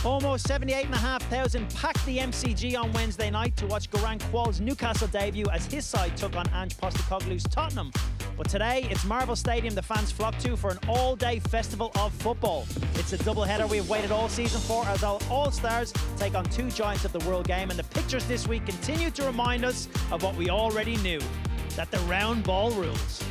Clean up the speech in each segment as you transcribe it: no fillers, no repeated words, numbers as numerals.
Almost 78,500 packed the MCG on Wednesday night to watch Garang Kwol's Newcastle debut as his side took on Ange Postecoglou's Tottenham. But today, it's Marvel Stadium the fans flock to for an all-day festival of football. It's a doubleheader we have waited all season for as our All-Stars take on two giants of the world game, and the pictures this week continue to remind us of what we already knew, that the round ball rules.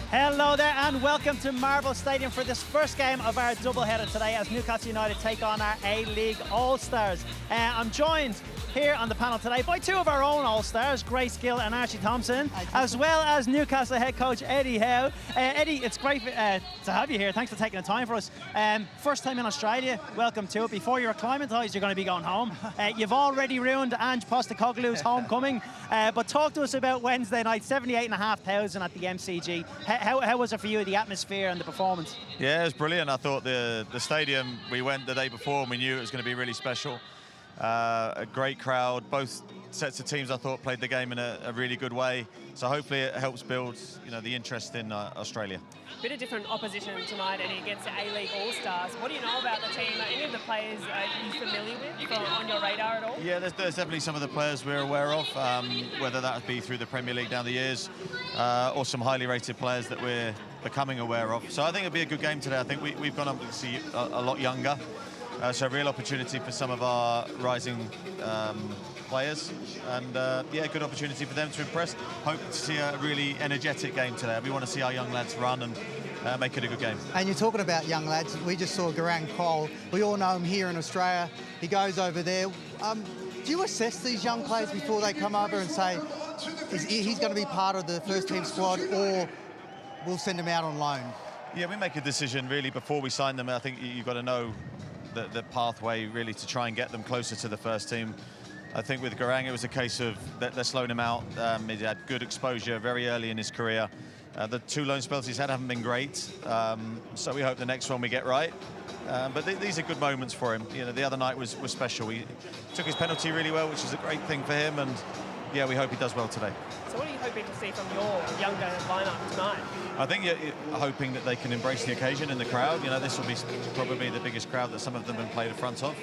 Hello there and welcome to Marvel Stadium for this first game of our doubleheader today as Newcastle United take on our A-League All-Stars. I'm joined here on the panel today by two of our own All-Stars, Grace Gill and Archie Thompson, as well as Newcastle head coach Eddie Howe. Eddie, it's great to have you here. Thanks for taking the time for us. First time in Australia, welcome to it. Before you're acclimatised, you're going to be going home. You've already ruined Ange Postecoglou's homecoming, but talk to us about Wednesday night, 78,500 at the MCG. How was it for you, the atmosphere and the performance? Yeah, it was brilliant. I thought the stadium, we went the day before and we knew it was going to be really special. A great crowd. Both sets of teams, I thought, played the game in a really good way. So hopefully it helps build, the interest in Australia. Bit of different opposition tonight, Eddie, against the A-League All-Stars. What do you know about the team? Are any of the players are you familiar with on your radar at all? Yeah, there's definitely some of the players we're aware of, whether that be through the Premier League down the years or some highly rated players that we're becoming aware of. So I think it'll be a good game today. I think we've gone up to see a lot younger. So a real opportunity for some of our rising players, and yeah, good opportunity for them to impress. Hope to see a really energetic game today. We want to see our young lads run and make it a good game. And you're talking about young lads. We just saw Garang Kwol. We all know him here in Australia. He goes over there. Do you assess these young players before they come over and say he's going to be part of the first team squad, or we'll send him out on loan? Yeah, we make a decision really before we sign them. I think you've got to know the pathway really to try and get them closer to the first team. I think with Garang it was a case of they're slowing him out. He had good exposure very early in his career. The two loan spells he's had haven't been great, so we hope the next one we get right. But these are good moments for him. The other night was special. He took his penalty really well, which is a great thing for him, and yeah, we hope he does well today. So what are you hoping to see from your younger lineup tonight? I think you're hoping that they can embrace the occasion in the crowd. This will be probably the biggest crowd that some of them have played in front of.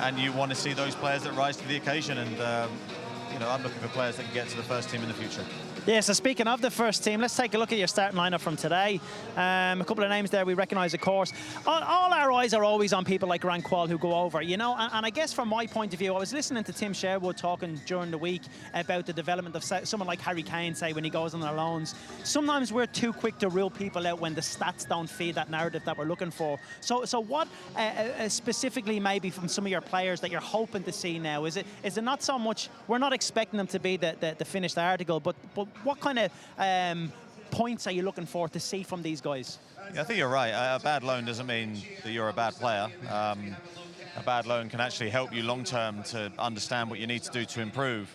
And you want to see those players that rise to the occasion. And, I'm looking for players that can get to the first team in the future. Yeah, so speaking of the first team, let's take a look at your starting lineup from today. A couple of names there we recognise, of course. All our eyes are always on people like Garang Kwol who go over, and I guess from my point of view, I was listening to Tim Sherwood talking during the week about the development of someone like Harry Kane, say, when he goes on their loans. Sometimes we're too quick to rule people out when the stats don't feed that narrative that we're looking for. So what specifically maybe from some of your players that you're hoping to see now? Is it not so much, we're not expecting them to be the finished article, but what kind of points are you looking for to see from these guys? Yeah, I think you're right. A bad loan doesn't mean that you're a bad player. A bad loan can actually help you long-term to understand what you need to do to improve.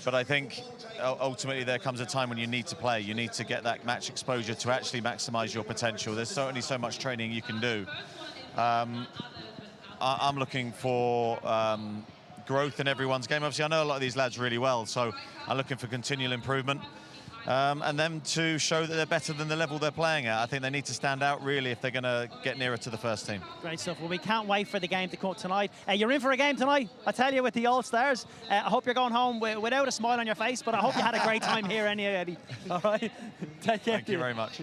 But I think ultimately there comes a time when you need to play. You need to get that match exposure to actually maximise your potential. There's only so much training you can do. I'm looking for growth in everyone's game. Obviously, I know a lot of these lads really well, so I'm looking for continual improvement. And them to show that they're better than the level they're playing at. I think they need to stand out, really, if they're going to get nearer to the first team. Great stuff. Well, we can't wait for the game to come tonight. You're in for a game tonight, I tell you, with the All-Stars. I hope you're going home without a smile on your face, but I hope you had a great time here anyway, Eddie. All right? Take care. Thank you very much.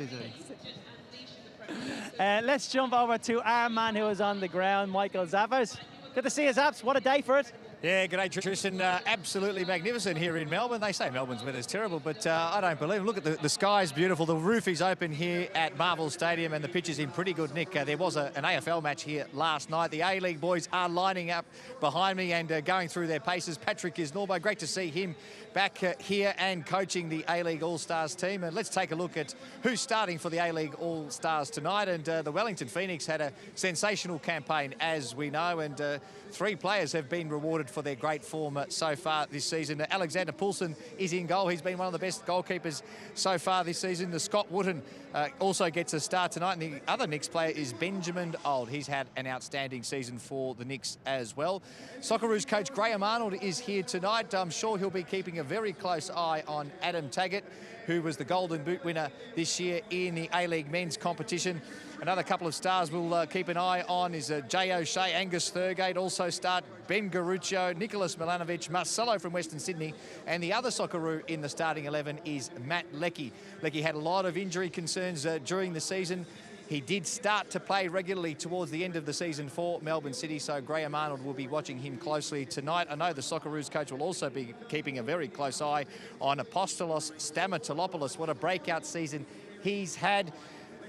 Let's jump over to our man who is on the ground, Michael Zappers. Good to see you, Zaps. What a day for it. Yeah, good day, Tristan. Absolutely magnificent here in Melbourne. They say Melbourne's weather's terrible, but I don't believe it. Look at the sky's beautiful. The roof is open here at Marvel Stadium, and the pitch is in pretty good nick. There was an AFL match here last night. The A-League boys are lining up behind me and going through their paces. Patrick Isnorbo, great to see him back here and coaching the A-League All-Stars team. And let's take a look at who's starting for the A-League All-Stars tonight. And the Wellington Phoenix had a sensational campaign, as we know, and 3 players have been rewarded for their great form so far this season. Alexander Poulsen is in goal. He's been one of the best goalkeepers so far this season. The Scott Wootton also gets a start tonight. And the other Knicks player is Benjamin Old. He's had an outstanding season for the Knicks as well. Socceroos coach Graham Arnold is here tonight. I'm sure he'll be keeping a very close eye on Adam Taggart, who was the Golden Boot winner this year in the A-League men's competition. Another couple of stars we'll keep an eye on is Jay O'Shea, Angus Thurgate, also start Ben Garuccio, Nicholas Milanovic, Marcelo from Western Sydney, and the other Socceroo in the starting 11 is Matt Leckie. Leckie had a lot of injury concerns during the season. He did start to play regularly towards the end of the season for Melbourne City, so Graham Arnold will be watching him closely tonight. I know the Socceroos coach will also be keeping a very close eye on Apostolos Stamatolopoulos. What a breakout season he's had.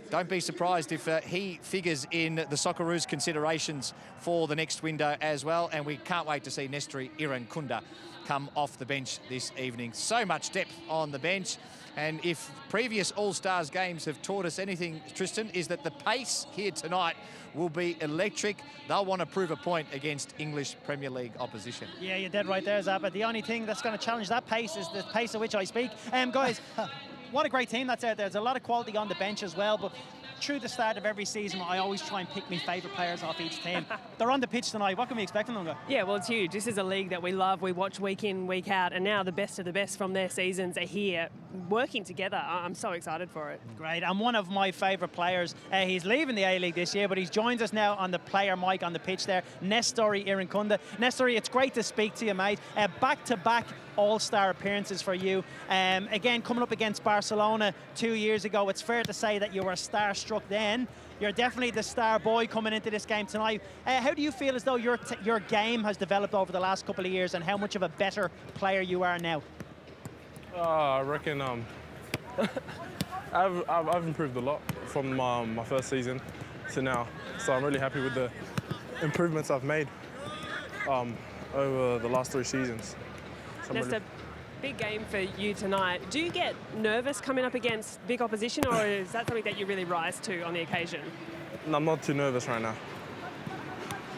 Don't be surprised if he figures in the Socceroos considerations for the next window as well. And we can't wait to see Nestori Irankunda come off the bench this evening. So much depth on the bench. And if previous All-Stars games have taught us anything, Tristan, is that the pace here tonight will be electric. They'll want to prove a point against English Premier League opposition. Yeah, you're dead right there, Zappa. The only thing that's going to challenge that pace is the pace at which I speak. Guys, what a great team that's out there. There's a lot of quality on the bench as well, but through the start of every season, I always try and pick my favourite players off each team. They're on the pitch tonight. What can we expect from them? Yeah, well, it's huge. This is a league that we love. We watch week in, week out, and now the best of the best from their seasons are here working together. I'm so excited for it. Great. And one of my favourite players, he's leaving the A-League this year, but he joins us now on the player mic on the pitch there, Nestori Irankunda. Nestori, it's great to speak to you, mate. Back-to-back All-Star appearances for you. Again, coming up against Barcelona 2 years ago, it's fair to say that you were starstruck then. You're definitely the star boy coming into this game tonight. How do you feel as though your game has developed over the last couple of years, and how much of a better player you are now? I reckon I've improved a lot from my first season to now. So I'm really happy with the improvements I've made over the last 3 seasons. So That's a big game for you tonight. Do you get nervous coming up against big opposition, or is that something that you really rise to on the occasion? No, I'm not too nervous right now.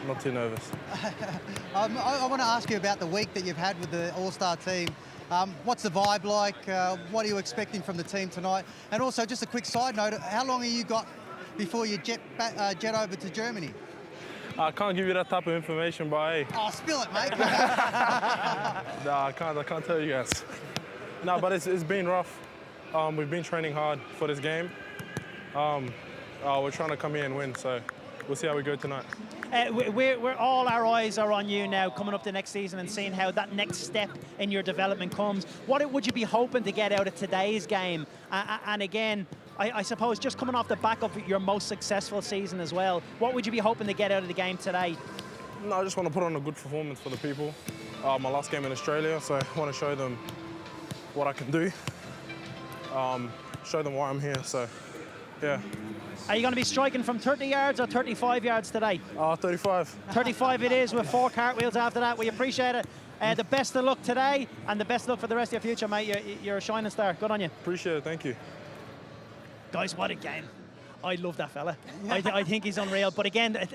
Not too nervous. I want to ask you about the week that you've had with the All-Star team. What's the vibe like? What are you expecting from the team tonight? And also, just a quick side note, how long have you got before you jet over to Germany? I can't give you that type of information, but hey. Oh, spill it, mate. No, I can't tell you guys. No, but it's been rough. We've been training hard for this game. We're trying to come here and win, so we'll see how we go tonight. We're all our eyes are on you now coming up the next season and seeing how that next step in your development comes. What would you be hoping to get out of today's game? And again, I suppose just coming off the back of your most successful season as well, what would you be hoping to get out of the game today? No, I just want to put on a good performance for the people. My last game in Australia, so I want to show them what I can do. Show them why I'm here, so yeah. Are you going to be striking from 30 yards or 35 yards today? 35. 35 it is, with 4 cartwheels after that. We appreciate it. The best of luck today, and the best of luck for the rest of your future, mate. You're a shining star. Good on you. Appreciate it, thank you. Guys, what a game. I love that fella. I think he's unreal. But again,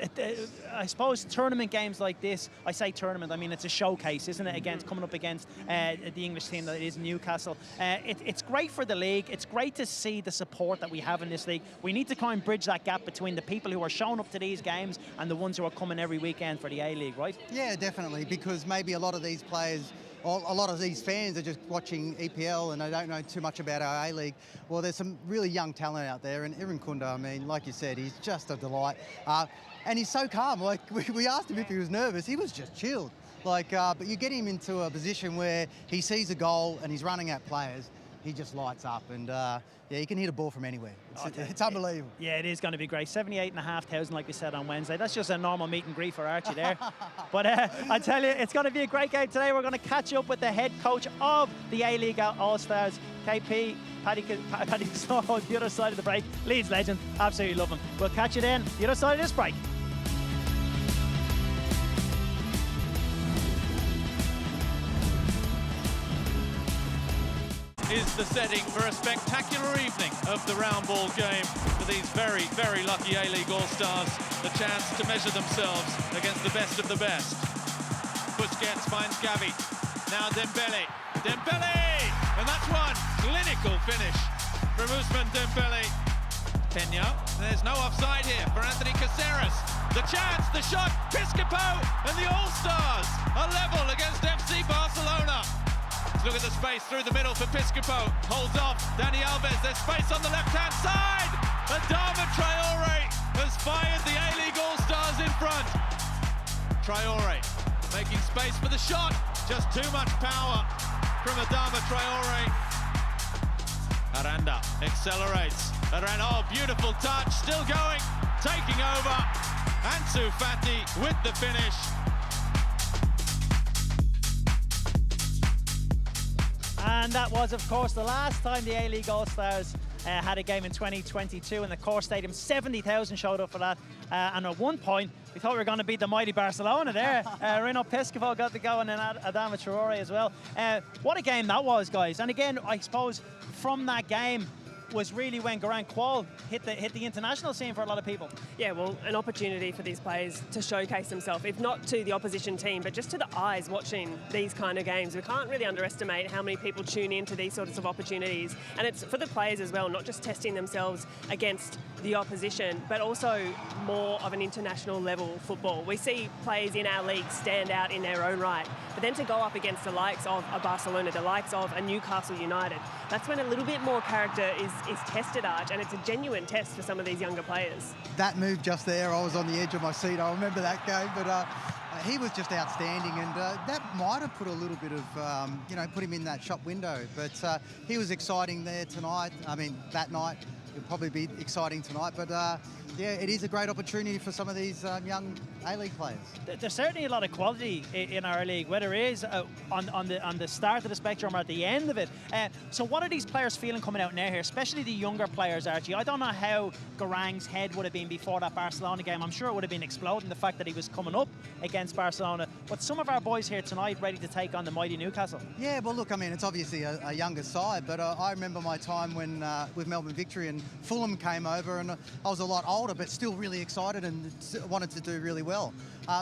I suppose tournament games like this, I say tournament, I mean, it's a showcase, isn't it, coming up against the English team that is Newcastle. It's great for the league. It's great to see the support that we have in this league. We need to try and bridge that gap between the people who are showing up to these games and the ones who are coming every weekend for the A-League, right? Yeah, definitely, because maybe a lot of these players, a lot of these fans are just watching EPL and they don't know too much about our A-League. Well, there's some really young talent out there, and Irankunda, I mean, like you said, he's just a delight. And he's so calm. Like, we asked him if he was nervous. He was just chilled. Like, but you get him into a position where he sees a goal and he's running at players, he just lights up. And yeah, he can hit a ball from anywhere. It's unbelievable. Yeah, it is going to be great. 78,500, like we said on Wednesday. That's just a normal meet and greet for Archie there. But I tell you, it's going to be a great game today. We're going to catch up with the head coach of the A-League All-Stars, KP, Paddy Snow, on the other side of the break. Leeds legend. Absolutely love him. We'll catch you then, the other side of this break. Is the setting for a spectacular evening of the round ball game for these very, very lucky A-League All-Stars. The chance to measure themselves against the best of the best. Busquets finds Gavi. Now Dembele. Dembele! And that's one clinical finish from Ousmane Dembele. Pena, there's no offside here for Anthony Caceres. The chance, the shot, Piscopo and the All-Stars are level against FC Barcelona. Let's look at the space through the middle for Piscopo. Holds off, Dani Alves, there's space on the left-hand side. Adama Traore has fired the A-League All-Stars in front. Traore making space for the shot. Just too much power from Adama Traore. Aranda accelerates. Aranda, oh, beautiful touch, still going, taking over. Ansu Fati with the finish. And that was, of course, the last time the A-League All-Stars had a game in 2022 in the Core Stadium. 70,000 showed up for that. And at one point, we thought we were going to beat the mighty Barcelona there. Rino Piscopo got the go, and then Adama Traore as well. What a game that was, guys. And again, I suppose from that game was really when Garang Kuol hit the international scene for a lot of people. Yeah, well, an opportunity for these players to showcase themselves, if not to the opposition team, but just to the eyes watching these kind of games. We can't really underestimate how many people tune into these sorts of opportunities. And it's for the players as well, not just testing themselves against the opposition, but also more of an international level football. We see players in our league stand out in their own right, but then to go up against the likes of a Barcelona, the likes of a Newcastle United, that's when a little bit more character is tested, Arch, and it's a genuine test for some of these younger players. That move just there, I was on the edge of my seat. I remember that game, but he was just outstanding, and that might have put a little bit of, put him in that shop window. But he was exciting there tonight. I mean, that night. It'll probably be exciting tonight, but yeah, it is a great opportunity for some of these young A-League players. There's certainly a lot of quality in our league, whether it is on the start of the spectrum or at the end of it. So what are these players feeling coming out now here, especially the younger players, Archie? I don't know how Garang's head would have been before that Barcelona game. I'm sure it would have been exploding, the fact that he was coming up against Barcelona. But some of our boys here tonight ready to take on the mighty Newcastle. Yeah, well, look, I mean, it's obviously a younger side, but I remember my time when with Melbourne Victory and Fulham came over, and I was a lot older, but still really excited and wanted to do really well.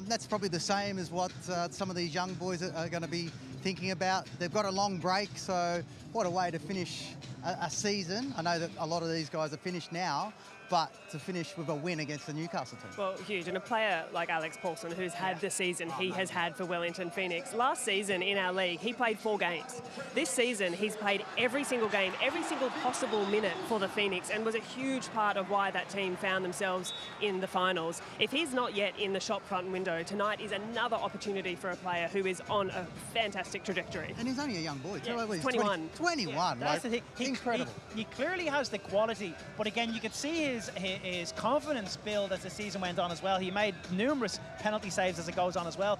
That's probably the same as what some of these young boys are going to be thinking about. They've got a long break, so what a way to finish a season. I know that a lot of these guys are finished now, but to finish with a win against the Newcastle team. Well, huge. And a player like Alex Paulson, who's had the season he has had for Wellington Phoenix. Last season in our league, he played 4 games. This season, he's played every single game, every single possible minute for the Phoenix, and was a huge part of why that team found themselves in the finals. If he's not yet in the shop front window, tonight is another opportunity for a player who is on a fantastic trajectory. And he's only a young boy, too. Yeah, He's 21. 21. Yeah, that's the thing. Incredible. He clearly has the quality, but again, you could see his confidence build as the season went on as well. He made numerous penalty saves as it goes on as well.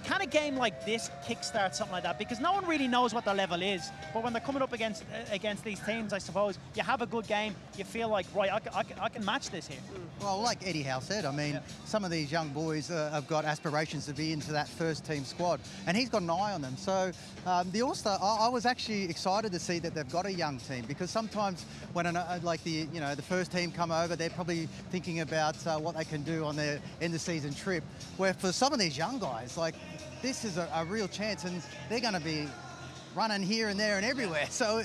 Can a game like this kickstart something like that? Because no one really knows what their level is. But when they're coming up against these teams, I suppose, you have a good game, you feel like, right, I can match this here. Well, like Eddie Howe said, I mean, some of these young boys have got aspirations to be into that first team squad, and he's got an eye on them. So the All-Star, I was actually excited to see that they've got a young team, because sometimes when the first team come over, they're probably thinking about what they can do on their end-of-season trip. Where for some of these young guys, like, this is a real chance, and they're going to be running here and there and everywhere. So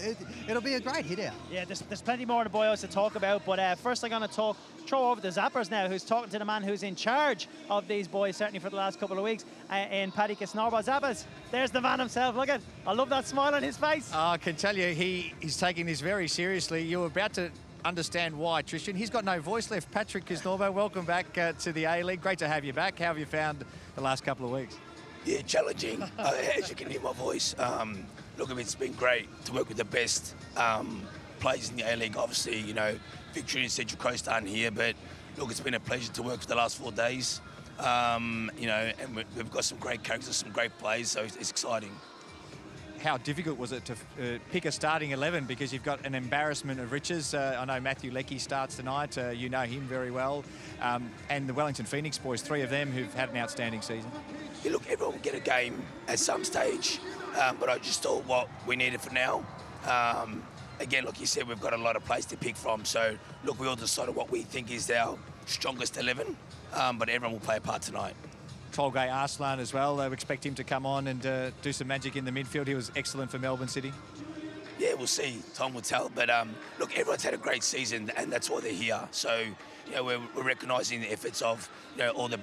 it'll be a great hit out. Yeah, there's plenty more of the boyos to talk about, but first I'm going to throw over the Zappers now, who's talking to the man who's in charge of these boys, certainly for the last couple of weeks, in Paddy Kisnorbo. Zappers, there's the man himself. Look at, I love that smile on his face. I can tell you, he's taking this very seriously. You're about to understand why, Tristan. He's got no voice left. Patrick Kisnorbo, welcome back to the A-League. Great to have you back. How have you found the last couple of weeks? Yeah, challenging, as you can hear my voice. Look, it's been great to work with the best players in the A-League. Obviously, you know, Victory and Central Coast aren't here, but look, it's been a pleasure to work for the last 4 days. You know, and we've got some great characters, some great players, so it's exciting. How difficult was it to pick a starting 11, because you've got an embarrassment of riches? I know Matthew Leckie starts tonight. You know him very well. And the Wellington Phoenix boys, 3 of them who've had an outstanding season. Yeah, look, everyone will get a game at some stage, but I just thought what we needed for now. Again, like you said, we've got a lot of players to pick from. So, look, we all decided what we think is our strongest 11, but everyone will play a part tonight. Tolgay Arslan as well. We expect him to come on and do some magic in the midfield. He was excellent for Melbourne City. Yeah, we'll see. Time will tell. But look, everyone's had a great season, and that's why they're here. So, we're recognising the efforts of all the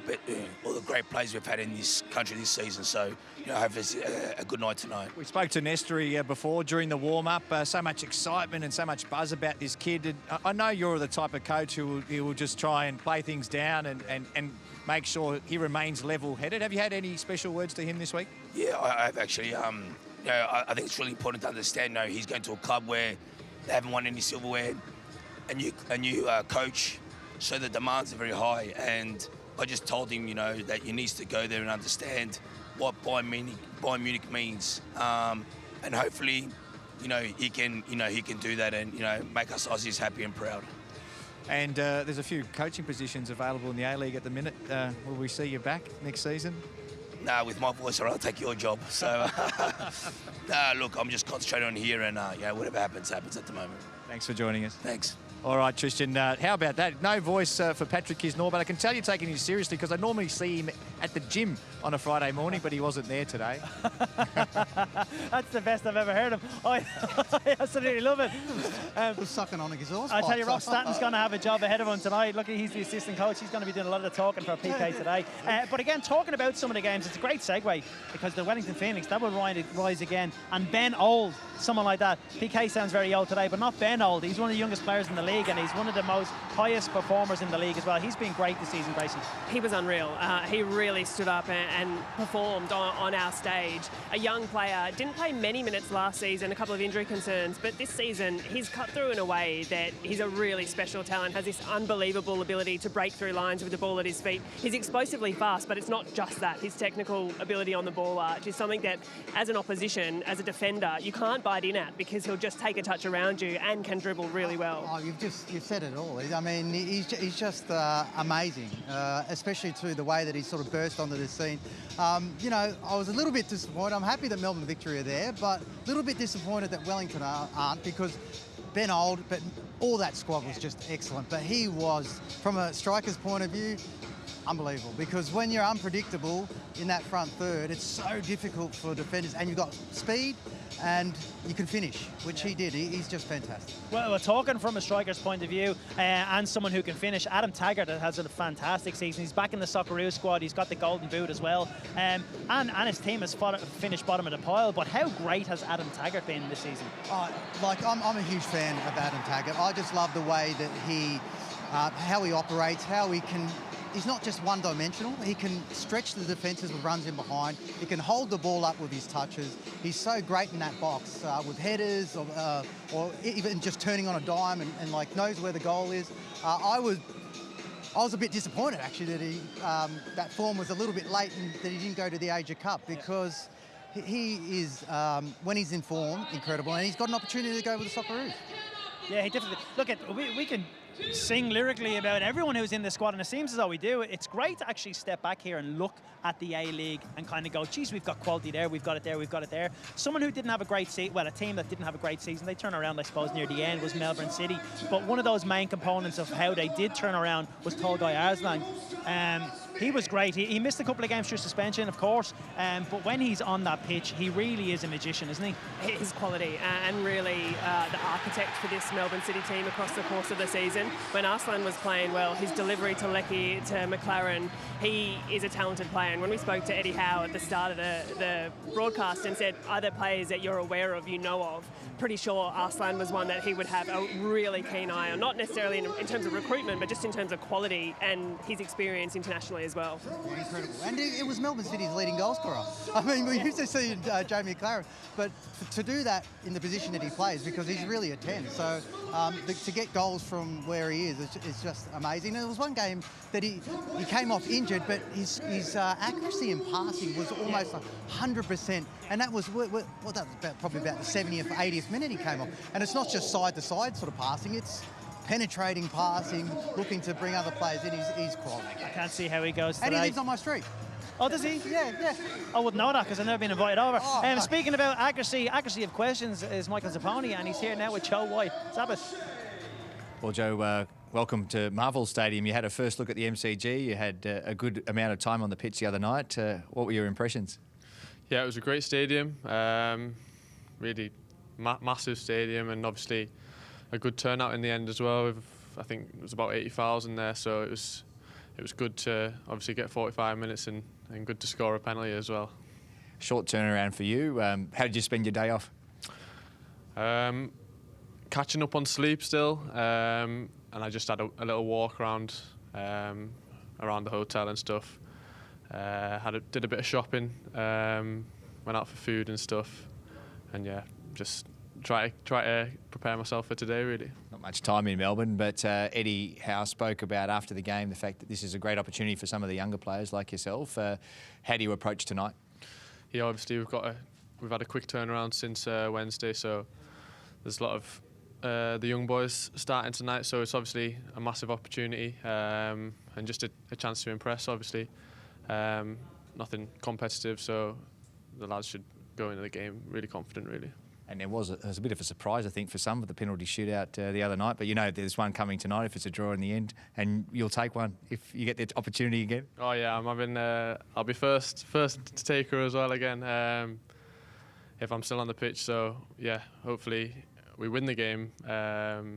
great players we've had in this country this season. So, hopefully it's a good night tonight. We spoke to Nestory before during the warm-up. So much excitement and so much buzz about this kid. And I know you're the type of coach who will just try and play things down and make sure he remains level-headed. Have you had any special words to him this week? Yeah, I've actually. I think it's really important to understand. He's going to a club where they haven't won any silverware, a new coach, so the demands are very high. And I just told him, that he needs to go there and understand what Bayern Munich means, and hopefully, he can do that and make us Aussies happy and proud. And there's a few coaching positions available in the A-League at the minute. Will we see you back next season? Nah, with my voice, I'll take your job. So, look, I'm just concentrating on here, and whatever happens at the moment. Thanks for joining us. Thanks. All right, Tristan, how about that? No voice for Patrick Kisnor, but I can tell you're taking him seriously because I normally see him at the gym on a Friday morning, but he wasn't there today. That's the best I've ever heard of. I absolutely love it. Was sucking on a exhaust I pipe. tell you, Ross Stanton's going to have a job ahead of him tonight. Look, he's the assistant coach. He's going to be doing a lot of the talking for PK today. But again, talking about some of the games, it's a great segue because the Wellington Phoenix, that will rise again. And Ben Old, someone like that. PK sounds very old today, but not Ben Old. He's one of the youngest players in the league, and he's one of the most highest performers in the league as well. He's been great this season, Gracie. He was unreal. He really stood up and performed on our stage. A young player, didn't play many minutes last season, a couple of injury concerns, but this season he's cut through in a way that he's a really special talent, has this unbelievable ability to break through lines with the ball at his feet. He's explosively fast, but it's not just that. His technical ability on the ball arch is something that, as an opposition, as a defender, you can't bite in at because he'll just take a touch around you and can dribble really well. Oh, you've said it all. I mean, he's just amazing, especially to the way that he sort of burst onto the scene. I was a little bit disappointed. I'm happy that Melbourne Victory are there, but a little bit disappointed that Wellington aren't because Ben Old, but all that squad was just excellent. But he was, from a striker's point of view, unbelievable, because when you're unpredictable in that front third, it's so difficult for defenders, and you've got speed and you can finish, which he did. He's just fantastic. Well, we're talking from a striker's point of view and someone who can finish. Adam Taggart has a fantastic season. He's back in the Socceroos squad. He's got the golden boot as well. And his team has finished bottom of the pile. But how great has Adam Taggart been this season? I'm a huge fan of Adam Taggart. I just love the way that how he operates, how he can... He's not just one-dimensional. He can stretch the defences with runs in behind. He can hold the ball up with his touches. He's so great in that box with headers or even just turning on a dime and like knows where the goal is. I was a bit disappointed actually that that form was a little bit late and that he didn't go to the Asia Cup because he is when he's in form incredible, and he's got an opportunity to go with the Socceroos. Yeah, he definitely. Look, we can sing lyrically about everyone who's in the squad, and it seems as though we do. It's great to actually step back here and look at the A-League and kind of go, geez, we've got quality there, we've got it there, we've got it there. Someone who didn't have a great season, well, a team that didn't have a great season, they turned around, I suppose, near the end was Melbourne City. But one of those main components of how they did turn around was Tolgay Arslan. He was great. He missed a couple of games through suspension, of course, but when he's on that pitch, he really is a magician, isn't he? His quality and really the architect for this Melbourne City team across the course of the season. When Arslan was playing well, his delivery to Lecky, to McLaren, he is a talented player. And when we spoke to Eddie Howe at the start of the broadcast and said, are there players that you're aware of, you know of, pretty sure Arslan was one that he would have a really keen eye on, not necessarily in terms of recruitment, but just in terms of quality and his experience internationally as well. Yeah, incredible. And it was Melbourne City's leading goal scorer. I mean, we used to see Jamie McLaren, but to do that in the position that he plays, because he's really a 10. So to get goals from where he is just amazing. And there was one game that he came off injured, but his accuracy in passing was almost 100%. And that was, that was probably about the 70th, 80th minute he came off. And it's not just side-to-side sort of passing, it's penetrating passing, looking to bring other players in. He's quality. I can't see how he goes today. And he lives on my street. Oh, does he? Yeah. I wouldn't know that because I've never been invited over. Speaking about accuracy of questions is Michael Zapponi, and he's here now with Joe White. Sabbath. Well, Joe, welcome to Marvel Stadium. You had a first look at the MCG. You had a good amount of time on the pitch the other night. What were your impressions? Yeah, it was a great stadium. Really massive stadium, and obviously a good turnout in the end as well. I think it was about 80,000 there, so it was good to obviously get 45 minutes and good to score a penalty as well. Short turnaround for you. How did you spend your day off? Catching up on sleep still, and I just had a little walk around the hotel and stuff. Did a bit of shopping, went out for food and stuff, and yeah, just try to prepare myself for today, really. Not much time in Melbourne, but Eddie Howe spoke about after the game the fact that this is a great opportunity for some of the younger players like yourself. How do you approach tonight? Yeah, obviously we've had a quick turnaround since Wednesday, so there's a lot of the young boys starting tonight, so it's obviously a massive opportunity and just a chance to impress, obviously. Nothing competitive, so the lads should go into the game really confident, really. And there was a bit of a surprise, I think, for some of the penalty shootout the other night. But, you know, there's one coming tonight if it's a draw in the end, and you'll take one if you get the opportunity again. Oh, yeah, I'll be first to take her as well again if I'm still on the pitch. So, yeah, hopefully we win the game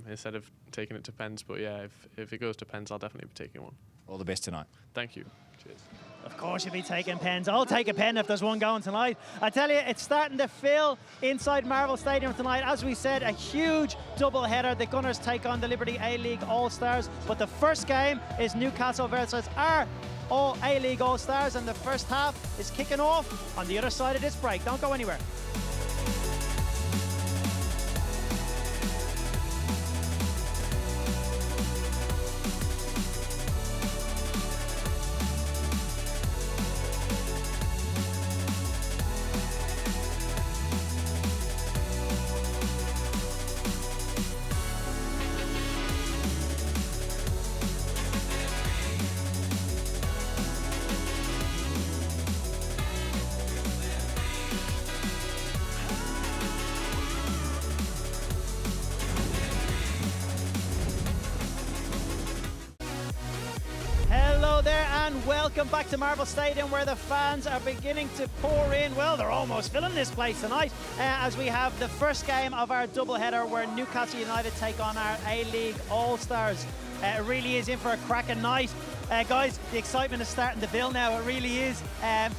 instead of taking it to pens. But, yeah, if it goes to pens, I'll definitely be taking one. All the best tonight. Thank you. Cheers. Of course you'll be taking pens. I'll take a pen if there's one going tonight. I tell you, it's starting to fill inside Marvel Stadium tonight. As we said, a huge double-header. The Gunners take on the Liberty A-League All-Stars. But the first game is Newcastle versus our A-League All-Stars. And the first half is kicking off on the other side of this break. Don't go anywhere. Welcome back to Marvel Stadium, where the fans are beginning to pour in. Well, they're almost filling this place tonight as we have the first game of our doubleheader where Newcastle United take on our A-League All-Stars. It really is in for a cracking night. Guys, the excitement is starting to build now. It really is.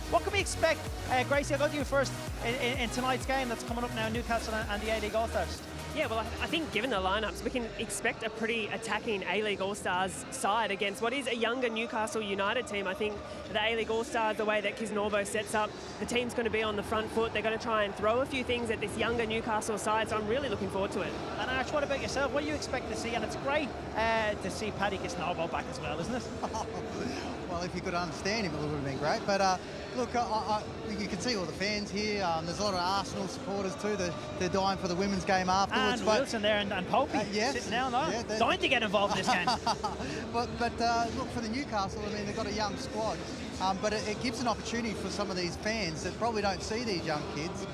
What can we expect? Gracie, I'll go to you first in tonight's game that's coming up now, Newcastle and the A-League All-Stars. Yeah, well, I think given the lineups, we can expect a pretty attacking A-League All-Stars side against what is a younger Newcastle United team. I think the A-League All-Stars, the way that Kisnorbo sets up, the team's going to be on the front foot. They're going to try and throw a few things at this younger Newcastle side, so I'm really looking forward to it. And Arch, what about yourself? What do you expect to see? And it's great to see Paddy Kisnorbo back as well, isn't it? Well, if you could understand him, it would have been great. But look, you can see all the fans here. There's a lot of Arsenal supporters too. They're dying for the women's game afterwards. And Wilson there and Popey yes, sitting down there. Yeah, dying to get involved in this game. but look, for the Newcastle, I mean, they've got a young squad. But it gives an opportunity for some of these fans that probably don't see these young kids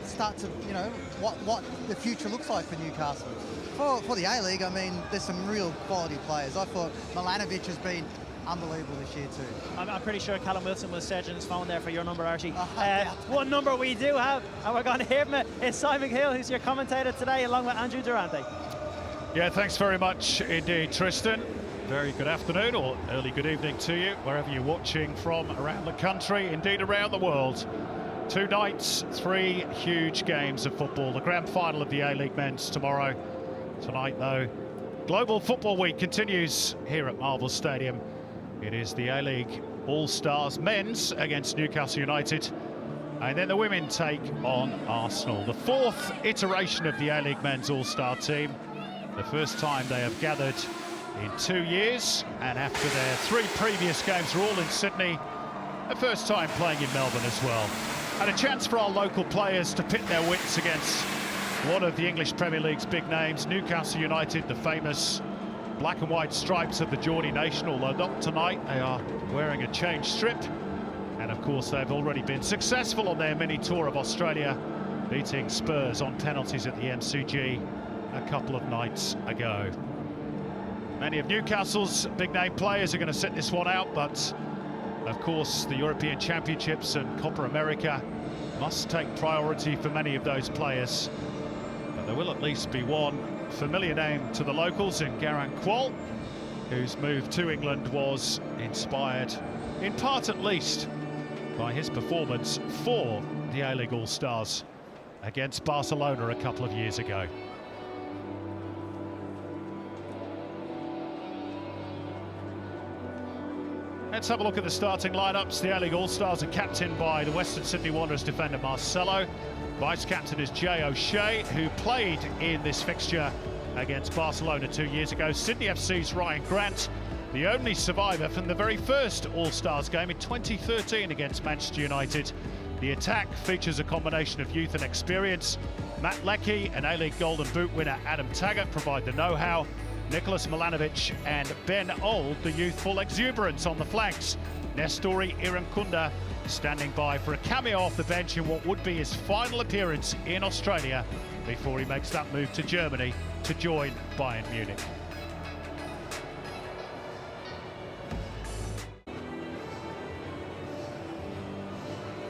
start to, you know, what the future looks like for Newcastle. For the A-League, I mean, there's some real quality players. I thought Milanovic has been unbelievable this year too. I'm pretty sure Callum Wilson was searching his phone there for your number, Archie. One number we do have, and we're going to hear him, is Simon Hill, who's your commentator today, along with Andrew Durante. Yeah, thanks very much indeed, Tristan. Very good afternoon or early good evening to you, wherever you're watching from around the country, indeed around the world. 2 nights, 3 huge games of football. The grand final of the A-League men's tomorrow. Tonight, though, Global Football Week continues here at Marvel Stadium. It is the A-League All-Stars men's against Newcastle United. And then the women take on Arsenal. The 4th iteration of the A-League men's All-Star team. The first time they have gathered in 2 years. And after their 3 previous games were all in Sydney, the first time playing in Melbourne as well. And a chance for our local players to pit their wits against one of the English Premier League's big names, Newcastle United, the famous black and white stripes of the Geordie nation, although not tonight. They are wearing a changed strip. And of course, they've already been successful on their mini tour of Australia, beating Spurs on penalties at the MCG a couple of nights ago. Many of Newcastle's big name players are going to sit this one out, but of course, the European Championships and Copa America must take priority for many of those players. But there will at least be one familiar name to the locals in Garang Kuol, whose move to England was inspired, in part at least, by his performance for the A-League All-Stars against Barcelona a couple of years ago. Let's have a look at the starting lineups. The A-League All-Stars are captained by the Western Sydney Wanderers defender Marcelo. Vice-captain is Jay O'Shea, who played in this fixture against Barcelona 2 years ago. Sydney FC's Ryan Grant, the only survivor from the very first All-Stars game in 2013 against Manchester United. The attack features a combination of youth and experience. Matt Leckie and A-League Golden Boot winner Adam Taggart provide the know-how. Nicholas Milanovic and Ben Old, the youthful exuberance on the flanks. Nestori Irankunda standing by for a cameo off the bench in what would be his final appearance in Australia before he makes that move to Germany to join Bayern Munich.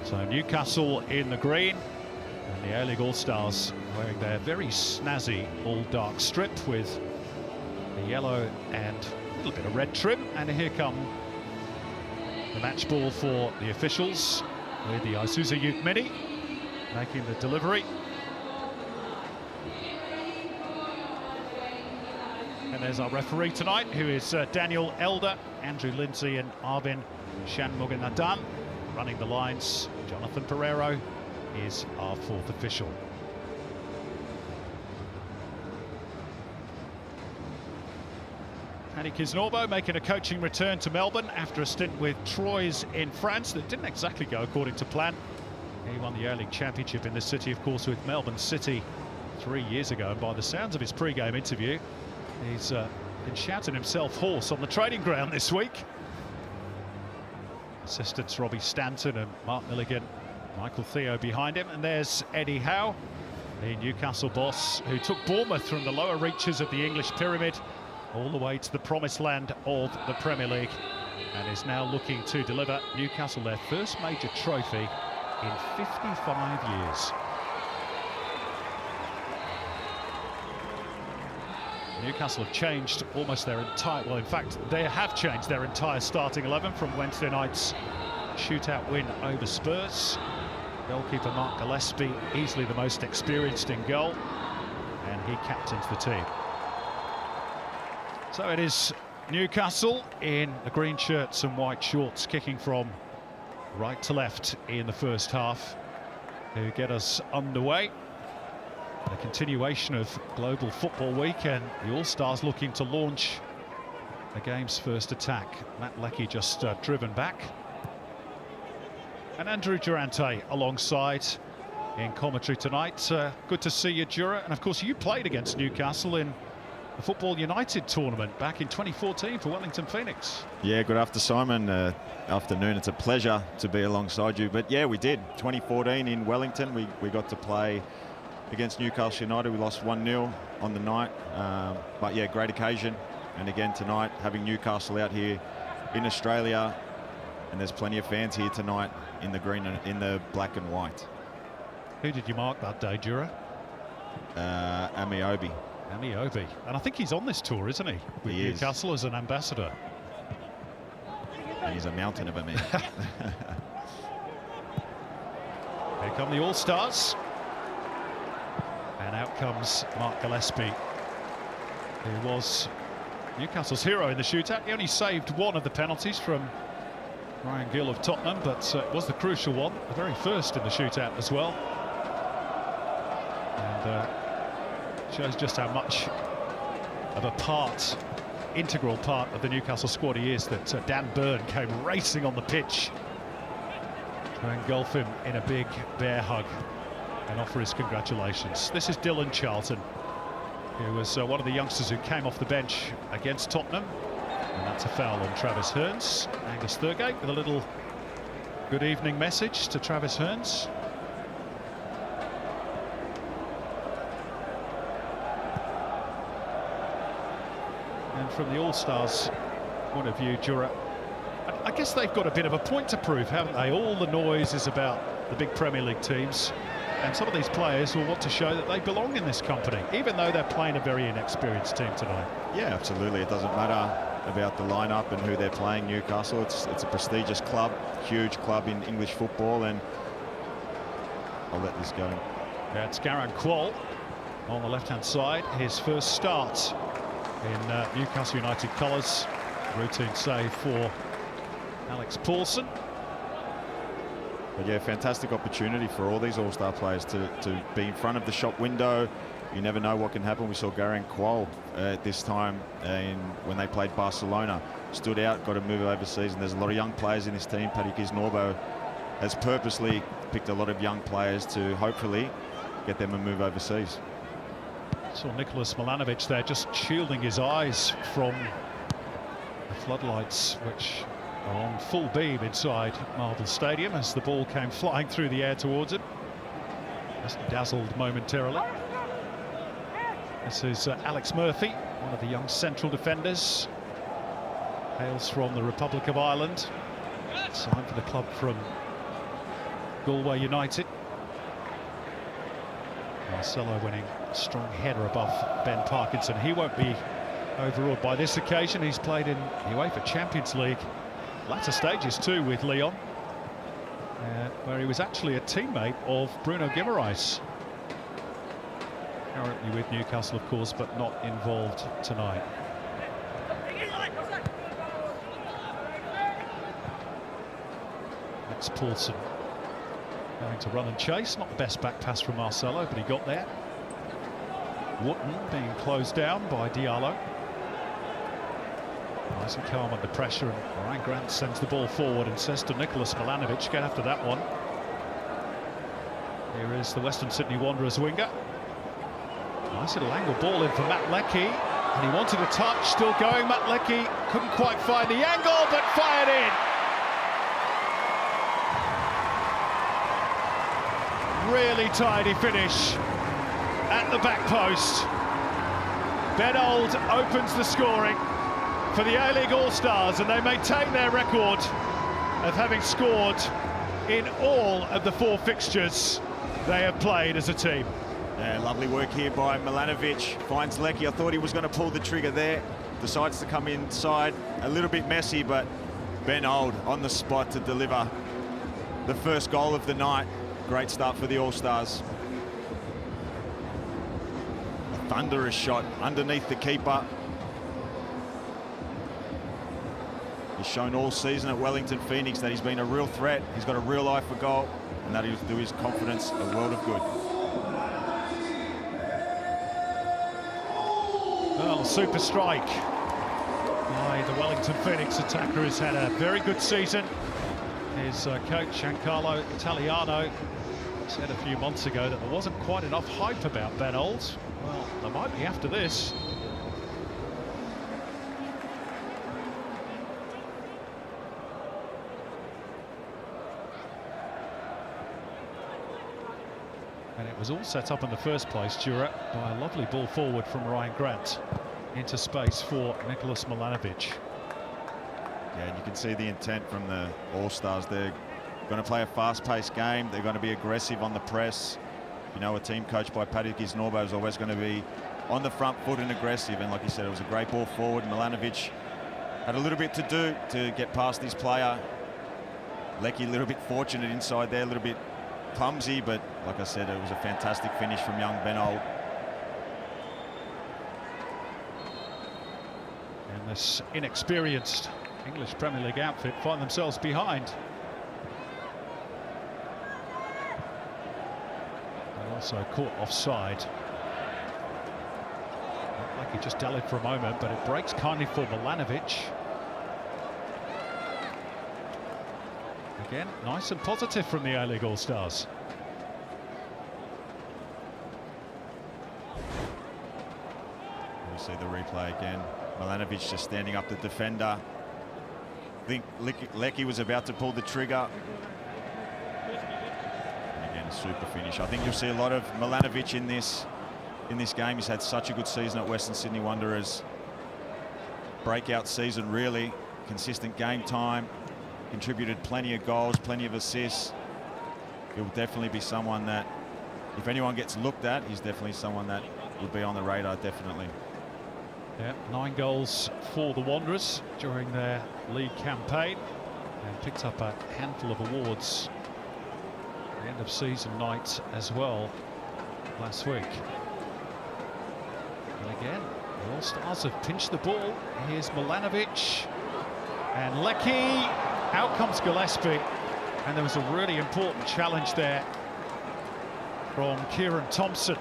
So Newcastle in the green and the A-League All-Stars wearing their very snazzy all-dark strip with the yellow and a little bit of red trim. And here come the match ball for the officials with the Isuzu Ute Mini making the delivery. And there's our referee tonight, who is Daniel Elder, Andrew Lindsay and Arvin Shanmuganathan running the lines. Jonathan Pereiro is our fourth official. Paddy Kisnorbo making a coaching return to Melbourne after a stint with Troyes in France that didn't exactly go according to plan. He won the A-League Championship in the city, of course, with Melbourne City 3 years ago. And by the sounds of his pre-game interview, he's been shouting himself hoarse on the training ground this week. Assistants Robbie Stanton and Mark Milligan, Michael Theo behind him. And there's Eddie Howe, the Newcastle boss, who took Bournemouth from the lower reaches of the English pyramid all the way to the promised land of the Premier League, and is now looking to deliver Newcastle their first major trophy in 55 years. Newcastle have changed almost their entire, well, in fact, they have changed their entire starting 11 from Wednesday night's shootout win over Spurs. Goalkeeper Mark Gillespie, easily the most experienced in goal, and he captains the team. So it is Newcastle in the green shirts and white shorts, kicking from right to left in the first half, who get us underway. A continuation of Global Football Week, and the All-Stars looking to launch the game's first attack. Matt Leckie just driven back. And Andrew Durante alongside in commentary tonight. Good to see you, Dura. And of course, you played against Newcastle in the Football United tournament back in 2014 for Wellington Phoenix. Yeah, good afternoon, Simon. Afternoon. It's a pleasure to be alongside you. But yeah, we did. 2014 in Wellington, we got to play against Newcastle United. We lost 1-0 on the night. But yeah, great occasion. And again tonight, having Newcastle out here in Australia, and there's plenty of fans here tonight in the green and in the black and white. Who did you mark that day, Dura? Amiobi. Amiobi. And I think he's on this tour, isn't he? With Newcastle as an ambassador. And he's a mountain of a man. Here come the All-Stars. And out comes Mark Gillespie, who was Newcastle's hero in the shootout. He only saved one of the penalties from Ryan Gill of Tottenham, but it was the crucial one, the very first in the shootout as well. And shows just how much of a part, integral part of the Newcastle squad he is, that Dan Burn came racing on the pitch to engulf him in a big bear hug and offer his congratulations. This is Dylan Charlton, who was one of the youngsters who came off the bench against Tottenham. And that's a foul on Travis Hearns. Angus Thurgate with a little good evening message to Travis Hearns. And from the All-Stars point of view, Jura, I guess they've got a bit of a point to prove, haven't they? All the noise is about the big Premier League teams. And some of these players will want to show that they belong in this company, even though they're playing a very inexperienced team tonight. Yeah, absolutely. It doesn't matter about the lineup and who they're playing. Newcastle, it's a prestigious club, huge club in English football, and I'll let this go. Yeah, it's Garang Kuol on the left-hand side. His first start in Newcastle United colours. Routine save for Alex Paulson. But yeah, fantastic opportunity for all these all-star players to be in front of the shop window. You never know what can happen. We saw Garang Kuol at this time when they played Barcelona. Stood out, got a move overseas, and there's a lot of young players in this team. Paddy Giznorbo has purposely picked a lot of young players to hopefully get them a move overseas. Saw Nicholas Milanovic there just shielding his eyes from the floodlights, which are on full beam inside Marvel Stadium as the ball came flying through the air towards him. Just dazzled momentarily. This is Alex Murphy, one of the young central defenders. Hails from the Republic of Ireland. Signed for the club from Galway United. Marcelo winning a strong header above Ben Parkinson. He won't be overawed by this occasion. He's played in the UEFA Champions League latter stages too with Lyon, where he was actually a teammate of Bruno Guimaraes. Currently with Newcastle, of course, but not involved tonight. That's Paulson going to run and chase. Not the best back pass from Marcelo, but he got there. Wootton being closed down by Diallo. Nice and calm under pressure, and Ryan Grant sends the ball forward and says to Nicholas Milanovic, get after that one. Here is the Western Sydney Wanderers winger. Nice little angle ball in for Matt Leckie, and he wanted a touch, still going. Matt Leckie couldn't quite find the angle, but fired in. Really tidy finish at the back post. Ben Old opens the scoring for the A-League All-Stars, and they maintain their record of having scored in all of the 4 fixtures they have played as a team. Yeah, lovely work here by Milanovic. Finds Leckie. I thought he was going to pull the trigger there. Decides to come inside. A little bit messy, but Ben Old on the spot to deliver the first goal of the night. Great start for the All-Stars. A thunderous shot underneath the keeper. He's shown all season at Wellington Phoenix that he's been a real threat. He's got a real eye for goal, and that will do his confidence a world of good. Well, a super strike by the Wellington Phoenix attacker has had a very good season. His coach, Giancarlo Italiano, said a few months ago that there wasn't quite enough hype about Ben Old. Well, there might be after this. And it was all set up in the first place, Jura, by a lovely ball forward from Ryan Grant into space for Nicholas Milanovic. Yeah, and you can see the intent from the All-Stars. They're going to play a fast-paced game. They're going to be aggressive on the press. You know, a team coached by Paddy Giznorbo is always going to be on the front foot and aggressive. And like you said, it was a great ball forward. Milanovic had a little bit to do to get past his player. Leckie a little bit fortunate inside there, a little bit clumsy, but like I said, it was a fantastic finish from young Ben Old. And this inexperienced English Premier League outfit find themselves behind. They also caught offside. Looked like he just dallied for a moment, but it breaks kindly for Milanovic. Again, nice and positive from the A-League All-Stars. We see the replay again. Milanovic just standing up the defender. I think Leckie was about to pull the trigger. And again, a super finish. I think you'll see a lot of Milanovic in this game. He's had such a good season at Western Sydney Wanderers. Breakout season, really. Consistent game time. Contributed plenty of goals, plenty of assists. he'll definitely be someone that, if anyone gets looked at, he's definitely someone that would be on the radar, definitely. Yeah, 9 goals for the Wanderers during their league campaign, and picked up a handful of awards at the end of season night as well last week. And again, the All-Stars have pinched the ball. Here's Milanovic and Leckie. Out comes Gillespie, and there was a really important challenge there from Kieran Thompson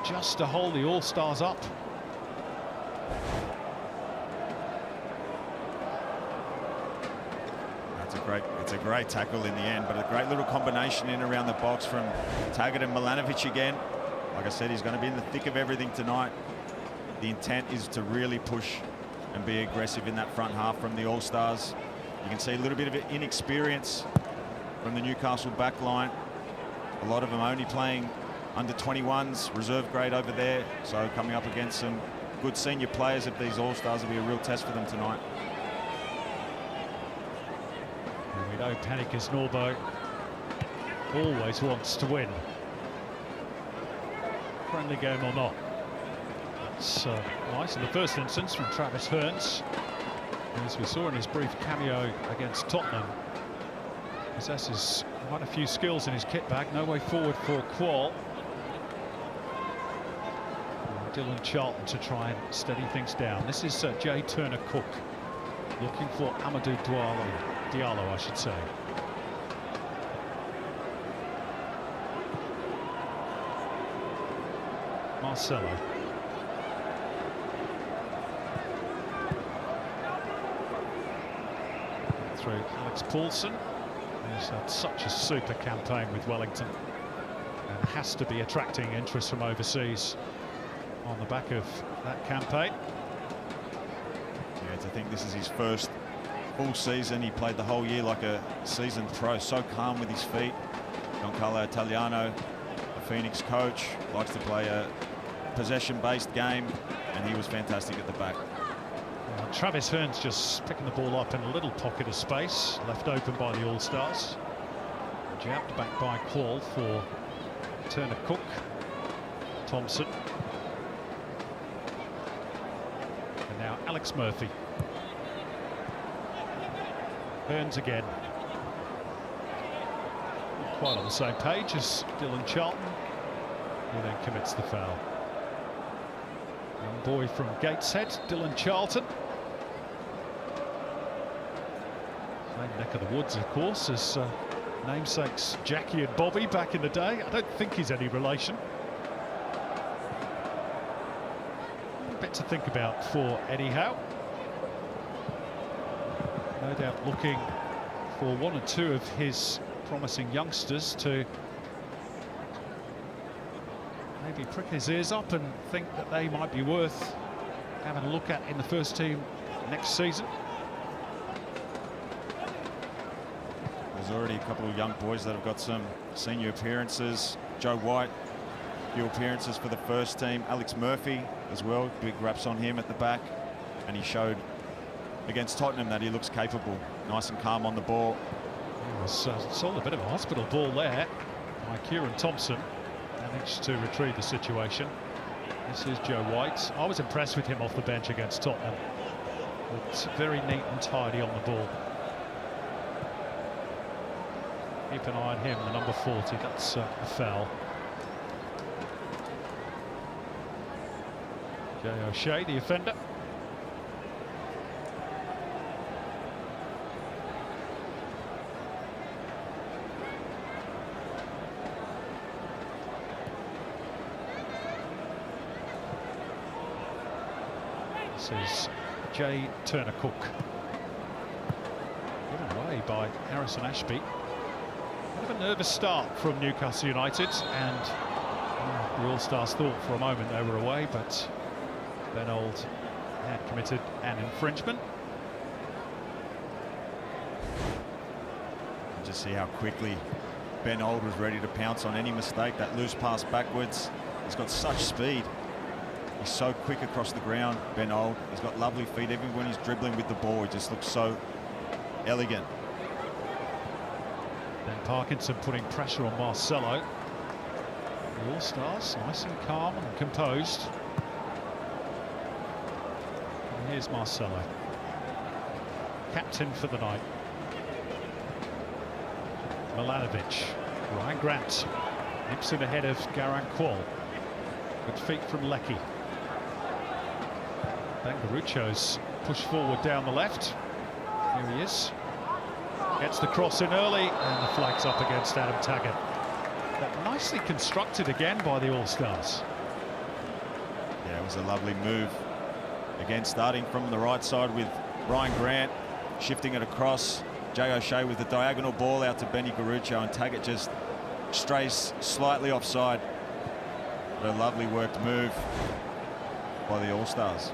just to hold the All-Stars up. It's a great tackle in the end, but a great little combination in around the box from Taggart and Milanovic again. Like I said, he's going to be in the thick of everything tonight. The intent is to really push and be aggressive in that front half from the All-Stars. You can see a little bit of inexperience from the Newcastle back line. A lot of them only playing under 21s, reserve grade over there. So coming up against some good senior players of these All-Stars will be a real test for them tonight. And we know Panicus Norbo always wants to win. Friendly game or not. It's nice in the first instance from Travis Hearns. As we saw in his brief cameo against Tottenham, possesses quite a few skills in his kit bag. No way forward for Qual. Dylan Charlton to try and steady things down. This is Jay Turner-Cook looking for Amadou Diallo, I should say. Marcelo. Through Alex Paulson, who's had such a super campaign with Wellington and has to be attracting interest from overseas on the back of that campaign. Yeah, to think this is his first full season. He played the whole year like a seasoned pro, so calm with his feet. Giancarlo Italiano, a Phoenix coach, likes to play a possession-based game, and he was fantastic at the back. Travis Hearns just picking the ball up in a little pocket of space, left open by the All-Stars. Jabbed back by Qual for Turner-Cook. Thompson. And now Alex Murphy. Hearns again. Not quite on the same page as Dylan Charlton, who then commits the foul. Young boy from Gateshead, Dylan Charlton. Same neck of the woods, of course, as namesakes Jackie and Bobby back in the day. I don't think he's any relation. A bit to think about for Eddie Howe. No doubt looking for one or two of his promising youngsters to maybe prick his ears up and think that they might be worth having a look at in the first team next season. There's already a couple of young boys that have got some senior appearances. Joe White, a few appearances for the first team. Alex Murphy as well, big raps on him at the back. And he showed against Tottenham that he looks capable. Nice and calm on the ball. He was sold a bit of a hospital ball there by Kieran Thompson. Managed to retrieve the situation. This is Joe White. I was impressed with him off the bench against Tottenham. Looked very neat and tidy on the ball. Keep an eye on him, the number 40. That's a foul. Jay O'Shea, the offender. This is Jay Turner-Cook. Given away by Harrison Ashby. Bit of a nervous start from Newcastle United, and the All-Stars thought for a moment they were away, but Ben Old had committed an infringement. Just see how quickly Ben Old was ready to pounce on any mistake. That loose pass backwards. He's got such speed. He's so quick across the ground, Ben Old. He's got lovely feet. Even when he's dribbling with the ball, he just looks so elegant. Then Parkinson putting pressure on Marcelo. The All-Stars nice and calm and composed. And here's Marcelo, captain for the night. Milanovic, Ryan Grant nips in ahead of Garang Kuol. Good feet from Lecky. Ben Garucho's pushed forward down the left. Here he is. Gets the cross in early, and the flag's up against Adam Taggart. But nicely constructed again by the All-Stars. Yeah, it was a lovely move. Again, starting from the right side with Ryan Grant, shifting it across. Jay O'Shea with the diagonal ball out to Benny Garucho, and Taggart just strays slightly offside. But a lovely worked move by the All-Stars.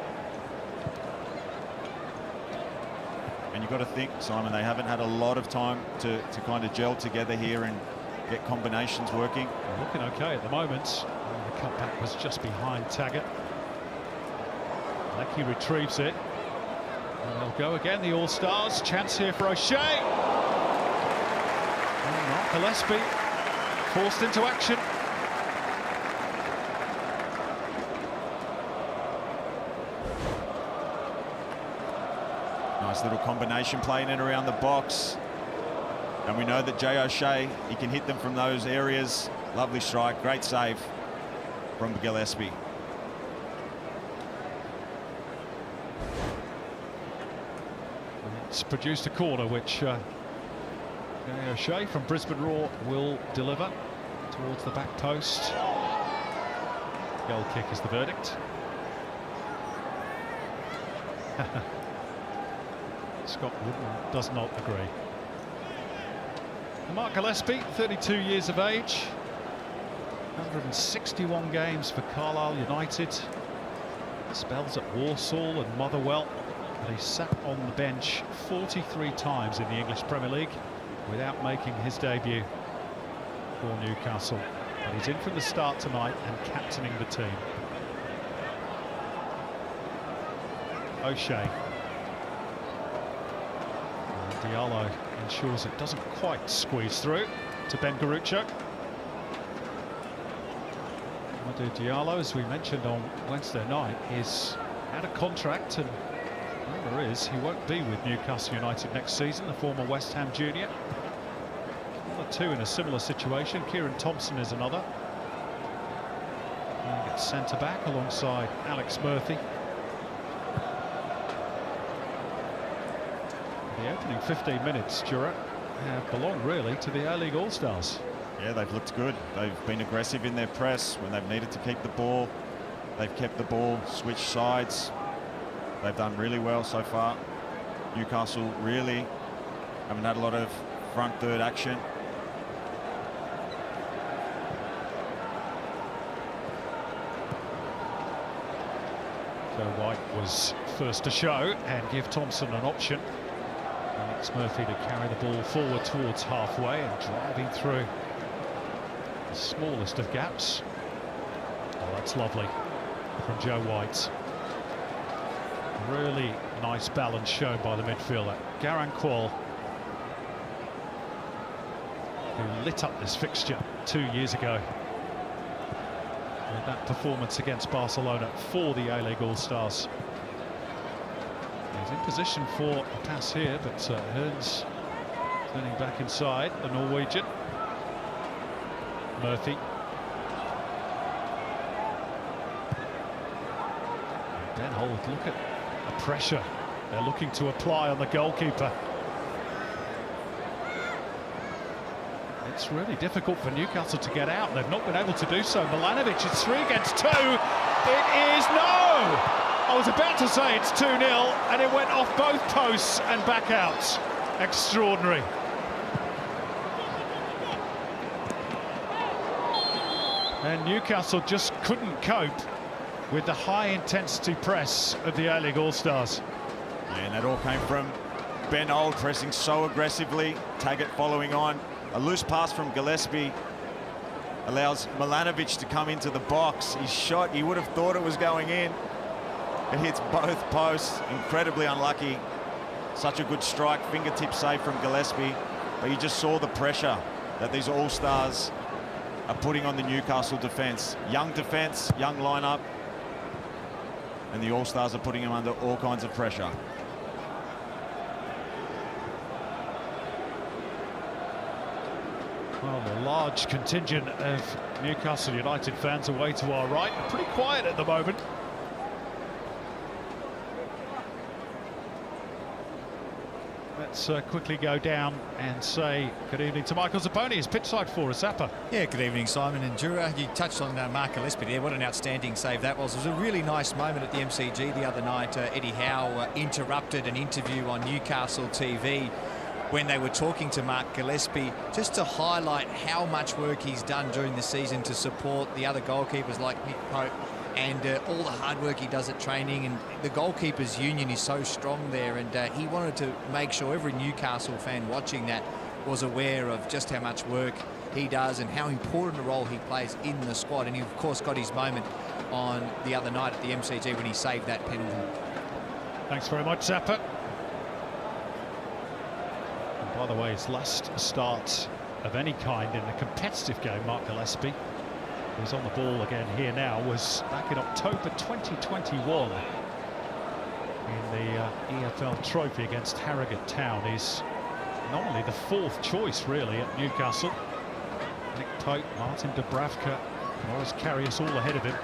And you've got to think, Simon, they haven't had a lot of time to kind of gel together here and get combinations working. They're looking okay at the moment. The cutback was just behind Taggart. Lecky retrieves it. And they'll go again, the All-Stars. Chance here for O'Shea. And Mark Gillespie forced into action. Nice little combination play in and around the box. And we know that Jay O'Shea, he can hit them from those areas. Lovely strike, great save from Gillespie. It's produced a corner which Jay O'Shea from Brisbane Roar will deliver towards the back post. Goal kick is the verdict. Scott Woodman does not agree. Mark Gillespie, 32 years of age, 161 games for Carlisle United, spells at Walsall and Motherwell, but he sat on the bench 43 times in the English Premier League without making his debut for Newcastle. But he's in from the start tonight and captaining the team. O'Shea. Diallo ensures it doesn't quite squeeze through to Ben Garucho. Amadou Diallo, as we mentioned on Wednesday night, is out of contract, and whatever is, he won't be with Newcastle United next season, the former West Ham junior. Another two in a similar situation. Kieran Thompson is another. And gets centre back alongside Alex Murphy. The opening 15 minutes, Jura, have belonged really to the A-League All-Stars. Yeah, they've looked good. They've been aggressive in their press when they've needed to keep the ball. They've kept the ball, switched sides. They've done really well so far. Newcastle really haven't had a lot of front third action. Joe White was first to show and give Thompson an option. Alex Murphy to carry the ball forward towards halfway and driving through the smallest of gaps. Oh, that's lovely from Joe White. Really nice balance shown by the midfielder. Garang Kuol, who lit up this fixture 2 years ago with that performance against Barcelona for the A-League All-Stars. He's in position for a pass here, but Hearns turning back inside, the Norwegian. Murphy. Ben Holt, look at the pressure they're looking to apply on the goalkeeper. It's really difficult for Newcastle to get out. They've not been able to do so. Milanovic, it's 3 against 2. It is no! I was about to say it's 2-0, and it went off both posts and back out. Extraordinary. And Newcastle just couldn't cope with the high-intensity press of the A-League All-Stars. Yeah, and that all came from Ben Old pressing so aggressively. Taggart following on. A loose pass from Gillespie allows Milanovic to come into the box. His shot, you would have thought it was going in. It hits both posts. Incredibly unlucky. Such a good strike. Fingertip save from Gillespie. but you just saw the pressure that these all-stars are putting on the Newcastle defence. Young lineup, and the all-stars are putting them under all kinds of pressure. Well, a large contingent of Newcastle United fans away to our right. Pretty quiet at the moment. Let's quickly go down and say good evening to Michael Zapponi. His pitch side for us, Zappa. Yeah, good evening, Simon and Jura. You touched on Mark Gillespie there. What an outstanding save that was. It was a really nice moment at the MCG the other night. Eddie Howe interrupted an interview on Newcastle TV when they were talking to Mark Gillespie, just to highlight how much work he's done during the season to support the other goalkeepers like Nick Pope, and all the hard work he does at training. And the goalkeepers union is so strong there, and he wanted to make sure every Newcastle fan watching that was aware of just how much work he does and how important a role he plays in the squad. And he of course got his moment on the other night at the MCG when he saved that penalty. Thanks very much, Zappa. And by the way, his last start of any kind in a competitive game, Mark Gillespie, who's on the ball again here now, was back in October 2021 in the EFL Trophy against Harrogate Town. He's normally the fourth choice really at Newcastle. Nick Pope, Martin Dubravka, Morris Karius all ahead of him.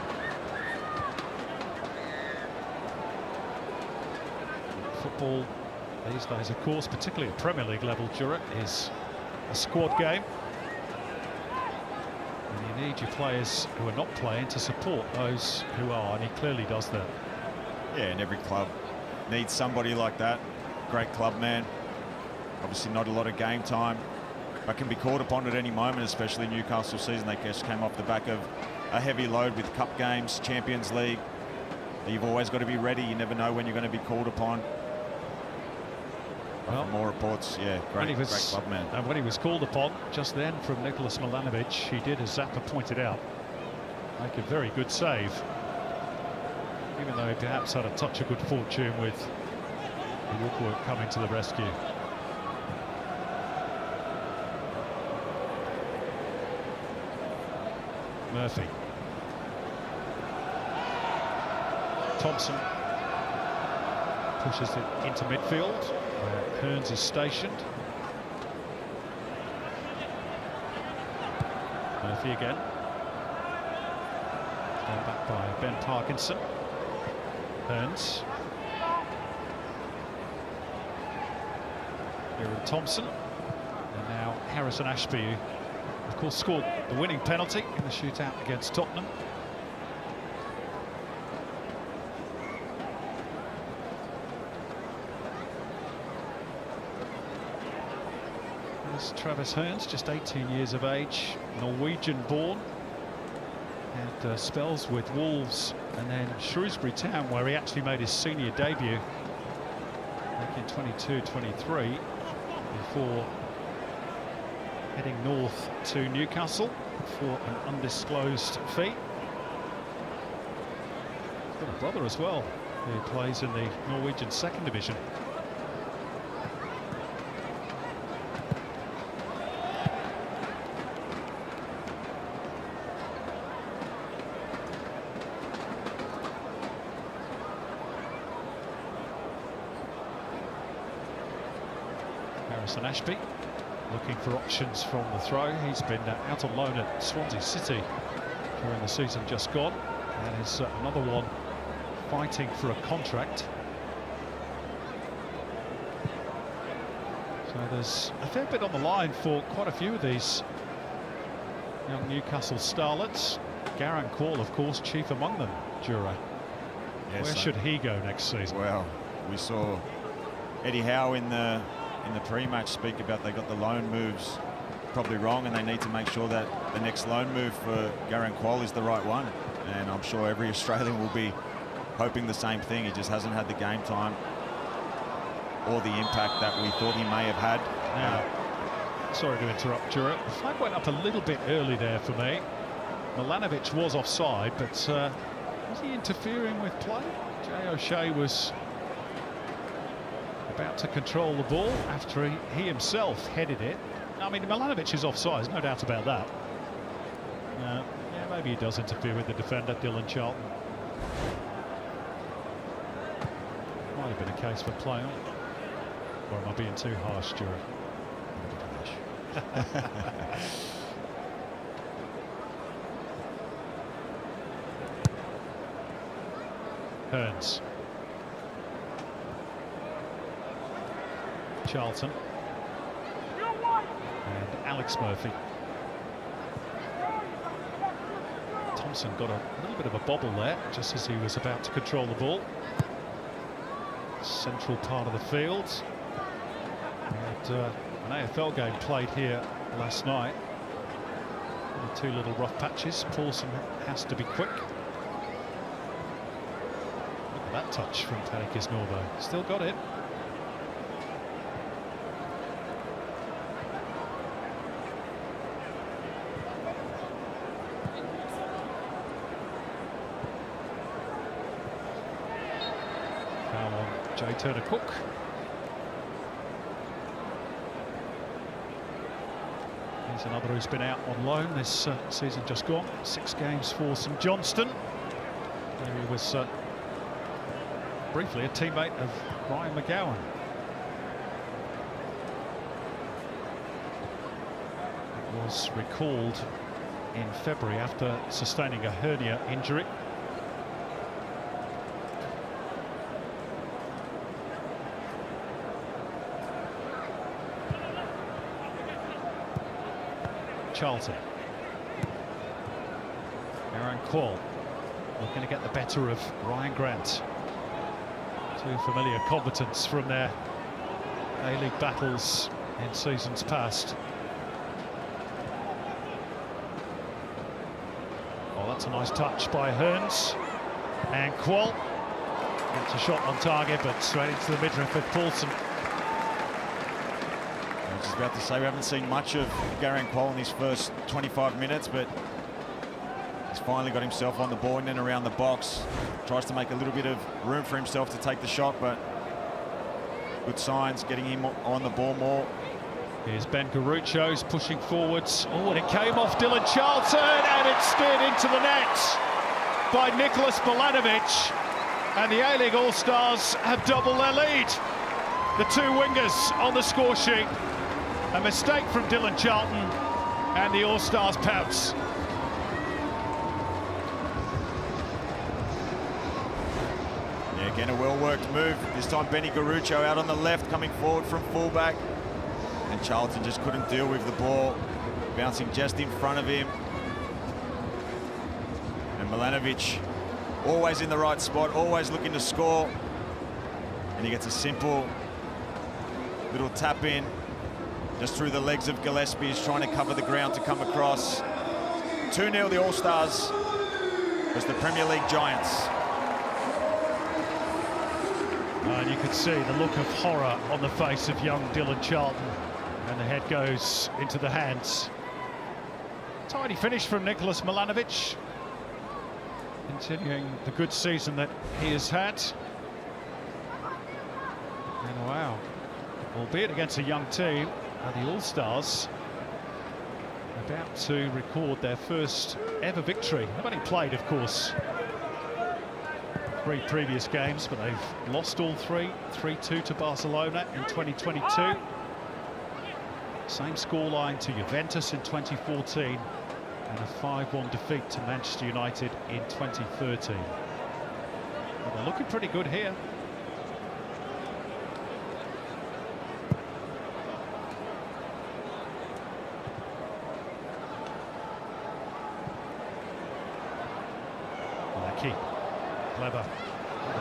Football these days, of course, particularly at Premier League level, Jura, is a squad game. And you need your players who are not playing to support those who are, and he clearly does that. Yeah, and every club needs somebody like that. Great club man. Obviously not a lot of game time, but can be called upon at any moment, especially Newcastle season. They just came off the back of a heavy load with cup games, Champions League. You've always got to be ready. You never know when you're going to be called upon. Well, more reports, yeah, great club man. And when he was called upon just then from Nicholas Milanovic, he did, as Zappa pointed out, make a very good save. Even though he perhaps had a touch of good fortune with the woodwork coming to the rescue. Murphy. Thompson pushes it into midfield, where Hearns is stationed. Murphy again. Thrown back by Ben Parkinson. Hearns. Kieran Thompson. And now Harrison Ashby, who of course scored the winning penalty in the shootout against Tottenham. There's Travis Hearns, just 18 years of age, Norwegian born. Had spells with Wolves and then Shrewsbury Town, where he actually made his senior debut back in 22-23 before heading north to Newcastle for an undisclosed fee. He's got a brother as well who plays in the Norwegian second division. Harrison Ashby looking for options from the throw. He's been out on loan at Swansea City during the season just gone, and is another one fighting for a contract. So there's a fair bit on the line for quite a few of these young Newcastle starlets. Garang Call, of course, chief among them, Jura. Yes, where should he go next season? Well, we saw Eddie Howe in the pre-match speak about they got the loan moves probably wrong, and they need to make sure that the next loan move for Garang Call is the right one. And I'm sure every Australian will be hoping the same thing. He just hasn't had the game time or the impact that we thought he may have had. Now, sorry to interrupt, Jura. The flag went up a little bit early there for me. Milanovic was offside, but was he interfering with play? Jay O'Shea was about to control the ball after he himself headed it. I mean, Milanovic is offside, no doubt about that. Yeah, maybe he does interfere with the defender, Dylan Charlton. Might have been a case for play on. Or am I being too harsh, Stuart? Hearns. Charlton. And Alex Murphy. Thompson got a little bit of a bobble there, just as he was about to control the ball. Central part of the field. And, an AFL game played here last night. Two little rough patches. Paulson has to be quick. Look at that touch from Panikis Norbo. Still got it. Foul on Jay Turner-Cook. He's another who's been out on loan this season just gone. 6 games for St Johnstone. He was briefly a teammate of Ryan McGowan. It was recalled in February after sustaining a hernia injury. Charlton. Aaron Quall looking to get the better of Ryan Grant. Two familiar combatants from their A-League battles in seasons past. Oh, that's a nice touch by Hearns. And Quall gets a shot on target, but straight into the midriff of Paulson. I was just about to say we haven't seen much of Garang Quall in his first 25 minutes, but he's finally got himself on the board and around the box. Tries to make a little bit of room for himself to take the shot, but good signs getting him on the ball more. Here's Ben Garucho's pushing forwards. Oh, and it came off Dylan Charlton, and it's steered into the net by Nicholas Milanovic. And the A-League All-Stars have doubled their lead. The two wingers on the score sheet. A mistake from Dylan Charlton, and the All-Stars pounce. Yeah, again, a well-worked move. This time Benny Garucho out on the left, coming forward from fullback. And Charlton just couldn't deal with the ball, bouncing just in front of him. And Milanovic always in the right spot, always looking to score. And he gets a simple little tap in just through the legs of Gillespie. He's trying to cover the ground to come across. 2-0 the All-Stars as the Premier League Giants. And you could see the look of horror on the face of young Dylan Charlton, and the head goes into the hands. Tidy finish from Nicholas Milanovic, continuing the good season that he has had. And wow, albeit against a young team, the All-Stars about to record their first ever victory. They've only played, of course, 3 previous games, but they've lost all 3. 3-2 to Barcelona in 2022. Same scoreline to Juventus in 2014, and a 5-1 defeat to Manchester United in 2013. But they're looking pretty good here. Clever.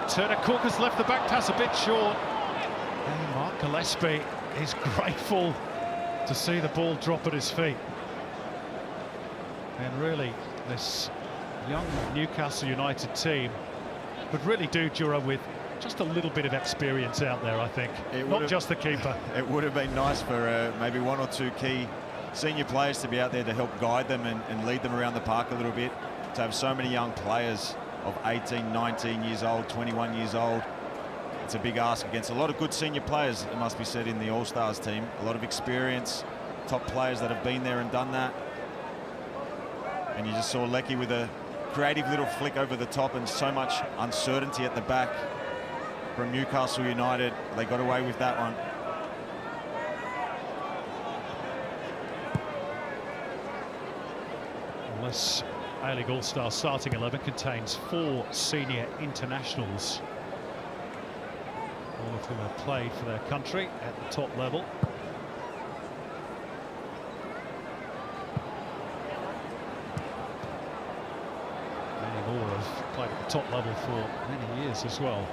Turner-Cook has left the back pass a bit short. And Mark Gillespie is grateful to see the ball drop at his feet. And really, this young Newcastle United team could really do Jura with just a little bit of experience out there, I think. Not just the keeper. It would have been nice for maybe 1 or 2 key senior players to be out there to help guide them and lead them around the park a little bit. To have so many young players of 18, 19 years old, 21 years old, it's a big ask against a lot of good senior players, it must be said, in the All-Stars team. A lot of experience, top players that have been there and done that. And you just saw Leckie with a creative little flick over the top, and so much uncertainty at the back from Newcastle United. They got away with that one. This A-League All-Star starting 11 contains 4 senior internationals, all of whom have played for their country at the top level. Many more have played at the top level for many years as well.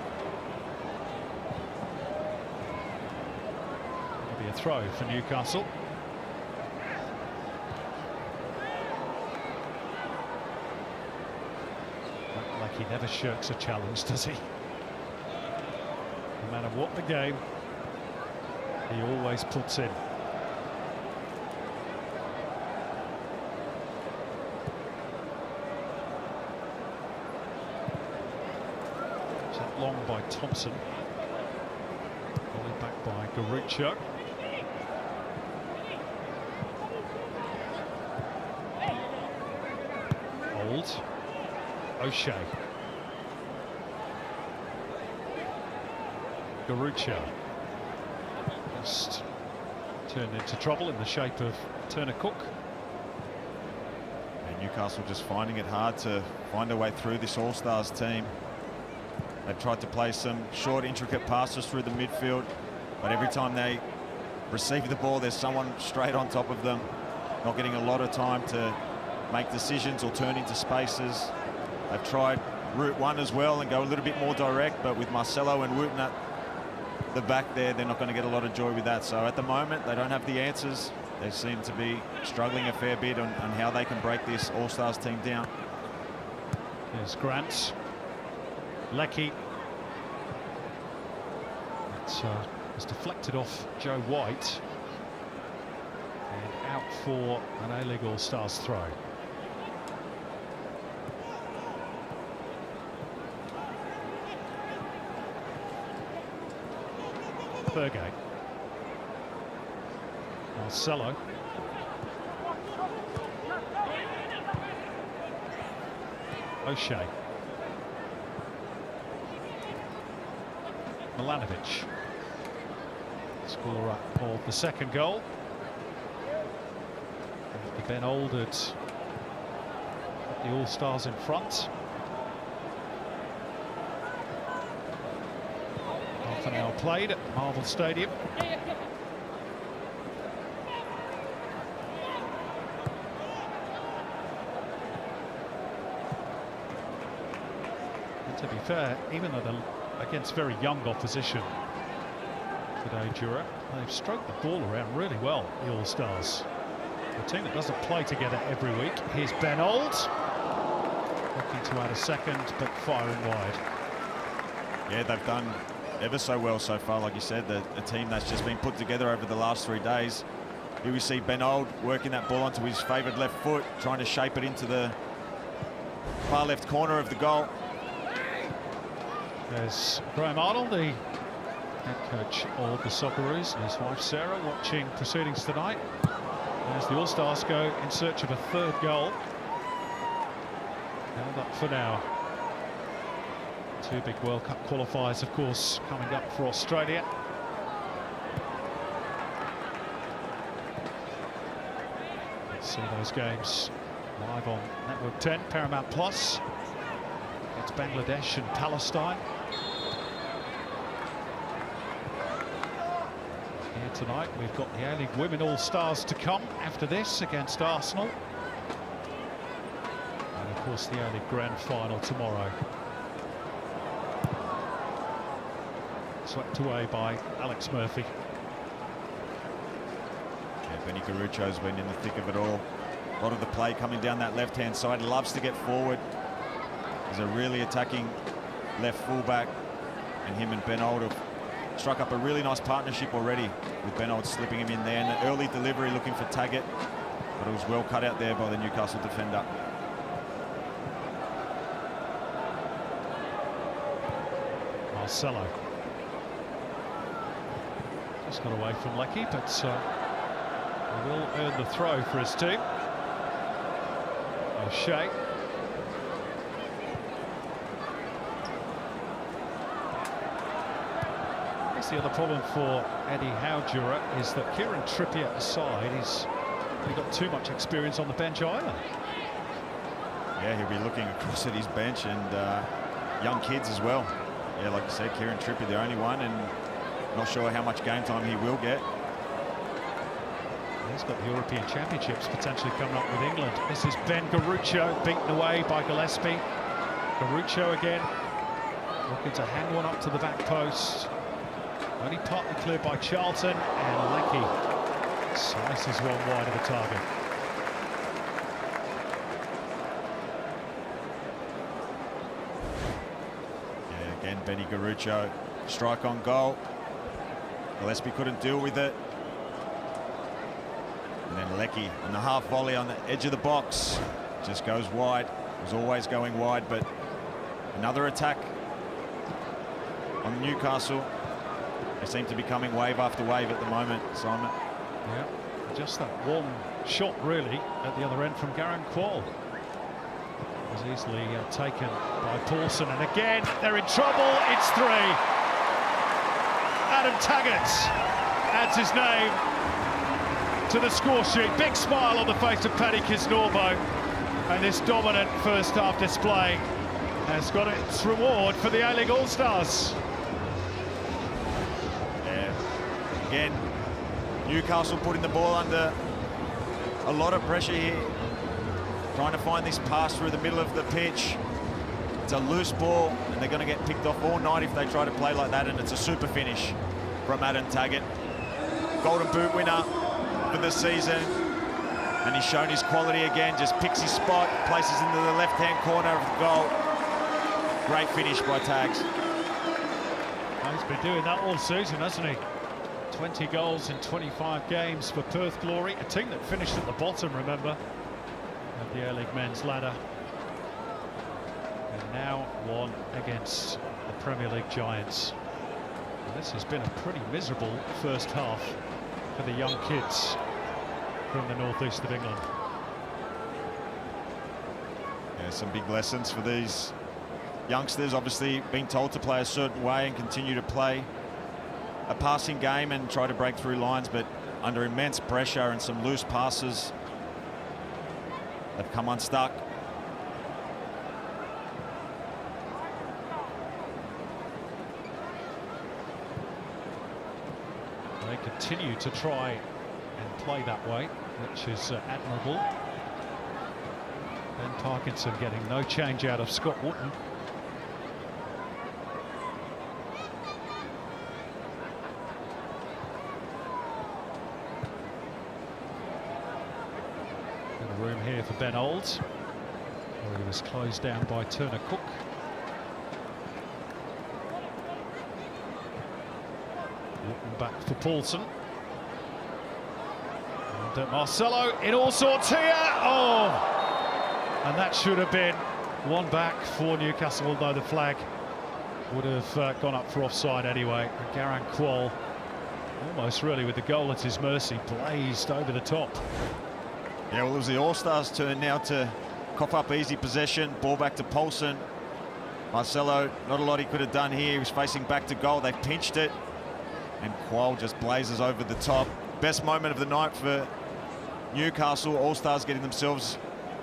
It'll be a throw for Newcastle. He never shirks a challenge, does he? No matter what the game, he always puts in. Set long by Thompson. Volleyed back by Garuccio. Old. O'Shea. Garuccio just turned into trouble in the shape of Turner Cook. And Newcastle just finding it hard to find a way through this All-Stars team. They've tried to play some short, intricate passes through the midfield, but every time they receive the ball, there's someone straight on top of them, not getting a lot of time to make decisions or turn into spaces. They've tried route one as well and go a little bit more direct, but with Marcelo and Wooten at the back there, they're not going to get a lot of joy with that. So at the moment, they don't have the answers. They seem to be struggling a fair bit on how they can break this All-Stars team down. There's Grant. Leckie. It's deflected off Joe White. And out for an A-League All-Stars throw. Fergay. Marcelo. O'Shea. Milanovic. Scorer of the second goal. After Ben Old had put the All-Stars in front. Half an hour played at Marvel Stadium. And to be fair, even though they're against very young opposition today, Jura, they've stroked the ball around really well, the All-Stars. A team that doesn't play together every week. Here's Ben Old. Looking to add a second, but firing wide. Yeah, they've done ever so well so far, like you said, a team that's just been put together over the last 3 days. Here we see Ben Old working that ball onto his favoured left foot, trying to shape it into the far left corner of the goal. There's Graham Arnold, the head coach of the Socceroos, and his wife Sarah watching proceedings tonight as the All-Stars go in search of a third goal. Held up for now. 2 big World Cup qualifiers, of course, coming up for Australia. Let's see those games live on Network 10, Paramount Plus. It's Bangladesh and Palestine. Here tonight, we've got the A-League Women All-Stars to come after this against Arsenal. And of course, the A-League Grand Final tomorrow. Swept away by Alex Murphy. Yeah, Benny Garuccio's been in the thick of it all. A lot of the play coming down that left-hand side. Loves to get forward. He's a really attacking left fullback, and him and Ben Old have struck up a really nice partnership already, with Ben Old slipping him in there. And the early delivery looking for Taggart, but it was well cut out there by the Newcastle defender. Marcelo. Just got away from Lecky, but he will earn the throw for his team. O'Shea. The other problem for Eddie Howdura is that Kieran Trippier aside, he's really got too much experience on the bench either. Yeah, he'll be looking across at his bench and young kids as well. Yeah, like you said, Kieran Trippier, the only one, and not sure how much game time he will get. He's got the European Championships potentially coming up with England. This is Ben Garuccio, beaten away by Gillespie. Garuccio again, looking to hand one up to the back post. Only partly cleared by Charlton, and Lecky slices one wide of the target. Yeah, again, Benny Garuccio, strike on goal. Gillespie couldn't deal with it. And then Lecky on the half volley on the edge of the box. Just goes wide. It was always going wide, but another attack on Newcastle. They seem to be coming wave after wave at the moment, Simon. Yeah, just that one shot really at the other end from Garang Kuol was easily taken by Paulson, and again they're in trouble. It's 3. Adam Taggart adds his name to the score sheet. Big smile on the face of Paddy Kisnorbo, and this dominant first half display has got its reward for the A-League All-Stars. Again, Newcastle putting the ball under a lot of pressure here, trying to find this pass through the middle of the pitch. It's a loose ball, and they're going to get picked off all night if they try to play like that, and it's a super finish from Adam Taggart. Golden Boot winner for the season, and he's shown his quality again, just picks his spot, places into the left-hand corner of the goal. Great finish by Tags. He's been doing that all season, hasn't he? 20 goals in 25 games for Perth Glory, a team that finished at the bottom, remember, of the A-League men's ladder. And now one against the Premier League giants. And this has been a pretty miserable first half for the young kids from the northeast of England. Yeah, some big lessons for these youngsters, obviously being told to play a certain way and continue to play a passing game and try to break through lines, but under immense pressure and some loose passes, they've come unstuck. They continue to try and play that way, which is admirable. Ben Parkinson getting no change out of Scott Wootton. Room here for Ben Olds. He was closed down by Turner Cook. Looking back for Paulson. And Marcelo in all sorts here. Oh! And that should have been one back for Newcastle, although the flag would have gone up for offside anyway. And Garang Kuol, almost really with the goal at his mercy, blazed over the top. Yeah, well, it was the All-Stars' turn now to cough up easy possession. Ball back to Paulson. Marcelo, not a lot he could have done here. He was facing back to goal. They pinched it. And Kuol just blazes over the top. Best moment of the night for Newcastle. All-Stars getting themselves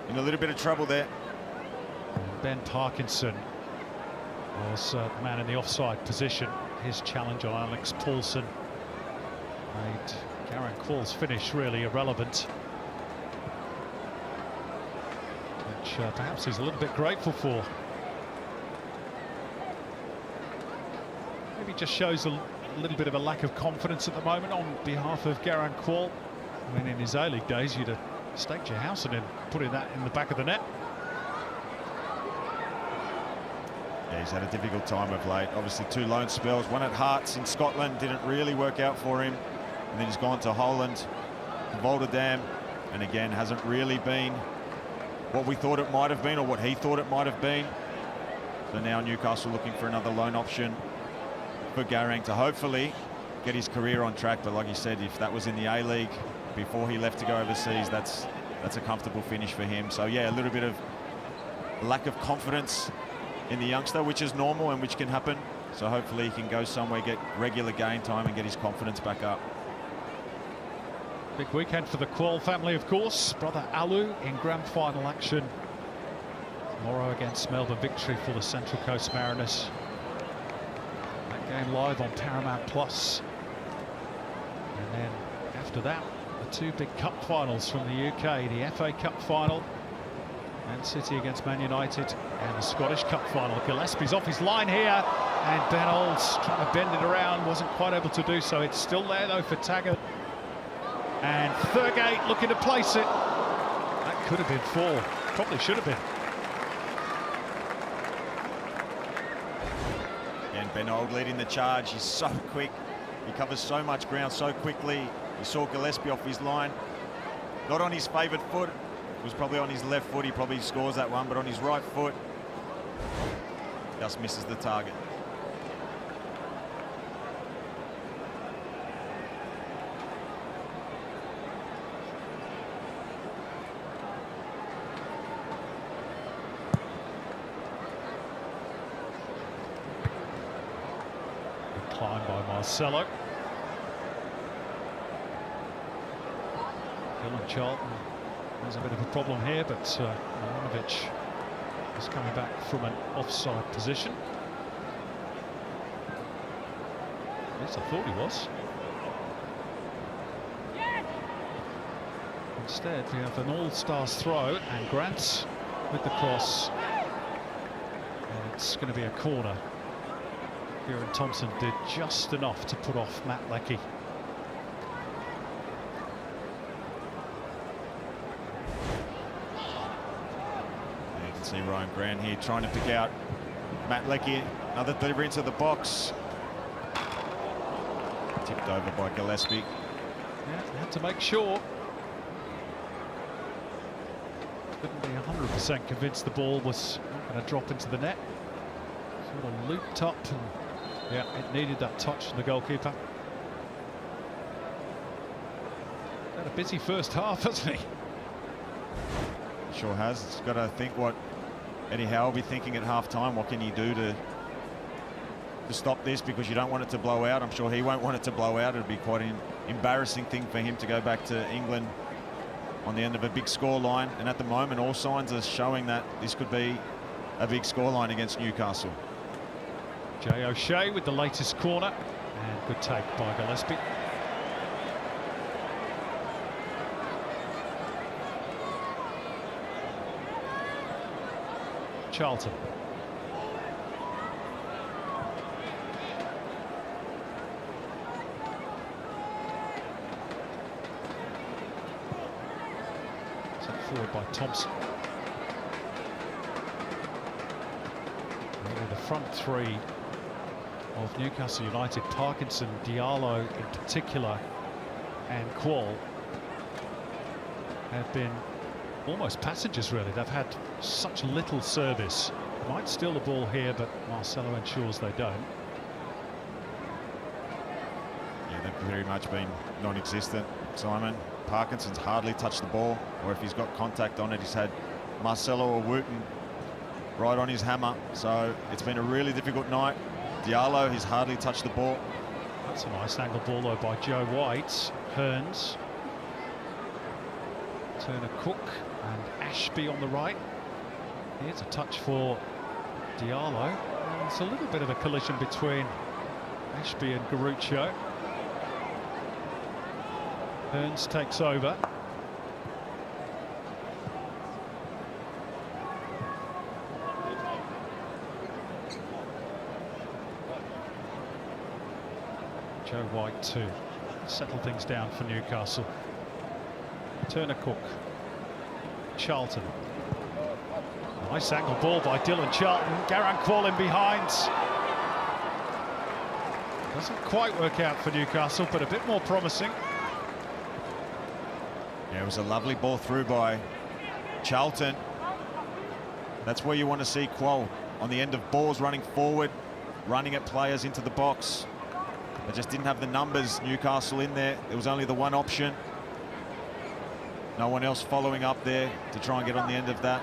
in a little bit of trouble there. Ben Parkinson was the man in the offside position. His challenge on Alex Paulson made Garang Kuol's finish really irrelevant, which perhaps he's a little bit grateful for. Maybe just shows a little bit of a lack of confidence at the moment on behalf of Garang Kuol. I mean, in his A-League days, you'd have staked your house on him putting that in the back of the net. Yeah, he's had a difficult time of late. Obviously 2 loan spells, one at Hearts in Scotland, didn't really work out for him. And then he's gone to Holland, Rotterdam, and again hasn't really been what we thought it might have been or what he thought it might have been. So now Newcastle looking for another loan option for Garang to hopefully get his career on track. But like you said, if that was in the A-League before he left to go overseas, that's a comfortable finish for him. So yeah, a little bit of lack of confidence in the youngster, which is normal and which can happen. So hopefully he can go somewhere, get regular game time and get his confidence back up. Big weekend for the Qual family, of course. Brother Alu in grand final action tomorrow against Melbourne Victory for the Central Coast Mariners. That game live on Paramount Plus. And then after that, the two big cup finals from the UK, the FA Cup final, Man City against Man United, and the Scottish Cup final. Gillespie's off his line here, and Ben Olds trying to bend it around, wasn't quite able to do so. It's still there though for Taggart. And Thurgate looking to place it. That could have been 4, probably should have been. And Ben Old leading the charge. He's so quick. He covers so much ground so quickly. You saw Gillespie off his line. Not on his favoured foot. It was probably on his left foot. He probably scores that one, but on his right foot, just misses the target. Climb by Marcelo. Dylan Charlton has a bit of a problem here, but Milanovic is coming back from an offside position. At least I thought he was. Instead, we have an all-stars throw, and Grant with the cross. And it's going to be a corner. Kieran Thompson did just enough to put off Matt Leckie. You can see Ryan Grant here trying to pick out Matt Leckie. Another delivery into the box. Tipped over by Gillespie. Yeah, had to make sure. Couldn't be 100% convinced the ball was not going to drop into the net. Sort of looped up, and yeah, it needed that touch from the goalkeeper. Had a busy first half, hasn't he? Sure has. It's got to think what Eddie Howe will be thinking at half-time. What can he do to stop this, because you don't want it to blow out. I'm sure he won't want it to blow out. It'd be quite an embarrassing thing for him to go back to England on the end of a big scoreline. And at the moment, all signs are showing that this could be a big scoreline against Newcastle. Jay O'Shea with the latest corner, and good take by Gillespie. Charlton. Sent forward by Thompson. Really the front three of Newcastle United, Parkinson, Diallo in particular, and Qual, have been almost passengers, really. They've had such little service. Might steal the ball here, but Marcelo ensures they don't. Yeah, they've very much been non-existent, Simon. Parkinson's hardly touched the ball, or if he's got contact on it, he's had Marcelo or Wooten right on his hammer. So it's been a really difficult night. Diallo, he's hardly touched the ball. That's a nice angle ball though by Joe White. Hearns, Turner Cook and Ashby on the right. Here's a touch for Diallo. And it's a little bit of a collision between Ashby and Garuccio. Hearns takes over. Joe White to settle things down for Newcastle. Turner Cook. Charlton. Nice angle ball by Dylan Charlton. Garang Qual in behind. Doesn't quite work out for Newcastle, but a bit more promising. Yeah, it was a lovely ball through by Charlton. That's where you want to see Qual, on the end of balls, running forward, running at players into the box. They just didn't have the numbers, Newcastle, in there. There was only the one option. No one else following up there to try and get on the end of that.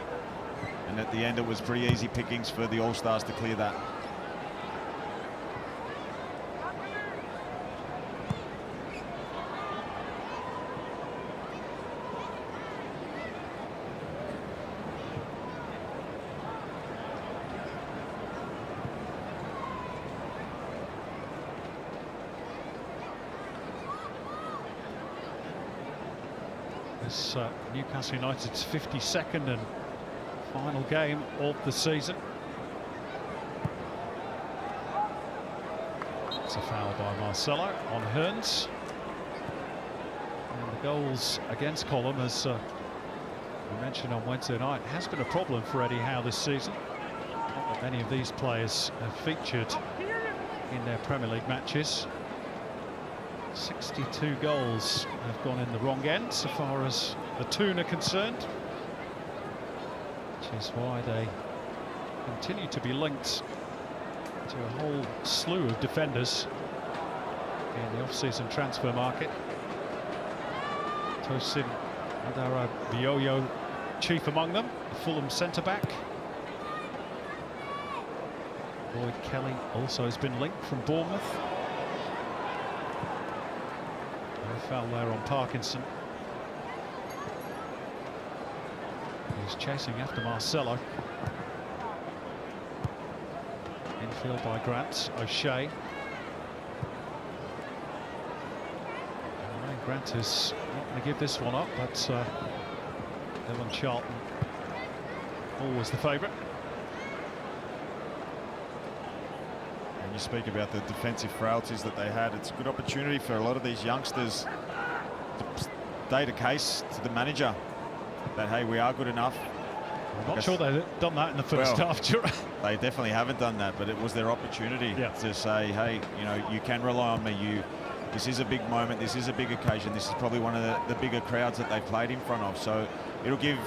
And at the end, it was pretty easy pickings for the All-Stars to clear that. This Newcastle United's 52nd and final game of the season. It's a foul by Marcelo on Hearns. And the goals against Column, as we mentioned on Wednesday night, has been a problem for Eddie Howe this season. Not that many of these players have featured in their Premier League matches. 62 goals have gone in the wrong end so far as the Toon are concerned, which is why they continue to be linked to a whole slew of defenders in the off-season transfer market. Tosin Adara Bioyo chief among them, the Fulham centre-back. Lloyd Kelly also has been linked from Bournemouth. Foul there on Parkinson. He's chasing after Marcelo. Infield by Grant. O'Shea. Grant is not going to give this one up, but Dylan Charlton always the favourite. You speak about the defensive frailties that they had. It's a good opportunity for a lot of these youngsters to state a case to the manager that, hey, we are good enough. I'm not sure they've done that in the first half. They definitely haven't done that, but it was their opportunity to say, hey, you know, you can rely on me. This is a big moment. This is a big occasion. This is probably one of the bigger crowds that they've played in front of. So it'll give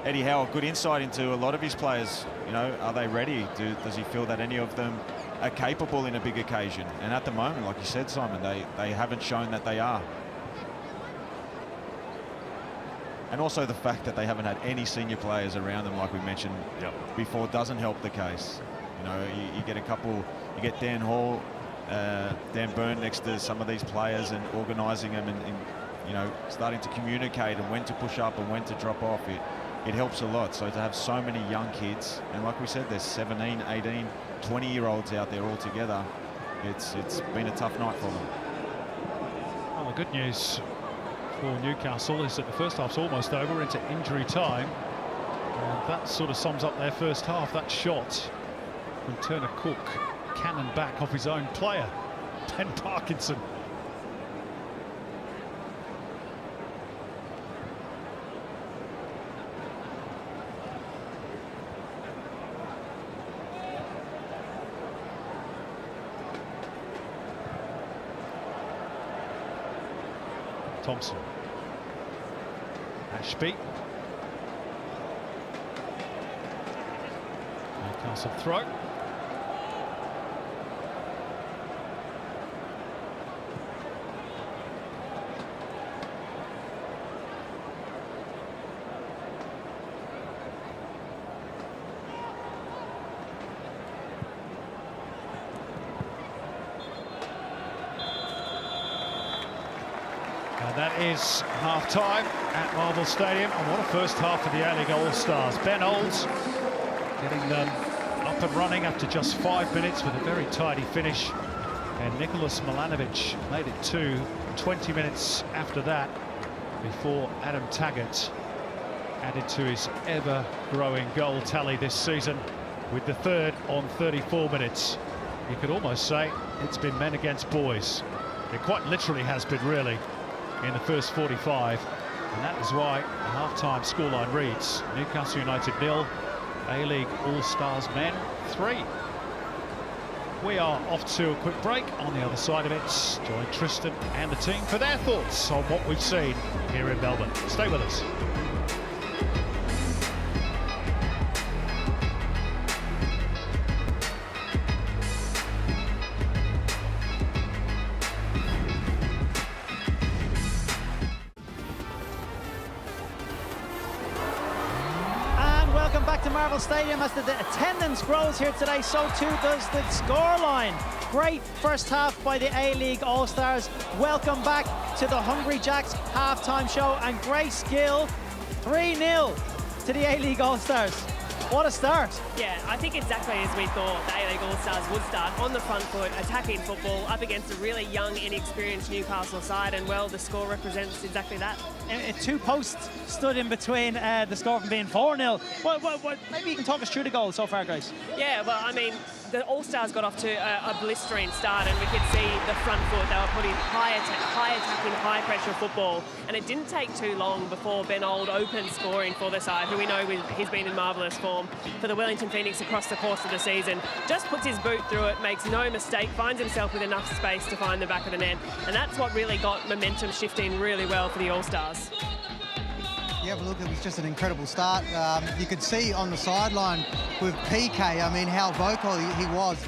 Eddie Howe a good insight into a lot of his players. You know, are they ready? Does he feel that any of them are capable in a big occasion? And at the moment, like you said, Simon, they haven't shown that they are. And also the fact that they haven't had any senior players around them, like we mentioned before, doesn't help the case. You know, you get a couple, you get Dan Hall, Dan Byrne next to some of these players and organising them and, you know, starting to communicate and when to push up and when to drop off. It helps a lot. So to have so many young kids, and like we said, there's 17, 18, 20-year-olds out there all together, it's been a tough night for them. Well, the good news for Newcastle is that the first half's almost over, into injury time. And that sort of sums up their first half. That shot from Turner Cook, cannon back off his own player, Ben Parkinson. Thompson. Ashby. Newcastle throw. That is half-time at Marvel Stadium, and what a first half for the A-League All-Stars. Ben Olds getting them up and running after just 5 minutes with a very tidy finish, and Nicholas Milanovic made it 20 minutes after that before Adam Taggart added to his ever-growing goal tally this season with the third on 34 minutes. You could almost say it's been men against boys. It quite literally has been, really, in the first 45, and that is why the half-time scoreline reads Newcastle United 0, A-League All-Stars men 3. We are off to a quick break. On the other side of it, join Tristan and the team for their thoughts on what we've seen here in Melbourne. Stay with us. Marvel Stadium as the attendance grows here today, so too does the scoreline. Great first half by the A-League All-Stars. Welcome back to the Hungry Jacks halftime show, and great skill, 3-0 to the A-League All-Stars. What a start. Yeah, I think exactly as we thought the A-League All-Stars would start, on the front foot, attacking football, up against a really young, inexperienced Newcastle side, and well, the score represents exactly that. Two posts stood in between the score from being 4-0. Maybe you can talk us through the goals so far, guys. Yeah, well, I mean, the All-Stars got off to a blistering start, and we could see the front foot. They were putting high attacking, high-pressure football, and it didn't take too long before Ben Old opened scoring for the side, who we know he's been in marvellous form for the Wellington Phoenix across the course of the season. Just puts his boot through it, makes no mistake, finds himself with enough space to find the back of the net, and that's what really got momentum shifting really well for the All-Stars. Yeah, but look, it was just an incredible start. You could see on the sideline with PK, I mean, how vocal he was.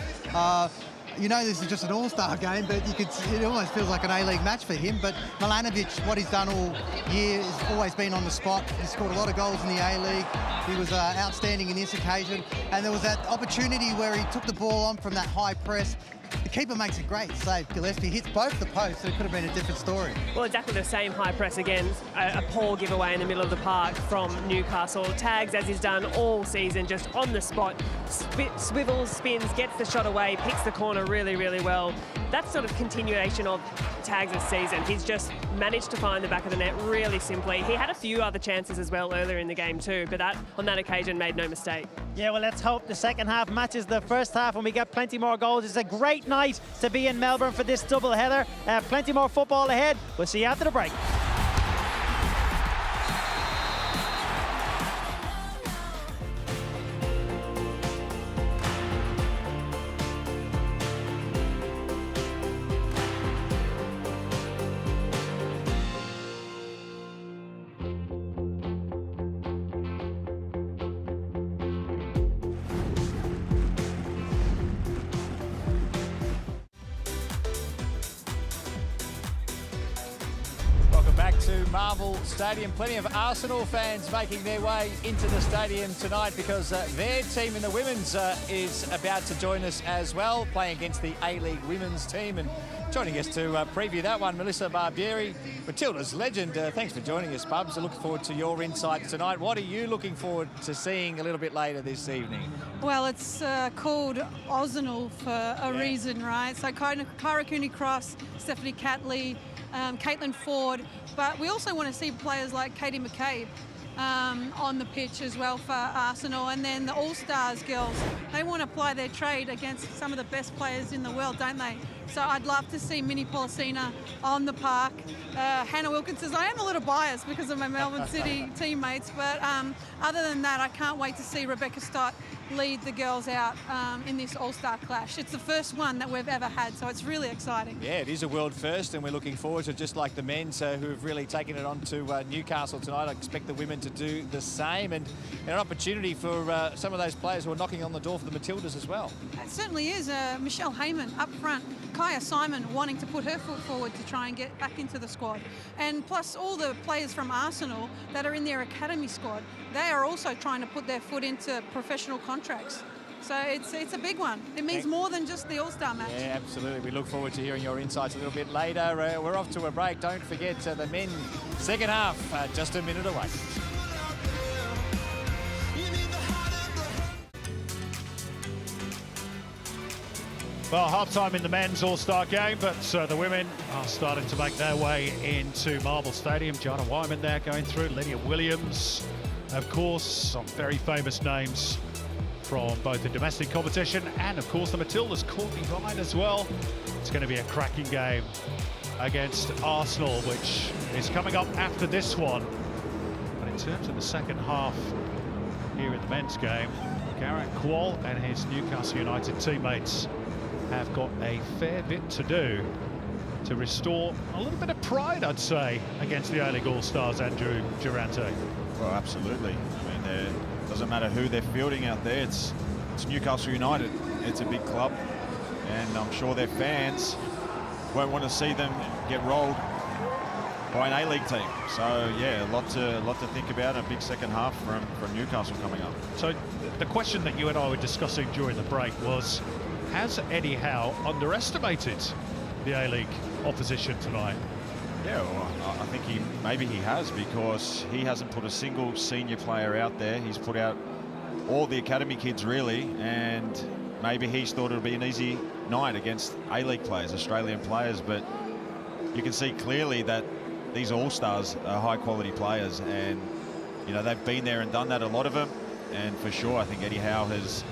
You know, this is just an all-star game, but it almost feels like an A-League match for him. But Milanovic, what he's done all year, has always been on the spot. He scored a lot of goals in the A-League. He was outstanding in this occasion. And there was that opportunity where he took the ball on from that high press. The keeper makes a great save. Gillespie hits both the posts, so it could have been a different story. Well, exactly the same high press again. A poor giveaway in the middle of the park from Newcastle. Tags, as he's done all season, just on the spot. Swivels, spins, gets the shot away, picks the corner really, really well. That's sort of continuation of Tags' season. He's just managed to find the back of the net really simply. He had a few other chances as well earlier in the game too, but on that occasion made no mistake. Yeah, well, let's hope the second half matches the first half and we get plenty more goals. It's a great night to be in Melbourne for this double header. Plenty more football ahead. We'll see you after the break. Back to Marvel Stadium. Plenty of Arsenal fans making their way into the stadium tonight because their team in the women's is about to join us as well, playing against the A-League women's team. And joining us to preview that one, Melissa Barbieri, Matilda's legend. Thanks for joining us, Bubs. I look forward to your insights tonight. What are you looking forward to seeing a little bit later this evening? Well, it's called Arsenal for a reason, right? So Kyra Cooney-Cross, Stephanie Catley, Caitlin Ford, but we also want to see players like Katie McCabe on the pitch as well for Arsenal. And then the All-Stars girls, they want to apply their trade against some of the best players in the world, don't they? So I'd love to see Minnie Polisina on the park. Hannah Wilkins says, I am a little biased because of my Melbourne City teammates, but other than that, I can't wait to see Rebecca Stott lead the girls out in this All-Star clash. It's the first one that we've ever had, so it's really exciting. Yeah, it is a world first, and we're looking forward to, just like the men's who have really taken it on to Newcastle tonight. I expect the women to do the same, and an opportunity for some of those players who are knocking on the door for the Matildas as well. It certainly is. Michelle Heyman up front, Kaya Simon wanting to put her foot forward to try and get back into the squad. And plus all the players from Arsenal that are in their academy squad, they are also trying to put their foot into professional contracts. So it's a big one. It means more than just the All-Star match. Yeah, absolutely. We look forward to hearing your insights a little bit later. We're off to a break. Don't forget the men's second half, just a minute away. Well, half-time in the men's All-Star game, but the women are starting to make their way into Marvel Stadium. Jana Wyman there going through, Lydia Williams, of course, some very famous names from both the domestic competition and, of course, the Matildas, Courtney Ryan as well. It's going to be a cracking game against Arsenal, which is coming up after this one. But in terms of the second half here in the men's game, Garrett Quall and his Newcastle United teammates have got a fair bit to do to restore a little bit of pride, I'd say, against the A-League All-Stars, Andrew Durante. Well, absolutely. I mean, it doesn't matter who they're fielding out there. It's Newcastle United. It's a big club, and I'm sure their fans won't want to see them get rolled by an A-League team. So yeah, a lot to think about. A big second half from Newcastle coming up. So the question that you and I were discussing during the break was, has Eddie Howe underestimated the A-League opposition tonight? Yeah, well, I think maybe he has, because he hasn't put a single senior player out there. He's put out all the academy kids really, and maybe he's thought it would be an easy night against A-League players, Australian players, but you can see clearly that these all-stars are high-quality players, and you know they've been there and done that, a lot of them, and for sure I think Eddie Howe has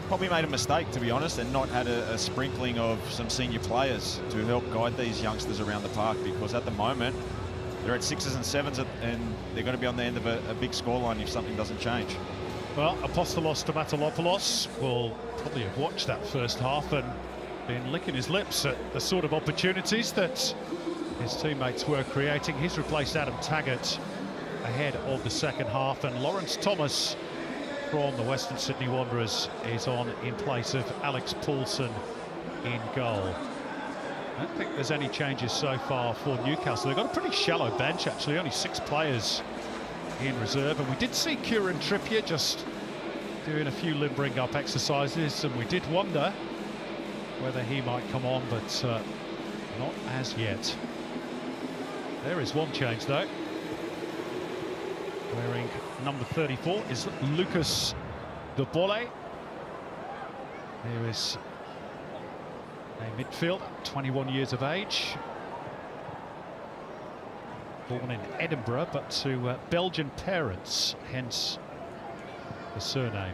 probably made a mistake, to be honest, and not had a sprinkling of some senior players to help guide these youngsters around the park, because at the moment they're at 6s and 7s and they're going to be on the end of a big scoreline if something doesn't change. Well, Apostolos Tomatolopoulos will probably have watched that first half and been licking his lips at the sort of opportunities that his teammates were creating. He's replaced Adam Taggart ahead of the second half, and Lawrence Thomas from the Western Sydney Wanderers is on in place of Alex Paulson in goal. I don't think there's any changes so far for Newcastle. They've got a pretty shallow bench, actually, only 6 players in reserve, and we did see Kieran Trippier just doing a few limbering up exercises, and we did wonder whether he might come on, but not as yet. There is one change though. Wearing number 34 is Lucas Dobole. There is a midfielder, 21 years of age. Born in Edinburgh, but to Belgian parents, hence the surname.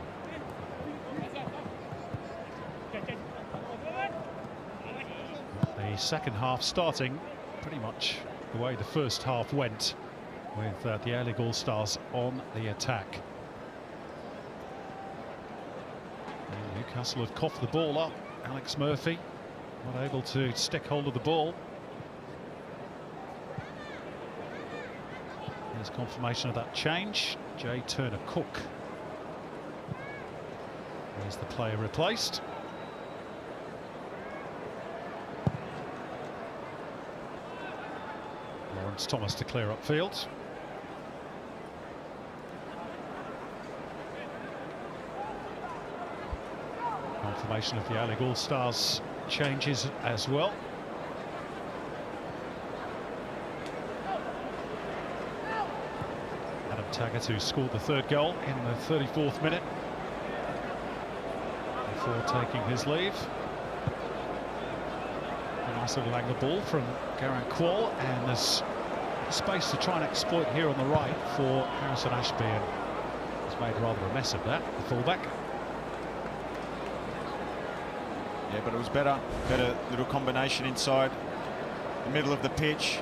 The second half starting pretty much the way the first half went, with the A-League All-Stars on the attack. And Newcastle have coughed the ball up. Alex Murphy not able to stick hold of the ball. There's confirmation of that change. Jay Turner-Cook is the player replaced. Lawrence Thomas to clear upfield. Confirmation of the A-League All-Stars changes as well. Adam Taggart, who scored the third goal in the 34th minute before taking his leave. A nice little angle ball from Garant Quall, and there's space to try and exploit here on the right for Harrison Ashby, and he's made rather a mess of that, the fullback. Yeah, but it was better little combination inside the middle of the pitch.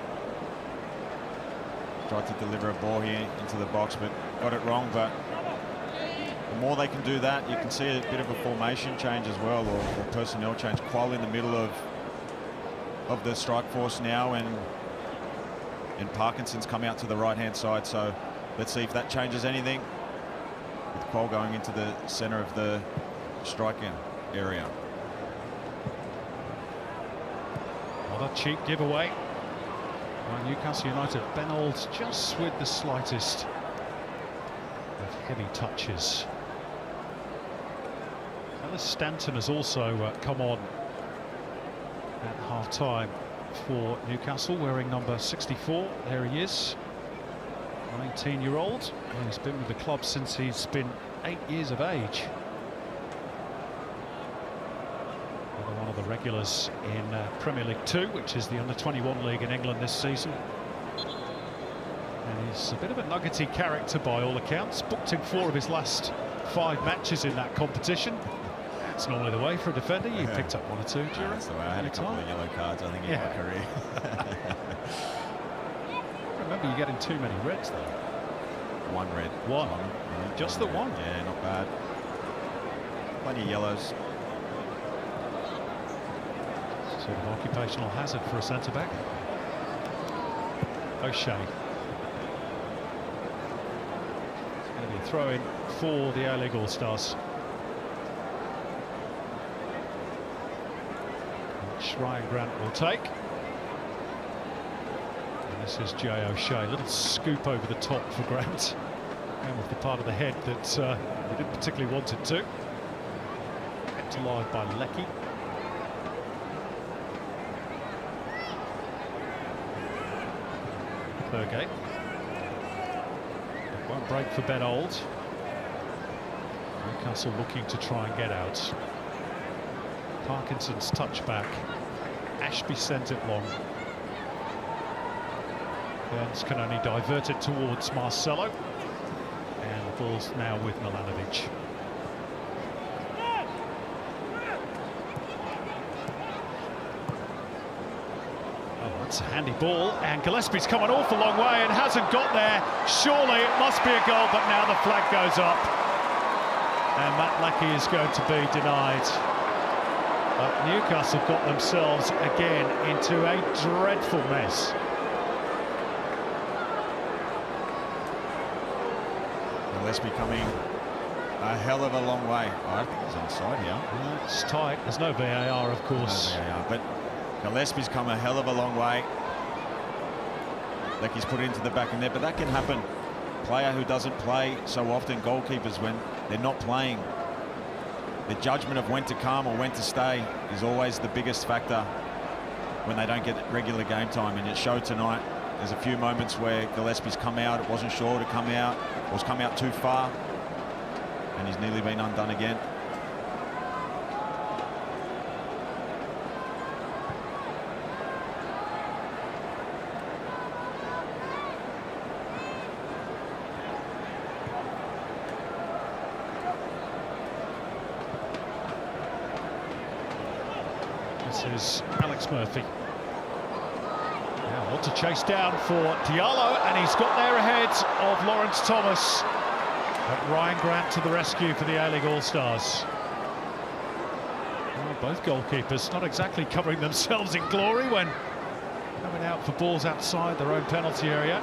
Tried to deliver a ball here into the box, but got it wrong. But the more they can do that, you can see a bit of a formation change as well, or personnel change. Qual in the middle of the strike force now, and Parkinson's come out to the right-hand side. So let's see if that changes anything, with Qual going into the centre of the striking area. Another cheap giveaway by Newcastle United. Ben Olds just with the slightest of heavy touches. Ellis Stanton has also come on at half-time for Newcastle, wearing number 64. There he is, 19-year-old. He's been with the club since he's been 8 years of age. One of the regulars in Premier League 2, which is the under-21 league in England this season. And he's a bit of a nuggety character by all accounts. Booked in 4 of his last 5 matches in that competition. That's normally the way for a defender. You picked up 1 or 2 during. That's the way. I had a couple of yellow cards, I think, in my career. I remember you getting too many reds though. 1 red. 1. Just the 1. Yeah, not bad. Plenty of yellows. Sort of occupational hazard for a centre-back. O'Shea. It's going to be a throw-in for the A-League All-Stars. Which Ryan Grant will take. And This is Jay O'Shea. Little scoop over the top for Grant. And with the part of the head that he didn't particularly want it to. Kept alive by Leckie. Thurgate. It won't break for Ben Old. Newcastle looking to try and get out. Parkinson's touchback. Ashby sends it long. Burns can only divert it towards Marcelo. And the ball's now with Milanovic. Oh, that's a handy ball. And Gillespie's come an awful long way and hasn't got there. Surely it must be a goal, but now the flag goes up. And Matt Leckie is going to be denied. But Newcastle got themselves again into a dreadful mess. Gillespie coming a hell of a long way. I think he's onside here. Yeah, it's tight. There's no VAR, of course. No VAR, but Gillespie's come a hell of a long way. Leckie's put it into the back of net, but that can happen. Player who doesn't play so often, goalkeepers, when they're not playing, the judgment of when to come or when to stay is always the biggest factor when they don't get regular game time, and it showed tonight. There's a few moments where Gillespie's come out, it wasn't sure to come out, was come out too far, and he's nearly been undone again. This is Alex Murphy. Now what to chase down for Diallo, and he's got there ahead of Lawrence Thomas. But Ryan Grant to the rescue for the A-League All-Stars. Well, both goalkeepers not exactly covering themselves in glory when coming out for balls outside their own penalty area.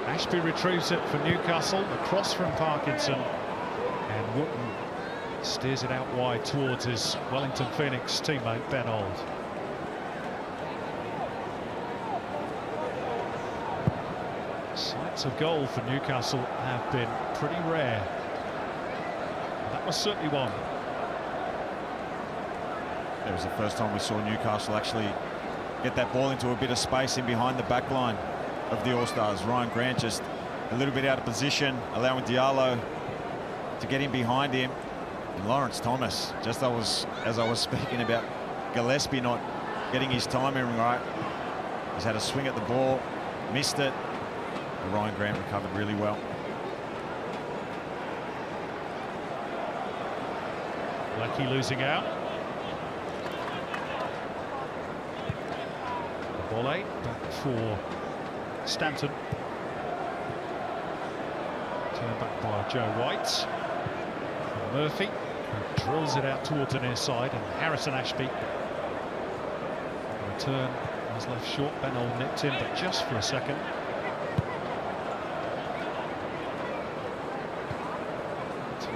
Ashby retrieves it for Newcastle, a cross from Parkinson, and Wootton steers it out wide towards his Wellington Phoenix teammate Ben Old. Sights of goal for Newcastle have been pretty rare. That was certainly one. It was the first time we saw Newcastle actually get that ball into a bit of space in behind the back line of the All-Stars. Ryan Grant just a little bit out of position, allowing Diallo to get in behind him. And Lawrence Thomas, just as I was speaking about Gillespie not getting his timing right, he's had a swing at the ball, missed it. And Ryan Grant recovered really well. Leckie losing out. The volley back for Stanton. Turned back by Joe White. And Murphy, who drills it out towards the near side, and Harrison Ashby. The return was left short. Ben Old nipped in, but just for a second.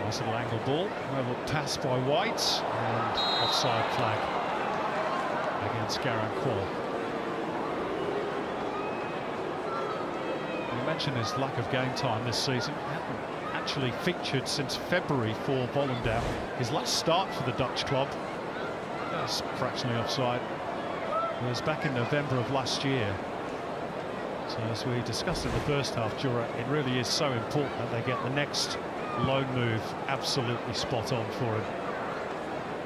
Nice little angle ball. Well pass by White, and offside flag against Garang Kuol. You mentioned his lack of game time this season. Hadn't actually featured since February for Volendam. His last start for the Dutch club, that's fractionally offside, was back in November of last year. So as we discussed in the first half, Jura, it really is so important that they get the next loan move absolutely spot on for him.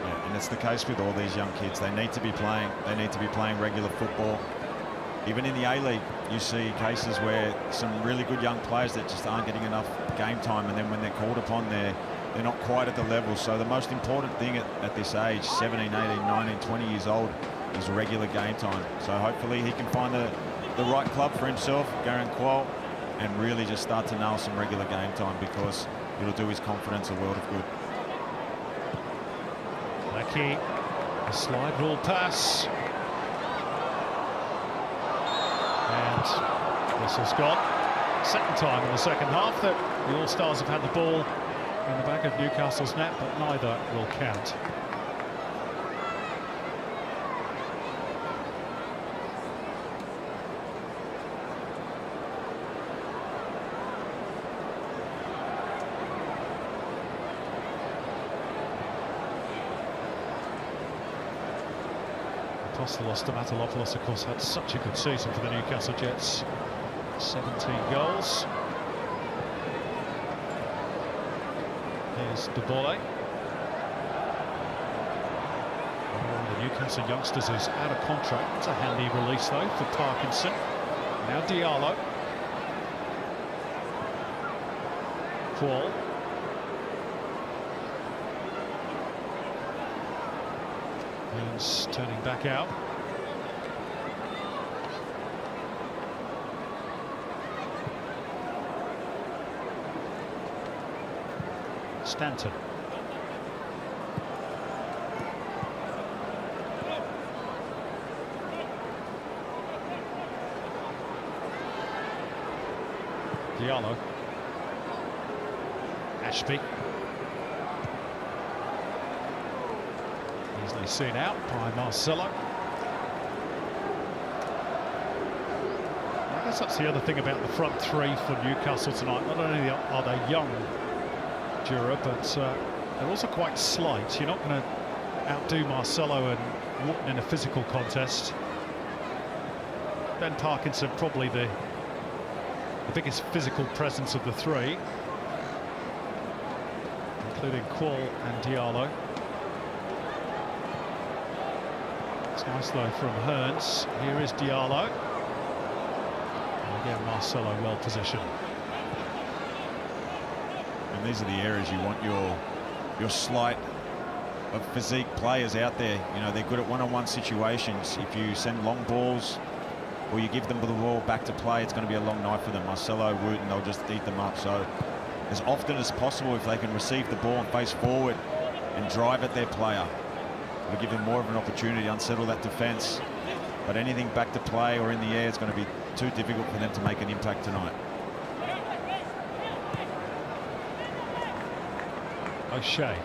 Yeah, and it's the case with all these young kids. They need to be playing. They need to be playing regular football. Even in the A-League, you see cases where some really good young players that just aren't getting enough game time, and then when they're called upon, they're not quite at the level. So the most important thing at this age, 17, 18, 19, 20 years old, is regular game time. So hopefully he can find the right club for himself, Garang Kuol, and really just start to nail some regular game time, because it'll do his confidence a world of good. Leckie, a slide rule pass. And this has gone. Second time in the second half that the All-Stars have had the ball in the back of Newcastle's net, but neither will count. Apostolos Stamatolopoulos, of course, had such a good season for the Newcastle Jets. 17 goals. Here's De Bolle. The Newcastle youngsters is out of contract. It's a handy release, though, for Parkinson. Now Diallo. Qual. He's turning back out. Stanton. Diallo. Ashby. Easily seen out by Marcelo. I guess that's the other thing about the front three for Newcastle tonight. Not only are they young, Jura, but they're also quite slight. You're not going to outdo Marcelo and Wharton in a physical contest. Ben Parkinson probably the biggest physical presence of the three, including Qual and Diallo. It's nice though from Hearns. Here is Diallo. And again, Marcelo well positioned. And these are the areas you want your slight of physique players out there. You know, they're good at one-on-one situations. If you send long balls or you give them the ball back to play, it's going to be a long night for them. Marcelo, Wooten, they'll just eat them up. So as often as possible, if they can receive the ball and face forward and drive at their player, it'll give them more of an opportunity to unsettle that defence. But anything back to play or in the air is going to be too difficult for them to make an impact tonight. O'Shea.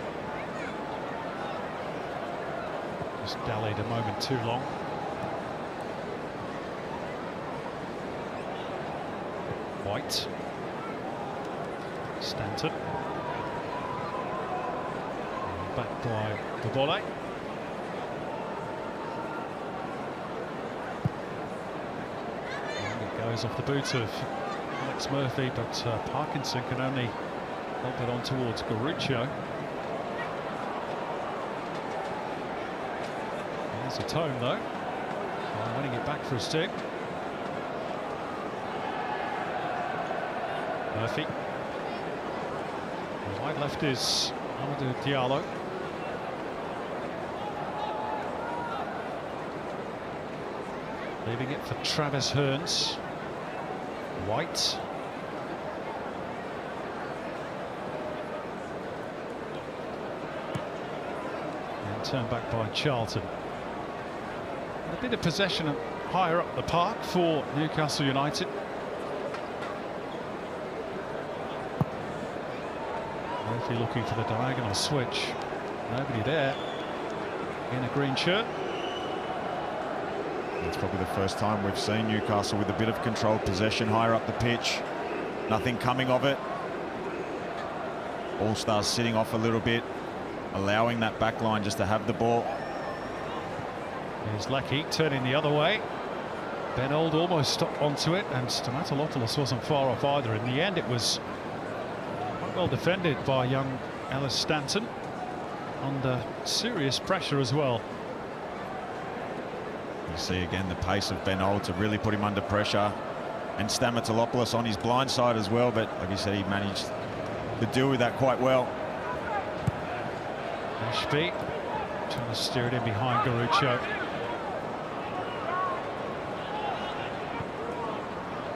Just dallied a moment too long. White. Stanton. Back by De Bolle. And it goes off the boot of Alex Murphy, but Parkinson can only help it on towards Garuccio. There's a tone though. Winning it back for his team. Murphy. And wide left is Amadou Diallo. Leaving it for Travis Hearns. White. And turned back by Charlton. And a bit of possession higher up the park for Newcastle United. Murphy looking for the diagonal switch. Nobody there in a green shirt. It's probably the first time we've seen Newcastle with a bit of controlled possession higher up the pitch. Nothing coming of it. All-Stars sitting off a little bit, allowing that back line just to have the ball. Here's Lecky turning the other way. Ben Old almost onto it, and Stamatolopoulos wasn't far off either. In the end, it was quite well defended by young Ellis Stanton, under serious pressure as well. You see again the pace of Ben Old to really put him under pressure, and Stamatolopoulos on his blind side as well, but like you said, he managed to deal with that quite well. Ashby trying to steer it in behind Garuccio.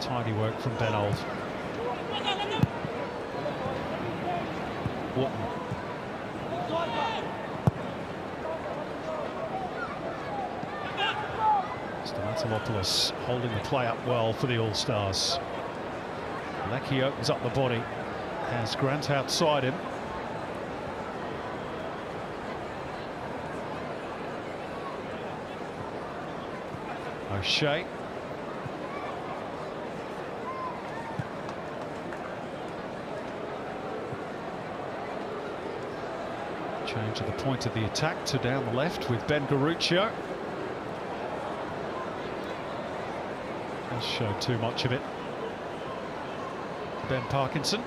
Tidy work from Ben Old. Wharton. Stamatolopoulos holding the play up well for the All-Stars. Lecky opens up the body, has Grant outside him. O'Shea. Change of the point of the attack to down the left with Ben Garuccio. Doesn't show too much of it. Ben Parkinson.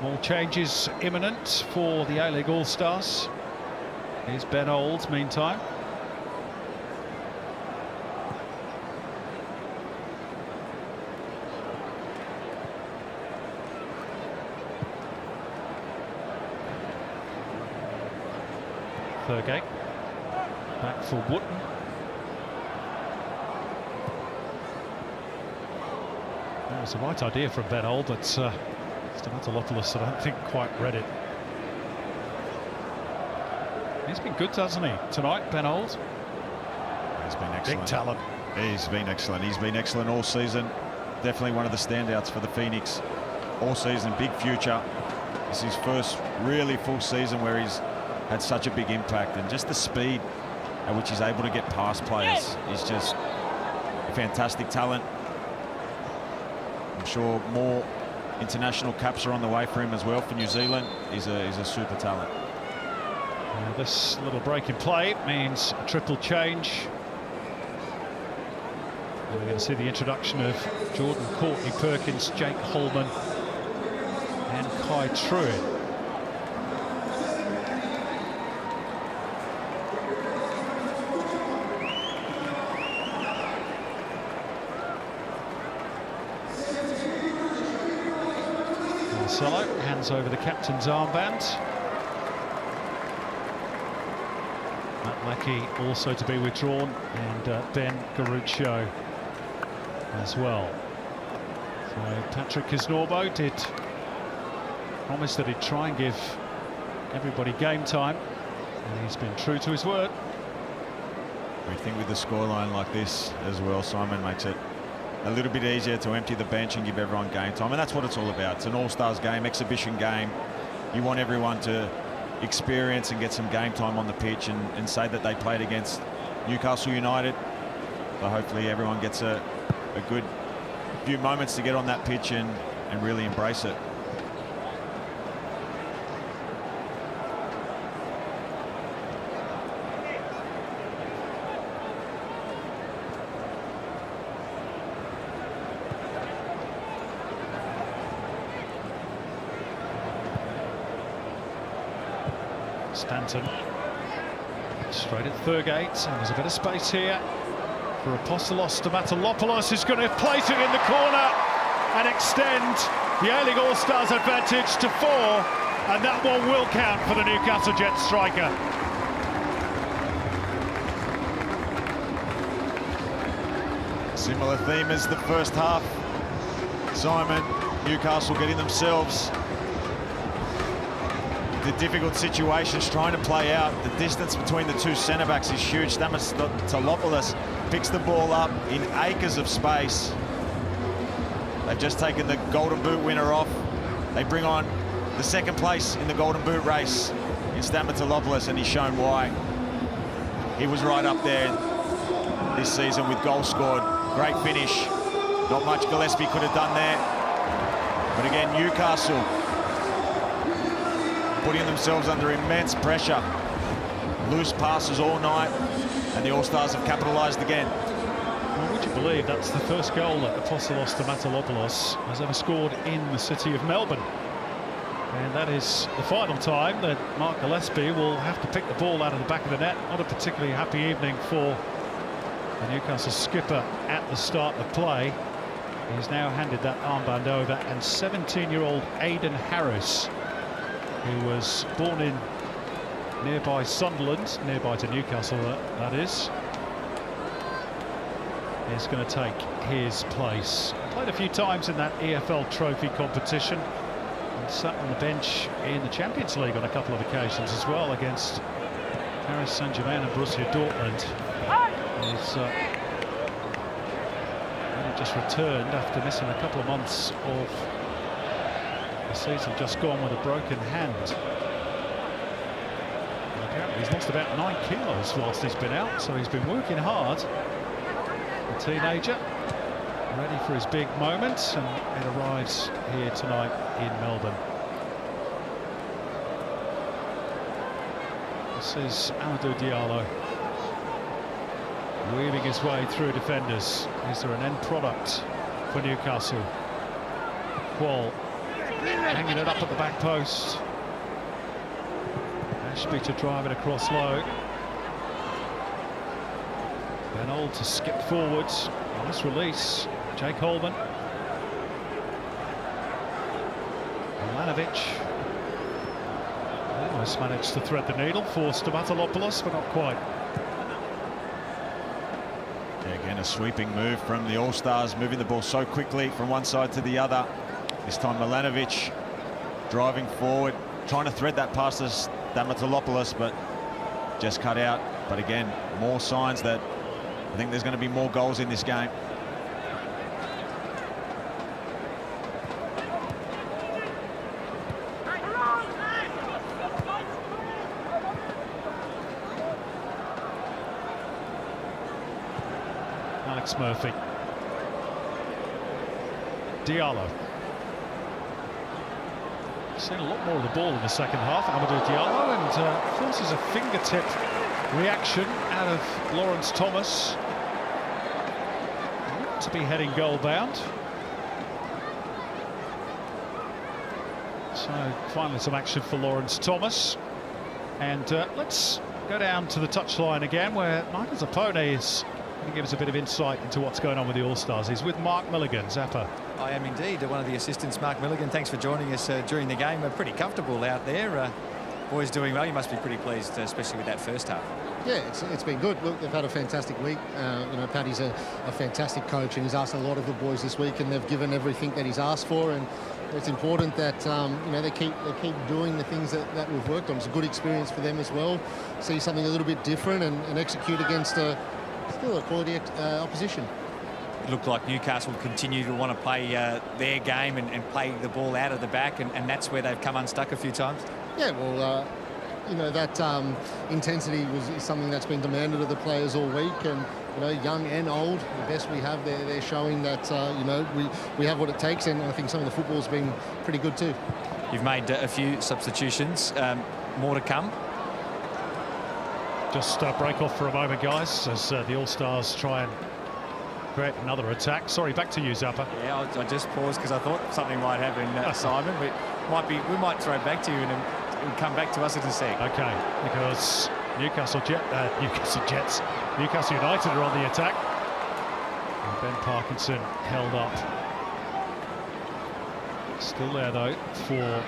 More changes imminent for the A-League All-Stars. Here's Ben Olds, meantime. Thurgate. Back for Wootton. That was the right idea from Ben Old, but Stamatolopoulos, I don't think, quite read it. He's been good, hasn't he, tonight, Ben Old? He's been excellent. Big talent. He's been excellent. He's been excellent all season. Definitely one of the standouts for the Phoenix all season. Big future. This is his first really full season where he's had such a big impact, and just the speed at which he's able to get past players is just a fantastic talent. I'm sure more international caps are on the way for him as well for New Zealand. He's a super talent. This little break in play means a triple change. And we're going to see the introduction of Jordan Courtney Perkins, Jake Holman and Kai Truitt. Marcelo hands over the captain's armband. Matt Leckie also to be withdrawn, and Ben Garuccio as well. So Patrick Kisnorbo did promise that he'd try and give everybody game time, and he's been true to his word. I think with the scoreline like this as well, Simon, makes it a little bit easier to empty the bench and give everyone game time, and that's what it's all about. It's an all-stars game, exhibition game. You want everyone to experience and get some game time on the pitch, and say that they played against Newcastle United. So hopefully everyone gets a good few moments to get on that pitch and really embrace it. Stanton straight at Thurgate, and there's a bit of space here for Apostolos Stamatolopoulos, who's going to place it in the corner and extend the A-League All-Stars advantage to 4, and that one will count for the Newcastle Jets striker. Similar theme as the first half, Simon. Newcastle getting themselves the difficult situations trying to play out. The distance between the two centre-backs is huge. Stamatolopoulos picks the ball up in acres of space. They've just taken the Golden Boot winner off. They bring on the second place in the Golden Boot race in Stamatolopoulos, and he's shown why. He was right up there this season with goals scored. Great finish. Not much Gillespie could have done there. But again, Newcastle putting themselves under immense pressure. Loose passes all night, and the All-Stars have capitalised again. Well, would you believe that's the first goal that Apostolos Stamatolopoulos has ever scored in the city of Melbourne? And that is the final time that Mark Gillespie will have to pick the ball out of the back of the net. Not a particularly happy evening for the Newcastle skipper at the start of play. He's now handed that armband over, and 17-year-old Aidan Harris, who was born in nearby Sunderland, nearby to Newcastle that is going to take his place. Played a few times in that EFL trophy competition, and sat on the bench in the Champions League on a couple of occasions as well, against Paris Saint-Germain and Borussia Dortmund. He's only just returned after missing a couple of months of the season just gone with a broken hand. And apparently he's lost about 9 kilos whilst he's been out, so he's been working hard. The teenager ready for his big moment, and it arrives here tonight in Melbourne. This is Amadou Diallo. weaving his way through defenders. Is there an end product for Newcastle? Qual hanging it up at the back post. Ashby to drive it across low. Van Old to skip forwards. Nice release. Jake Holman. Milanovic almost managed to thread the needle. Forced to Matalopoulos, but not quite. Yeah, again, a sweeping move from the All-Stars, moving the ball so quickly from one side to the other. This time Milanovic driving forward, trying to thread that past us, Matalopoulos, but just cut out. But again, more signs that I think there's going to be more goals in this game. Alex Murphy. Diallo. Seen a lot more of the ball in the second half, Amadou Diallo, and forces a fingertip reaction out of Lawrence Thomas. To be heading goal bound. So finally some action for Lawrence Thomas. And let's go down to the touchline again, where Michael Zappone is going to give us a bit of insight into what's going on with the All-Stars. He's with Mark Milligan. Zappa. I am indeed one of the assistants, Mark Milligan. Thanks for joining us during the game. We're pretty comfortable out there. Boys doing well. You must be pretty pleased, especially with that first half. Yeah, it's been good. Look, they've had a fantastic week. You know, Paddy's a fantastic coach, and he's asked a lot of the boys this week, and they've given everything that he's asked for. And it's important that you know, they keep doing the things that we've worked on. It's a good experience for them as well. See something a little bit different and execute against still a quality opposition. It looked like Newcastle continue to want to play their game and play the ball out of the back, and that's where they've come unstuck a few times. Yeah, well, you know, that intensity is something that's been demanded of the players all week, and you know, young and old, the best we have, they're showing that you know, we have what it takes, and I think some of the football's been pretty good too. You've made a few substitutions, more to come. Just break off for a moment, guys, as the All-Stars try and create another attack. Sorry, back to you, Zappa. Yeah, I just paused because I thought something might happen, Simon. We might throw it back to you and it'll come back to us in a sec. Okay, because Newcastle United are on the attack. And Ben Parkinson held up. Still there though for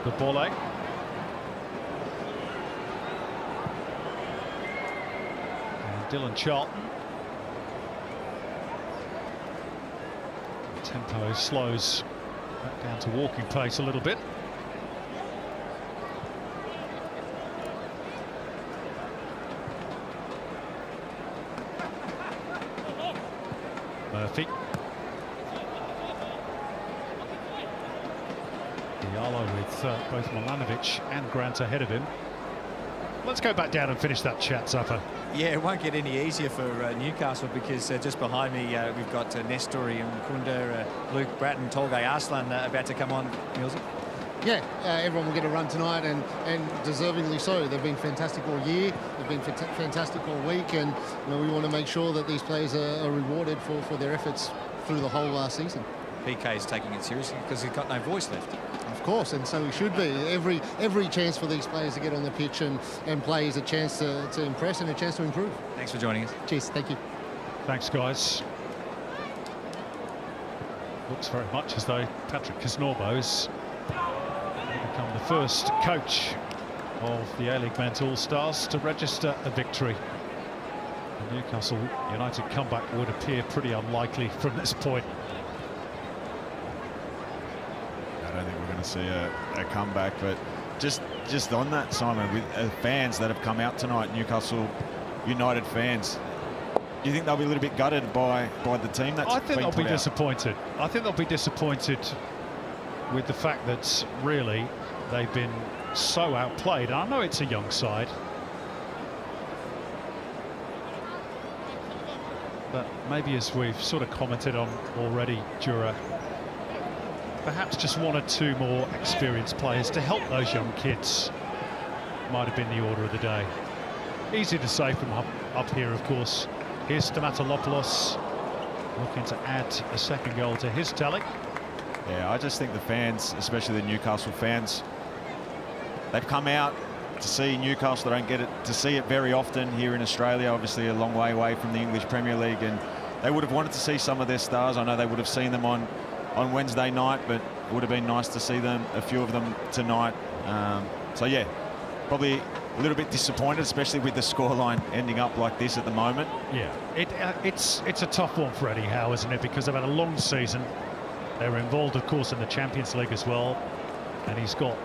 the volley. And Dylan Charlton. The tempo slows back down to walking pace a little bit. Murphy. Diallo with both Milanovic and Grant ahead of him. Let's go back down and finish that chat, Zappa. Yeah, it won't get any easier for Newcastle, because just behind me we've got Nestori and Kunda, Luke Bratton, Tolgay Arslan about to come on. Millsy. Yeah, everyone will get a run tonight, and deservingly so. They've been fantastic all year. They've been fantastic all week, and you know, we want to make sure that these players are rewarded for their efforts through the whole season. PK is taking it seriously because he's got no voice left. Of course, and so we should be. Every chance for these players to get on the pitch and play is a chance to impress and a chance to improve. Thanks for joining us. Cheers, thank you. Thanks, guys. Looks very much as though Patrick Kisnorbo has become the first coach of the A-League Men's All-Stars to register a victory. The Newcastle United comeback would appear pretty unlikely from this point. I don't think we're going to see a comeback, but just on that, Simon, with fans that have come out tonight, Newcastle United fans, do you think they'll be a little bit gutted by the team that's I think they'll be out? disappointed. I think they'll be disappointed with the fact that really they've been so outplayed. I know it's a young side, but maybe, as we've sort of commented on already, Jura, perhaps just one or two more experienced players to help those young kids might have been the order of the day. Easy to say from up here, of course, Here's Stamatolopoulos looking to add a second goal to his tally. Yeah, I just think the fans, especially the Newcastle fans, they've come out to see Newcastle. They don't get it to see it very often here in Australia, obviously a long way away from the English Premier League, and they would have wanted to see some of their stars. I know they would have seen them on Wednesday night, but it would have been nice to see them, a few of them tonight. So yeah, probably a little bit disappointed, especially with the scoreline ending up like this at the moment. Yeah, it's a tough one for Eddie Howe, isn't it? Because they've had a long season. They were involved, of course, in the Champions League as well, and he's got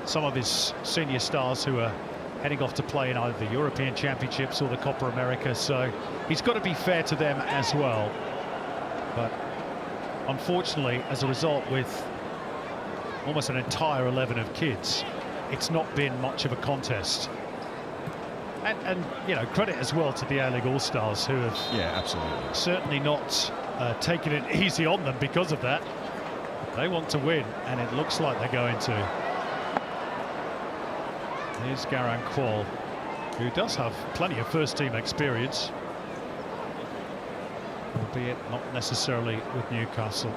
some of his senior stars who are heading off to play in either the European Championships or the Copa America, so he's got to be fair to them as well. But unfortunately, as a result, with almost an entire 11 of kids, it's not been much of a contest. And you know, credit as well to the A-League All-Stars, who have absolutely certainly not taken it easy on them because of that. They want to win, and it looks like they're going to. Here's Garang Kwol, who does have plenty of first-team experience, albeit not necessarily with Newcastle.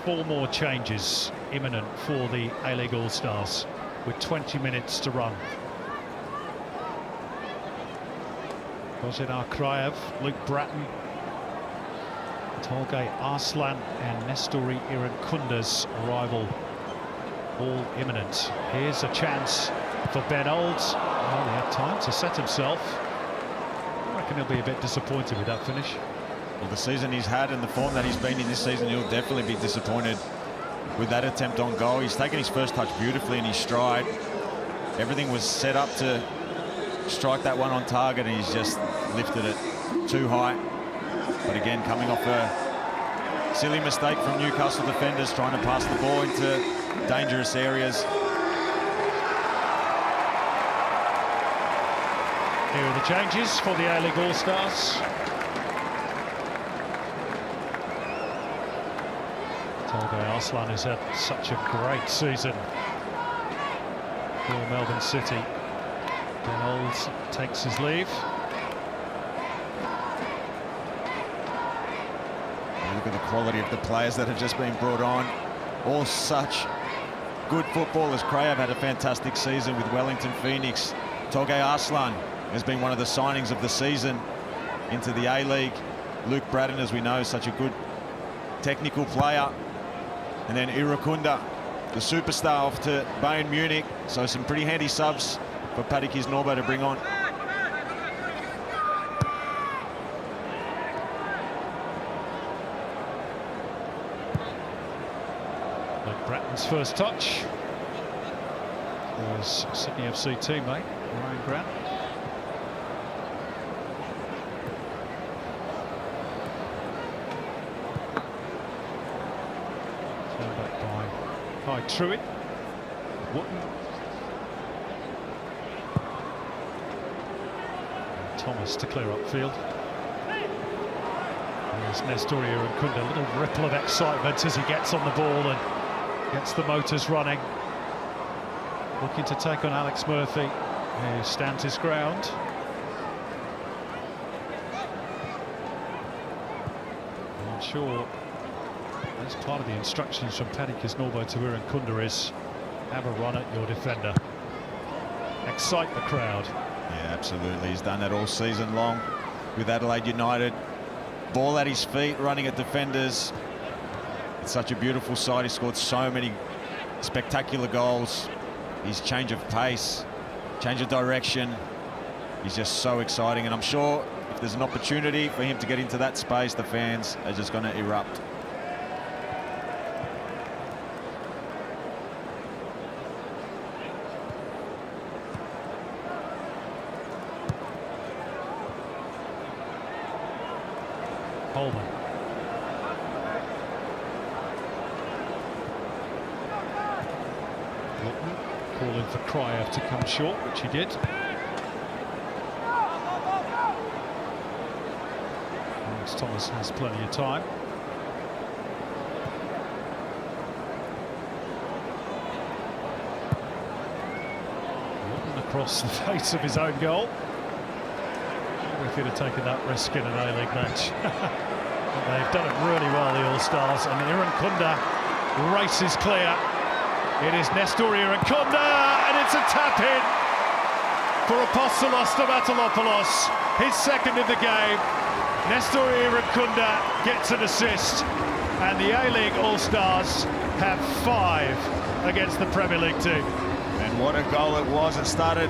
4 more changes imminent for the A-League All-Stars, with 20 minutes to run. Božidar Krajev, Luke Bratton, Tolgay Arslan and Nestori Irankunda's arrival, all imminent. Here's a chance for Ben Olds. Well, he had time to set himself. I reckon he'll be a bit disappointed with that finish. Well, the season he's had and the form that he's been in this season, he'll definitely be disappointed with that attempt on goal. He's taken his first touch beautifully in his stride. Everything was set up to strike that one on target, and he's just lifted it too high. But again, coming off a silly mistake from Newcastle defenders, trying to pass the ball into dangerous areas. Here are the changes for the A-League All-Stars. Tolgay Arslan has had such a great season for Melbourne City. Ben Olds takes his leave. Look at the quality of the players that have just been brought on. All such good footballers. Krajev had a fantastic season with Wellington Phoenix. Tolgay Arslan has been one of the signings of the season into the A-League. Luke Bratton, as we know, is such a good technical player. And then Irakunda, the superstar, off to Bayern Munich. So some pretty handy subs for Paddy Kisnorbo to bring on. Luke Bratton's first touch was Sydney FC teammate Ryan Grant. Turned back by Kai Truitt. Wooten. And Thomas to clear upfield. There's Nestori Irankunda, a little ripple of excitement as he gets on the ball and gets the motors running. Looking to take on Alex Murphy, who stands his ground. I'm sure that's part of the instructions from Paddy Kisnorbo to Irankunda is have a run at your defender. Excite the crowd. Yeah, absolutely. He's done that all season long with Adelaide United. Ball at his feet, running at defenders. It's such a beautiful sight. He scored so many spectacular goals. His change of pace, change of direction, he's just so exciting. And I'm sure if there's an opportunity for him to get into that space, the fans are just going to erupt. Holman. Lutton calling for Krajev to come short, which he did. Alex Thomas has plenty of time. Lutton across the face of his own goal. With you'd have taken that risk in an A-League match. But they've done it really well, the All-Stars, and Irankunda races clear. It is Nestor Irankunda, and it's a tap-in for Apostolos Stamatolopoulos, his second in the game. Nestor Irankunda gets an assist, and the A-League All-Stars have 5 against the Premier League team. And what a goal it was. It started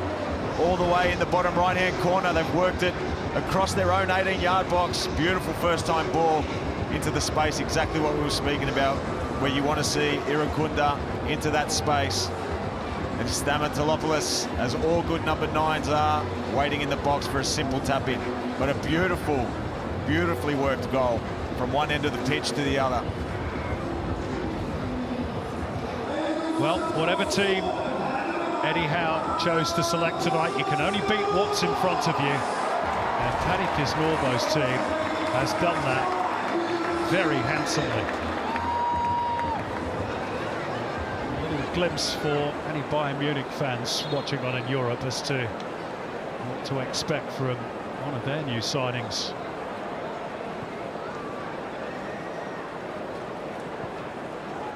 all the way in the bottom right-hand corner. They've worked it across their own 18-yard box. Beautiful first-time ball into the space, exactly what we were speaking about, where you want to see Irankunda into that space. And Stamatolopoulos, as all good number 9s are, waiting in the box for a simple tap-in. But a beautiful, beautifully worked goal from one end of the pitch to the other. Well, whatever team Eddie Howe chose to select tonight, you can only beat what's in front of you. And Paddy Kisnorbo's team has done that very handsomely. A little glimpse for any Bayern Munich fans watching on in Europe as to what to expect from one of their new signings.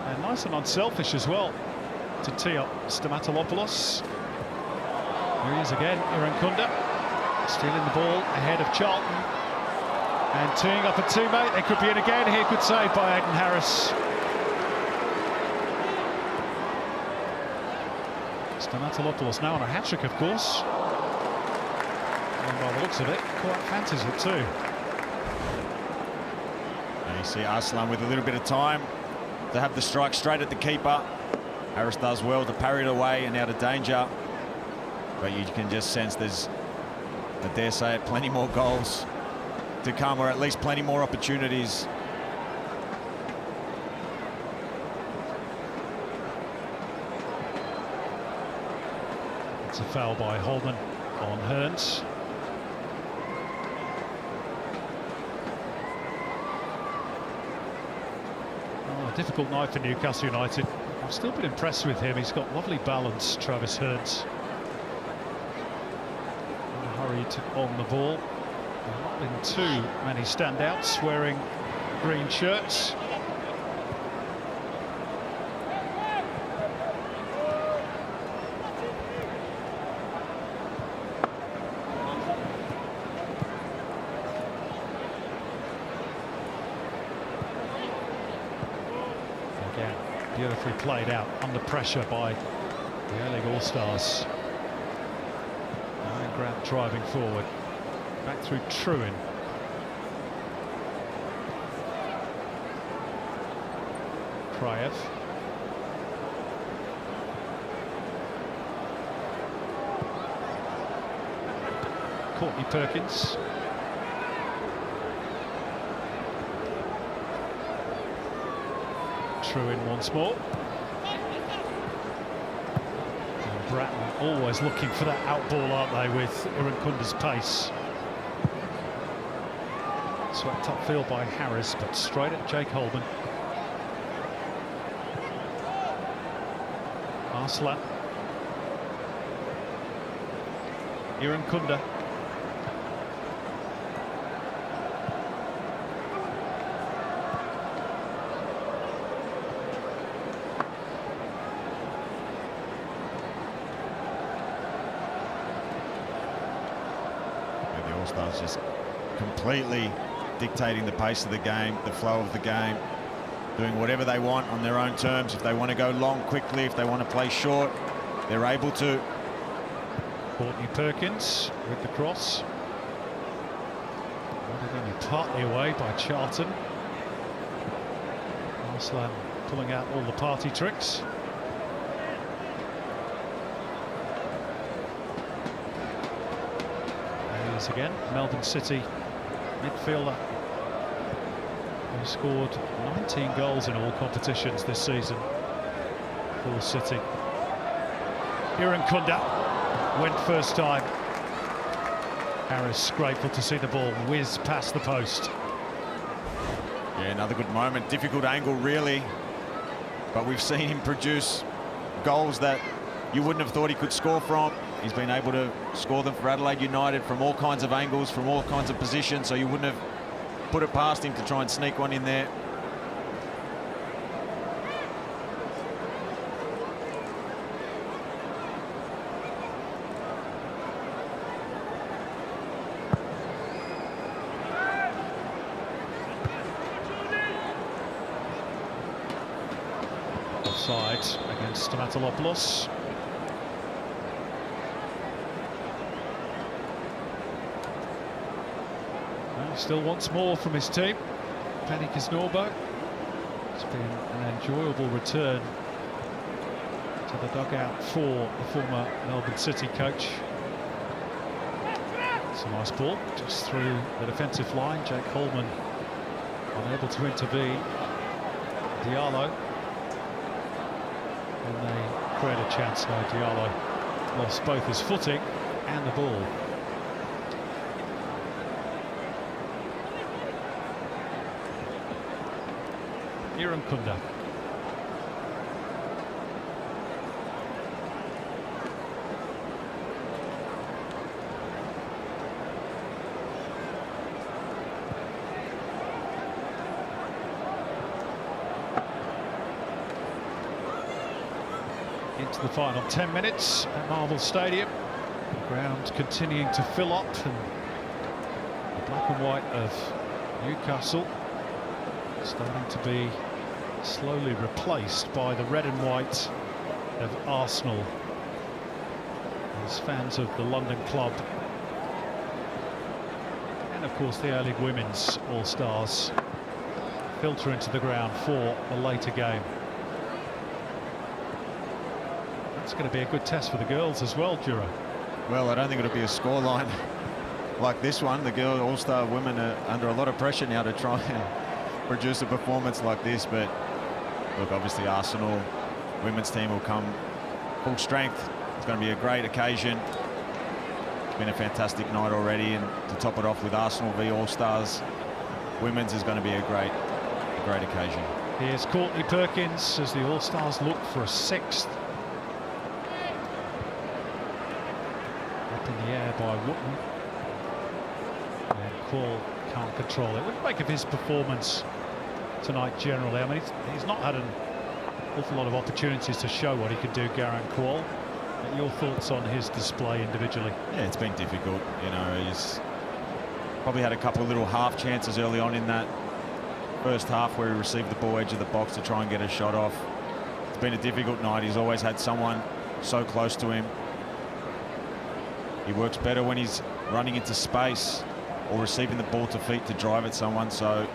And nice and unselfish as well to tee up Stamatolopoulos. Here he is again, Irankunda, stealing the ball ahead of Charlton and teeing up a teammate. There could be it again here, good save by Aidan Harris. Stamatolopoulos now on a hat-trick, of course. And by the looks of it, quite fancies it too. And you see Arslan with a little bit of time to have the strike straight at the keeper. Harris does well to parry it away and out of danger. But you can just sense there's, I dare say it, plenty more goals to come, or at least plenty more opportunities. It's a foul by Holman on Hearns. Oh, a difficult night for Newcastle United. I've still been impressed with him. He's got lovely balance, Travis Hearns. Hurried on the ball. Not been too many standouts wearing green shirts. Again, beautifully played out under pressure by the A-League All-Stars. Grant driving forward, back through Truin. Kraev. Courtney Perkins. Truin once more. Bratton always looking for that out ball, aren't they, with Irankunda's pace. Swept upfield by Harris, but straight at Jake Holman. Arslan. Irankunda. All-Stars just completely dictating the pace of the game, the flow of the game, doing whatever they want on their own terms. If they want to go long quickly, if they want to play short, they're able to. Courtney Perkins with the cross. Only partly away by Charlton. Arslan pulling out all the party tricks. Again, Melbourne City midfielder who scored 19 goals in all competitions this season for City. Irankunda went first time. Harris grateful to see the ball whiz past the post. Yeah, another good moment. Difficult angle, really, but we've seen him produce goals that you wouldn't have thought he could score from. He's been able to score them for Adelaide United from all kinds of angles, from all kinds of positions, so you wouldn't have put it past him to try and sneak one in there. Offside against Stamatolopoulos. He still wants more from his team. Penny Kisnorbo. It's been an enjoyable return to the dugout for the former Melbourne City coach. It's a nice ball just through the defensive line. Jake Holman unable to intervene. Diallo. And they create a chance now. Diallo lost both his footing and the ball. Kunda. Into the final 10 minutes at Marvel Stadium. The ground continuing to fill up, and the black and white of Newcastle starting to be slowly replaced by the red and white of Arsenal. As fans of the London club, and of course the A-League Women's All-Stars filter into the ground for the later game. That's going to be a good test for the girls as well, Jura. Well, I don't think it'll be a scoreline like this one. The girl All-Star women are under a lot of pressure now to try and produce a performance like this, but look, obviously Arsenal women's team will come full strength. It's going to be a great occasion. It's been a fantastic night already, and to top it off with Arsenal v All-Stars women's is going to be a great occasion. Here's Courtney Perkins as the All-Stars look for a sixth. Up in the air by Wootton, and Quall can't control it. What do you make of his performance tonight generally? I mean, he's not had an awful lot of opportunities to show what he can do, Garang Quall. Your thoughts on his display individually? Yeah, it's been difficult. You know, he's probably had a couple of little half chances early on in that first half where he received the ball edge of the box to try and get a shot off. It's been a difficult night. He's always had someone so close to him. He works better when he's running into space or receiving the ball to feet to drive at someone, so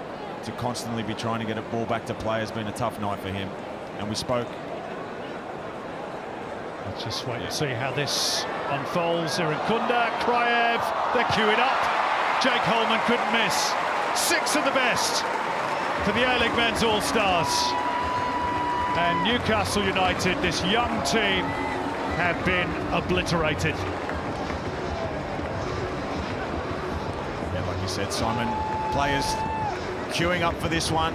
to constantly be trying to get a ball back to play has been a tough night for him. And we spoke. Let's just wait and see how this unfolds. Kunda, Kraev, they're queuing up. Jake Holman couldn't miss. 6 of the best for the A-League Men's All-Stars. And Newcastle United, this young team, have been obliterated. Yeah, like you said, Simon, players queuing up for this one.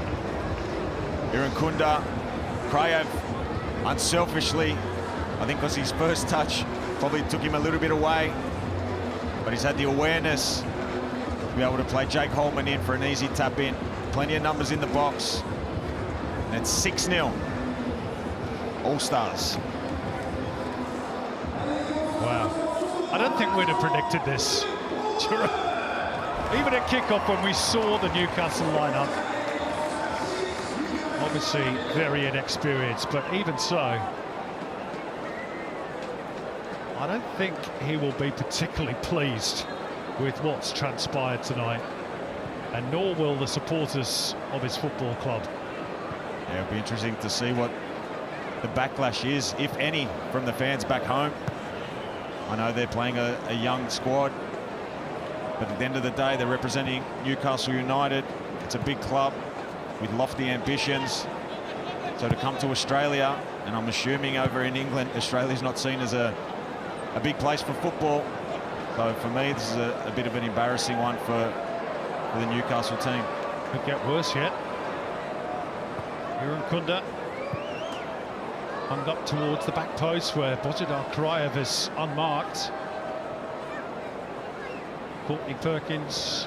Kunda, Kraev, unselfishly, I think because his first touch probably took him a little bit away, but he's had the awareness to be able to play Jake Holman in for an easy tap in. Plenty of numbers in the box. And it's 6-0. All-Stars. Wow. I don't think we'd have predicted this. Even at kickoff when we saw the Newcastle lineup. Obviously very inexperienced, but even so, I don't think he will be particularly pleased with what's transpired tonight, and nor will the supporters of his football club. Yeah, it'll be interesting to see what the backlash is, if any, from the fans back home. I know they're playing a young squad, but at the end of the day, they're representing Newcastle United. It's a big club with lofty ambitions. So to come to Australia, and I'm assuming over in England, Australia's not seen as a big place for football. So for me, this is a bit of an embarrassing one for the Newcastle team. Could get worse yet. Kunda. Hung up towards the back post where Bozidar Kraev is unmarked. Courtney Perkins.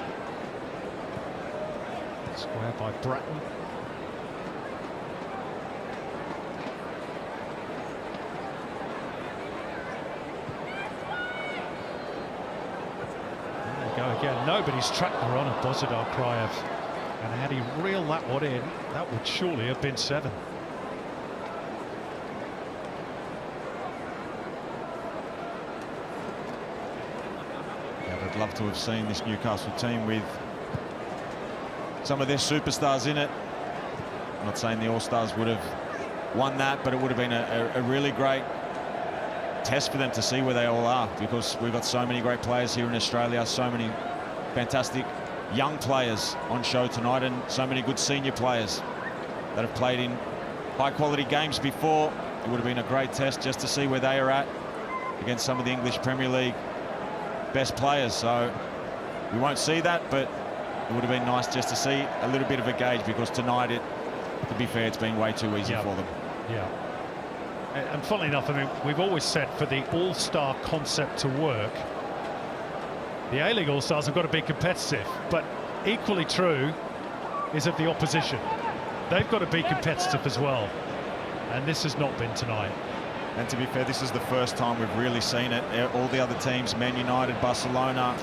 Square by Bratton. There we go again. Nobody's tracked the run of Bozidar Kraev. And had he reeled that one in, that would surely have been 7. I'd love to have seen this Newcastle team with some of their superstars in it. I'm not saying the All-Stars would have won that, but it would have been a really great test for them to see where they all are, because we've got so many great players here in Australia, so many fantastic young players on show tonight, and so many good senior players that have played in high-quality games before. It would have been a great test just to see where they are at against some of the English Premier League best players. So we won't see that, but it would have been nice just to see a little bit of a gauge, because tonight, to be fair, it's been way too easy for them. Yeah. And funnily enough, I mean, we've always said for the All-Star concept to work, the A-League All-Stars have got to be competitive, but equally true is of the opposition. They've got to be competitive as well, and this has not been tonight. And to be fair, this is the first time we've really seen it. All the other teams, Man United, Barcelona,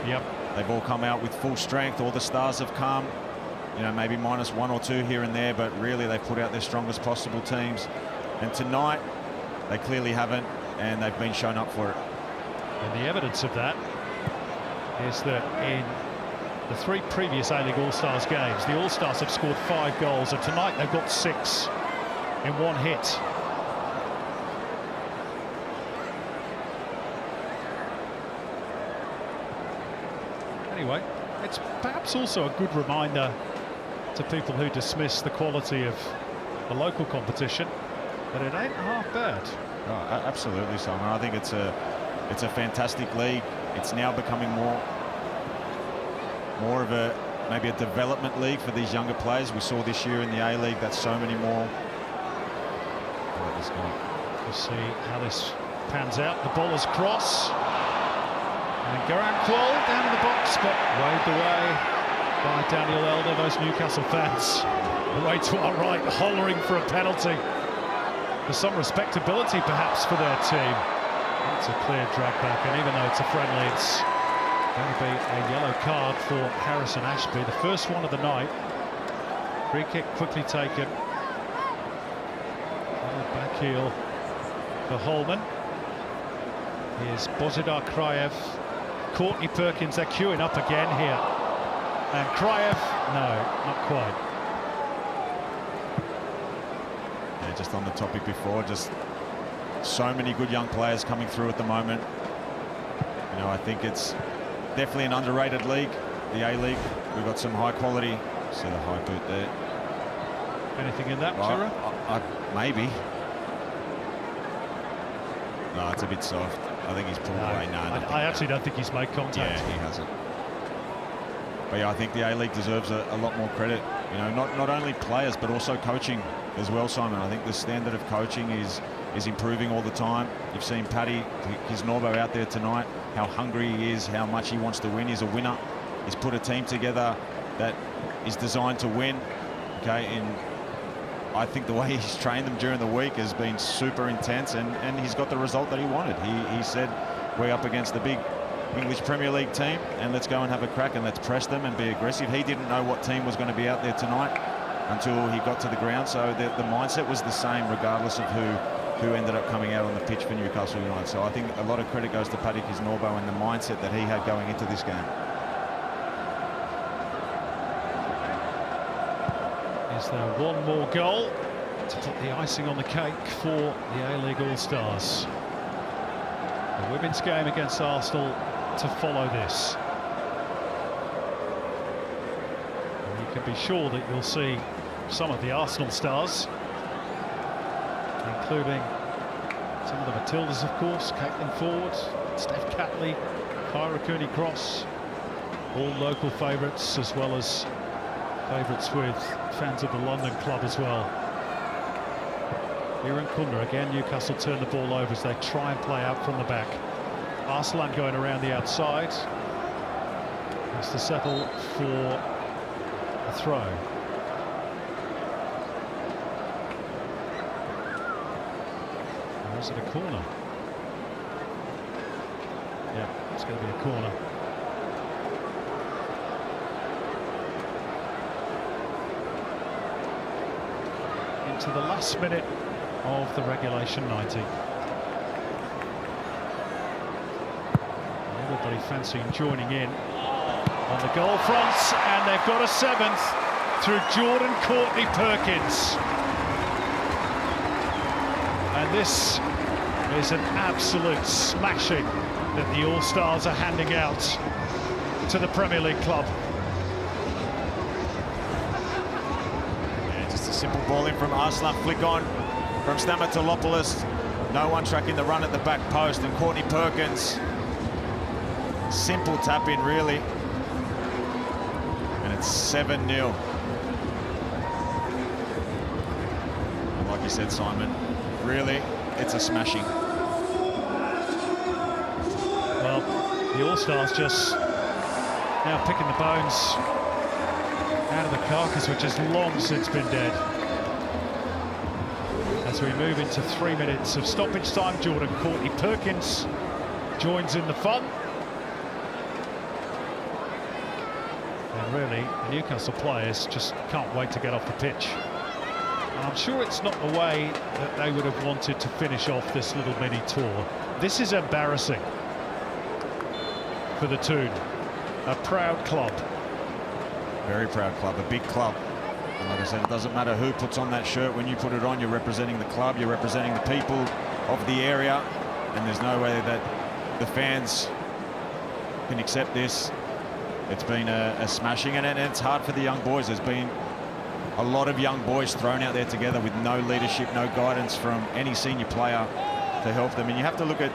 they've all come out with full strength. All the stars have come, you know, maybe minus 1 or 2 here and there, but really they've put out their strongest possible teams. And tonight, they clearly haven't, and they've been shown up for it. And the evidence of that is that in the 3 previous A-League All-Stars games, the All-Stars have scored 5 goals, and tonight they've got 6 in one hit. Anyway, it's perhaps also a good reminder to people who dismiss the quality of the local competition that it ain't half bad. Oh, absolutely, Simon. I think it's a fantastic league. It's now becoming more of a maybe a development league for these younger players. We saw this year in the A-League that so many more. We'll see how this pans out. The ball is cross. And Garang Kwol down in the box, but waved away by Daniel Elder. Those Newcastle fans away to our right, hollering for a penalty. For some respectability, perhaps, for their team. It's a clear drag back, and even though it's a friendly, it's going to be a yellow card for Harrison Ashby, the first one of the night. Free kick quickly taken. Back heel for Holman. Here's Bozidar Kraev. Courtney Perkins, they're queuing up again here. And Kraev, no, not quite. Yeah, just on the topic before, just so many good young players coming through at the moment. You know, I think it's definitely an underrated league, the A-League. We've got some high quality. See the high boot there. Anything in that, Chira? Maybe. No, it's a bit soft. I think he's pulled away. No, I actually don't think he's made contact. Yeah, he hasn't. But yeah, I think the A-League deserves a lot more credit. You know, not only players, but also coaching as well, Simon. I think the standard of coaching is improving all the time. You've seen Paddy, his Norbo out there tonight, how hungry he is, how much he wants to win. He's a winner. He's put a team together that is designed to win. Okay, and I think the way he's trained them during the week has been super intense, and he's got the result that he wanted. He said, we're up against the big English Premier League team, and let's go and have a crack and let's press them and be aggressive. He didn't know what team was going to be out there tonight until he got to the ground, so the mindset was the same regardless of who ended up coming out on the pitch for Newcastle United. So I think a lot of credit goes to Paddy Kisnorbo and the mindset that he had going into this game. Is there one more goal to put the icing on the cake for the A-League All-Stars? The women's game against Arsenal to follow this. And you can be sure that you'll see some of the Arsenal stars, including some of the Matildas, of course, Caitlin Ford, Steph Catley, Kyra Cooney-Cross, all local favourites, as well as favourites with fans of the London club as well. Irankunda again. Newcastle turn the ball over as they try and play out from the back. Arslan going around the outside. Has to settle for a throw. Or is it a corner? Yeah, it's going to be a corner. Into the last minute of the regulation 90. Everybody fancying joining in on the goal front, and they've got a 7th through Jordan Courtney Perkins. And this is an absolute smashing that the All-Stars are handing out to the Premier League club. Yeah, just a simple ball in from Arslan, flick on from Stamatolopoulos. No one tracking the run at the back post, and Courtney Perkins, simple tap in really, and it's 7-0. And like you said, Simon, really, it's a smashing. Well, the All-Stars just now picking the bones out of the carcass, which has long since been dead. As we move into 3 minutes of stoppage time, Jordan Courtney Perkins joins in the fun. And really, the Newcastle players just can't wait to get off the pitch. And I'm sure it's not the way that they would have wanted to finish off this little mini tour. This is embarrassing for the Toon, a proud club. Very proud club, a big club. And like I said, it doesn't matter who puts on that shirt. When you put it on, you're representing the club, you're representing the people of the area, and there's no way that the fans can accept this. It's been a smashing, and it's hard for the young boys. There's been a lot of young boys thrown out there together with no leadership, no guidance from any senior player to help them. And you have to look at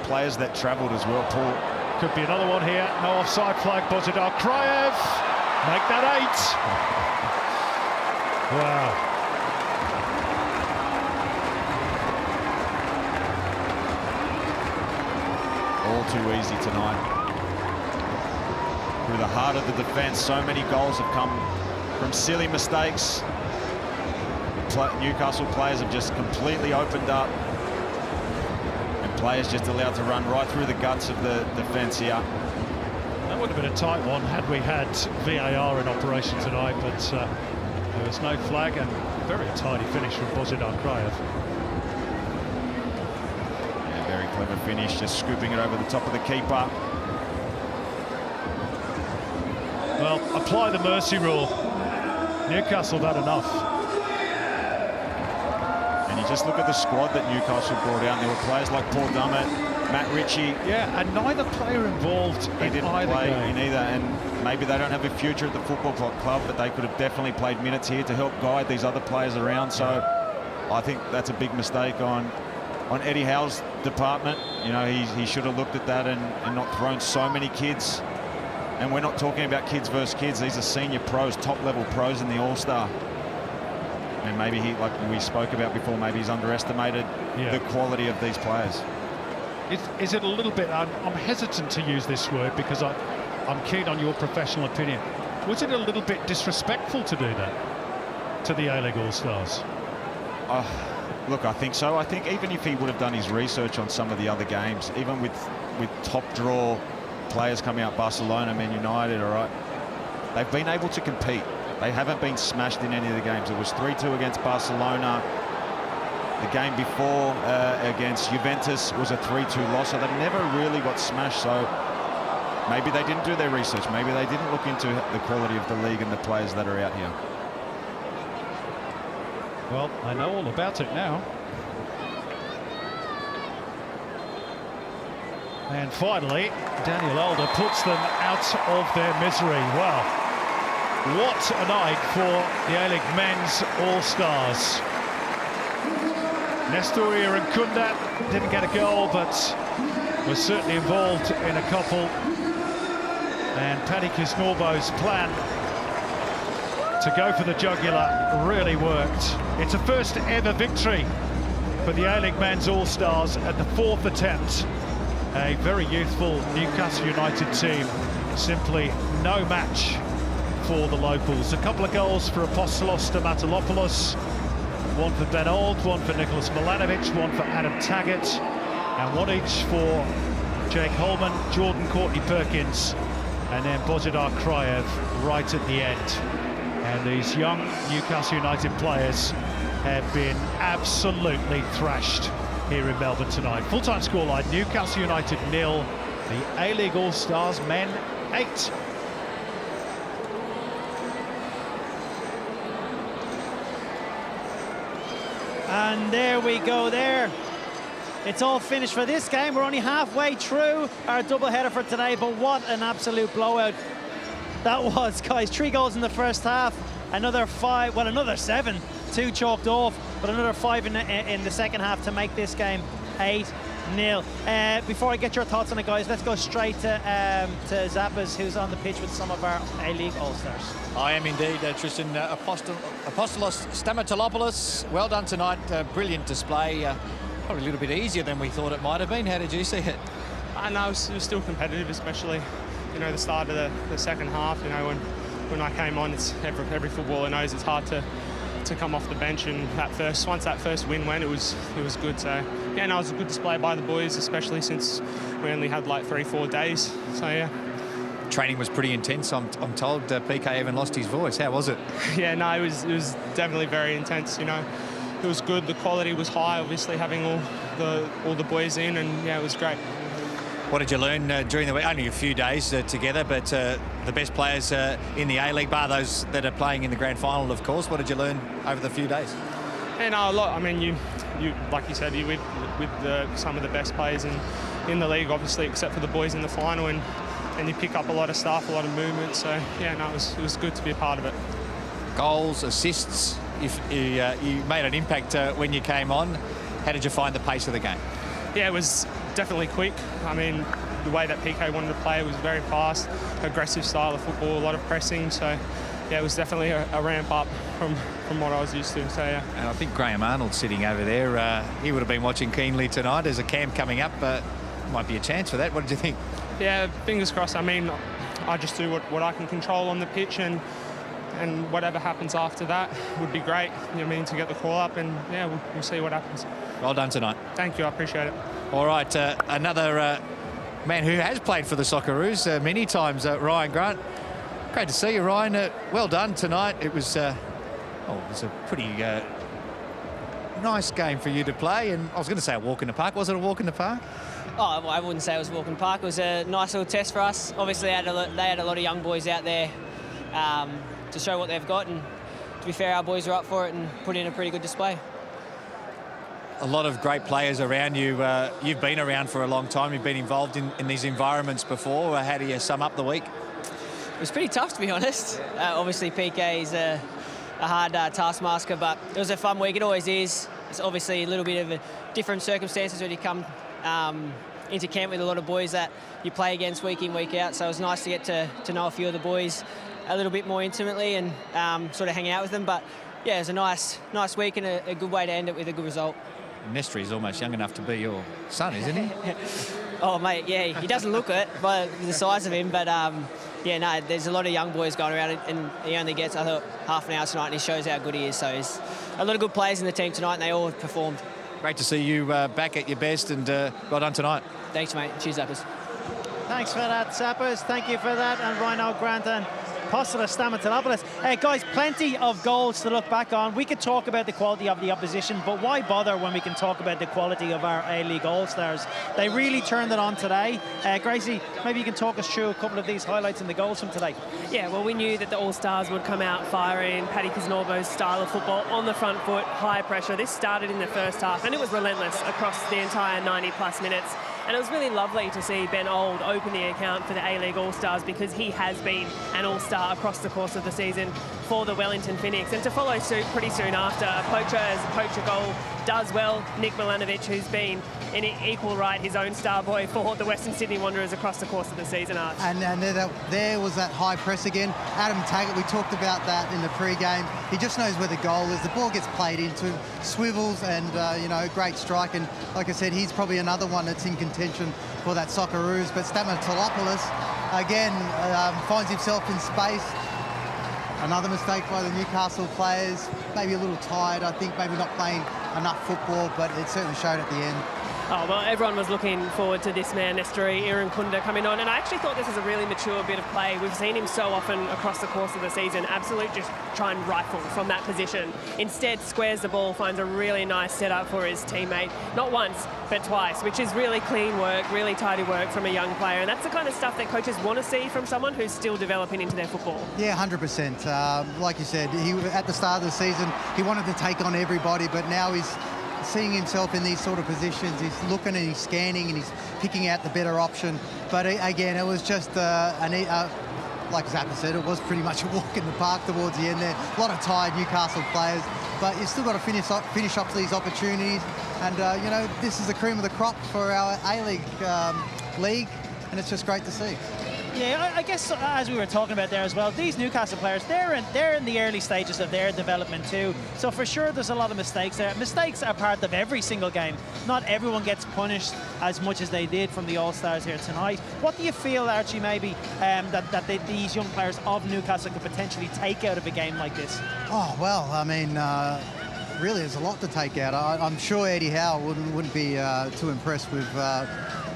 players that travelled as well, Paul. Could be another one here. No offside flag. Bozidar Kraev. Make that 8. Wow. All too easy tonight. Through the heart of the defence, so many goals have come from silly mistakes. Newcastle players have just completely opened up, and players just allowed to run right through the guts of the defence here. That would have been a tight one had we had VAR in operation tonight, but there was no flag, and very tidy finish from Bozidar Kraev. Yeah, very clever finish, just scooping it over the top of the keeper. Well, apply the mercy rule. Newcastle have had enough. And you just look at the squad that Newcastle brought out. There were players like Paul Dummett, Matt Ritchie. Yeah, and neither player involved in either game. In either, and maybe they don't have a future at the football club, but they could have definitely played minutes here to help guide these other players around. So I think that's a big mistake on Eddie Howe's department. You know, he should have looked at that and not thrown so many kids. And we're not talking about kids versus kids. These are senior pros, top-level pros in the All-Star. And maybe he, like we spoke about before, maybe he's underestimated the quality of these players. Is it a little bit, I'm hesitant to use this word because I'm keen on your professional opinion. Was it a little bit disrespectful to do that to the A-League All-Stars? Look, I think so. I think even if he would have done his research on some of the other games, even with top draw players coming out, Barcelona, Man United, all right, they've been able to compete. They haven't been smashed in any of the games. It was 3-2 against Barcelona. The game before against Juventus was a 3-2 loss, so they've never really got smashed. So maybe they didn't do their research. Maybe they didn't look into the quality of the league and the players that are out here. Well, I know all about it now. And finally, Daniel Elder puts them out of their misery. Wow, what a night for the A-League men's All-Stars. Nestor Irankunda didn't get a goal, but was certainly involved in a couple. And Paddy Kisnorbo's plan to go for the jugular really worked. It's a first ever victory for the A-League Men's All-Stars at the 4th attempt. A very youthful Newcastle United team, simply no match for the locals. A couple of goals for Apostolos Stamatolopoulos, one for Ben Old, one for Nicholas Milanovic, one for Adam Taggart, and one each for Jake Holman, Jordan Courtney-Perkins, and then Bozidar Kraev right at the end. And these young Newcastle United players have been absolutely thrashed here in Melbourne tonight. Full-time scoreline, Newcastle United 0, the A-League All-Stars men 8. And there we go there. It's all finished for this game. We're only halfway through our doubleheader for today, but what an absolute blowout that was, guys. 3 goals in the first half, another 5, well, another 7, 2 chalked off, but another 5 in the second half to make this game 8-0. Before I get your thoughts on it, guys, let's go straight to Zappas, who's on the pitch with some of our A-League All-Stars. I am indeed, Tristan. Apostolos Stamatolopoulos, well done tonight. Brilliant display. Probably a little bit easier than we thought it might have been. How did you see it? I know it was still competitive, especially, you know, the start of the second half. You know, when I came on, it's every footballer knows it's hard to come off the bench, and once that first win went, it was good. So yeah, no, it was a good display by the boys, especially since we only had like 3-4 days. So yeah. Training was pretty intense. I'm told PK even lost his voice. How was it? Yeah, no, it was definitely very intense. You know, it was good. The quality was high. Obviously, having all the boys in, and yeah, it was great. What did you learn during the week? Only a few days together, but the best players in the A-League, bar those that are playing in the grand final, of course. What did you learn over the few days? Yeah, no, a lot. I mean, you like you said, you with some of the best players in the league, obviously, except for the boys in the final, and you pick up a lot of stuff, a lot of movement. So yeah, no, it was good to be a part of it. Goals, assists. You made an impact when you came on. How did you find the pace of the game? Yeah, it was definitely quick. I mean, the way that PK wanted to play was very fast, aggressive style of football, a lot of pressing. So yeah, it was definitely a ramp up from what I was used to. So yeah. And I think Graham Arnold's sitting over there. He would have been watching keenly tonight. There's a camp coming up. Might be a chance for that. What did you think? Yeah, fingers crossed. I mean, I just do what I can control on the pitch, and whatever happens after that would be great. You know what I mean, to get the call up, and yeah, we'll see what happens. Well done tonight. Thank you, I appreciate it. All right, another man who has played for the Socceroos many times, Ryan Grant. Great to see you, Ryan. Well done tonight. It was a pretty nice game for you to play, and I was going to say a walk in the park. Was it a walk in the park? Oh, well, I wouldn't say it was a walk in the park. It was a nice little test for us. Obviously, they had a lot of young boys out there to show what they've got, and to be fair, our boys are up for it and put in a pretty good display. A lot of great players around you. You've been around for a long time. You've been involved in these environments before. How do you sum up the week? It was pretty tough, to be honest. Obviously, PK is a hard taskmaster, but it was a fun week. It always is. It's obviously a little bit of a different circumstances when you come into camp with a lot of boys that you play against week in, week out. So it was nice to get to know a few of the boys a little bit more intimately and sort of hang out with them. But yeah, it was a nice week and a good way to end it with a good result. Nestry is almost young enough to be your son, isn't he? Oh, mate, yeah, he doesn't look it by the size of him, but yeah, no, there's a lot of young boys going around, and he only gets, I thought, half an hour tonight, and he shows how good he is. So there's a lot of good players in the team tonight, and they all performed. Great to see you back at your best, and well done tonight. Thanks, mate. Cheers, Zappers. Thanks for that, Zappers. Thank you for that, and Rhino Grant and Apostolos Stamatolopoulos. Guys, plenty of goals to look back on. We could talk about the quality of the opposition, but why bother when we can talk about the quality of our A-League All-Stars? They really turned it on today. Gracie, maybe you can talk us through a couple of these highlights and the goals from today. Yeah, well, we knew that the All-Stars would come out firing. Paddy Kaznorbo's style of football, on the front foot, high pressure. This started in the first half, and it was relentless across the entire 90-plus minutes. And it was really lovely to see Ben Old open the account for the A-League All-Stars, because he has been an All-Star across the course of the season for the Wellington Phoenix. And to follow suit pretty soon after, a poacher goal does well. Nick Milanovic, who's been in equal right his own star boy for the Western Sydney Wanderers across the course of the season, Arch. And there was that high press again. Adam Taggart, we talked about that in the pre-game. He just knows where the goal is. The ball gets played into, swivels, and, you know, great strike. And like I said, he's probably another one that's in contention for that Socceroos. But Stamatolopoulos, again, finds himself in space. Another mistake by the Newcastle players. Maybe a little tired, I think, maybe not playing enough football, but it certainly showed at the end. Oh, well, everyone was looking forward to this man, Nestori Irankunda, coming on, and I actually thought this was a really mature bit of play. We've seen him so often across the course of the season, absolutely just try and rifle from that position. Instead, squares the ball, finds a really nice setup for his teammate, not once, but twice, which is really clean work, really tidy work from a young player, and that's the kind of stuff that coaches want to see from someone who's still developing into their football. Yeah, 100%. Like you said, at the start of the season, he wanted to take on everybody, but now he's seeing himself in these sort of positions. He's looking and he's scanning and he's picking out the better option. But again, it was just like Zappa said, it was pretty much a walk in the park towards the end there. A lot of tired Newcastle players, but you've still got to finish off these opportunities. And, you know, this is the cream of the crop for our A-League league, and it's just great to see. Yeah, I guess as we were talking about there as well, these Newcastle players, they're in the early stages of their development too. So for sure, there's a lot of mistakes there. Mistakes are part of every single game. Not everyone gets punished as much as they did from the All-Stars here tonight. What do you feel, Archie, maybe these young players of Newcastle could potentially take out of a game like this? Oh, well, I mean, really, there's a lot to take out. I'm sure Eddie Howe wouldn't be too impressed with,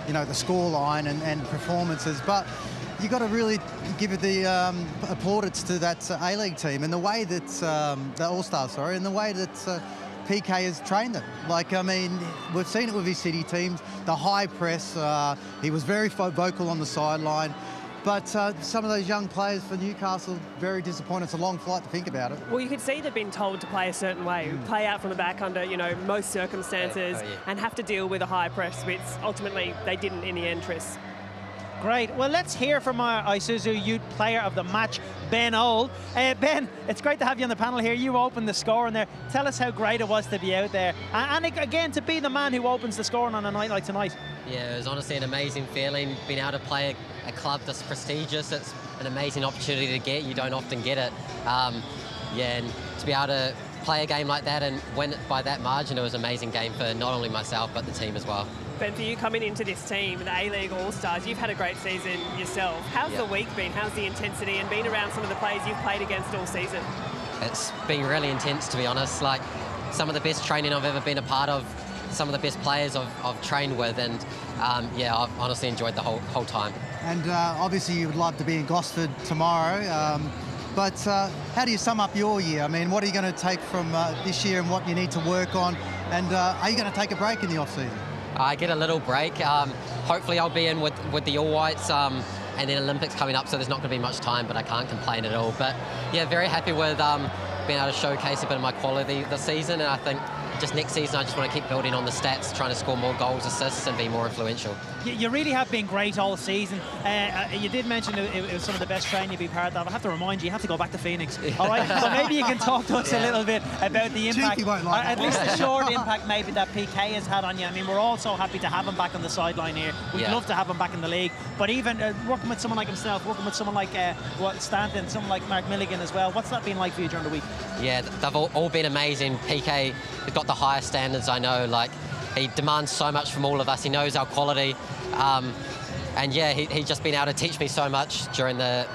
you know, the scoreline and performances, but you got to really give it the plaudits to that A-League team and the way that the All-Stars, and the way that PK has trained them. Like, I mean, we've seen it with his City teams, the high press. He was very vocal on the sideline. But some of those young players for Newcastle, very disappointed. It's a long flight to think about it. Well, you could see they've been told to play a certain way, play out from the back under, you know, most circumstances, and have to deal with a high press, which ultimately they didn't in the end, Tris. Great. Well, let's hear from our Isuzu Youth Player of the Match, Ben Ole. Ben, it's great to have you on the panel here. You opened the scoring there. Tell us how great it was to be out there. And again, to be the man who opens the scoring on a night like tonight. Yeah, it was honestly an amazing feeling. Being able to play a club that's prestigious, it's an amazing opportunity to get. You don't often get it. Yeah, and to be able to play a game like that and win it by that margin, it was an amazing game for not only myself, but the team as well. Ben, for you coming into this team, the A-League All-Stars, you've had a great season yourself. How's the week been? How's the intensity and being around some of the players you've played against all season? It's been really intense, to be honest. Like, some of the best training I've ever been a part of, some of the best players I've trained with, and yeah, I've honestly enjoyed the whole time. And obviously you would love to be in Gosford tomorrow, but how do you sum up your year? I mean, what are you going to take from this year and what you need to work on? And are you going to take a break in the off-season? I get a little break. Hopefully I'll be in with the All Whites, and then Olympics coming up, so there's not going to be much time, but I can't complain at all. But yeah, very happy with being able to showcase a bit of my quality this season, and I think just next season I just want to keep building on the stats, trying to score more goals, assists, and be more influential. You really have been great all season. You did mention it was some of the best training you've been part of. I have to remind you, you have to go back to Phoenix. All right, so maybe you can talk to us a little bit about the impact, at least the short impact maybe that PK has had on you. I mean, we're all so happy to have him back on the sideline here. We'd love to have him back in the league, but even working with someone like himself, working with someone like Stanton, someone like Mark Milligan as well, what's that been like for you during the week? Yeah, they've all been amazing. PK has got the highest standards, I know. Like, he demands so much from all of us. He knows our quality, and yeah, he's just been able to teach me so much during the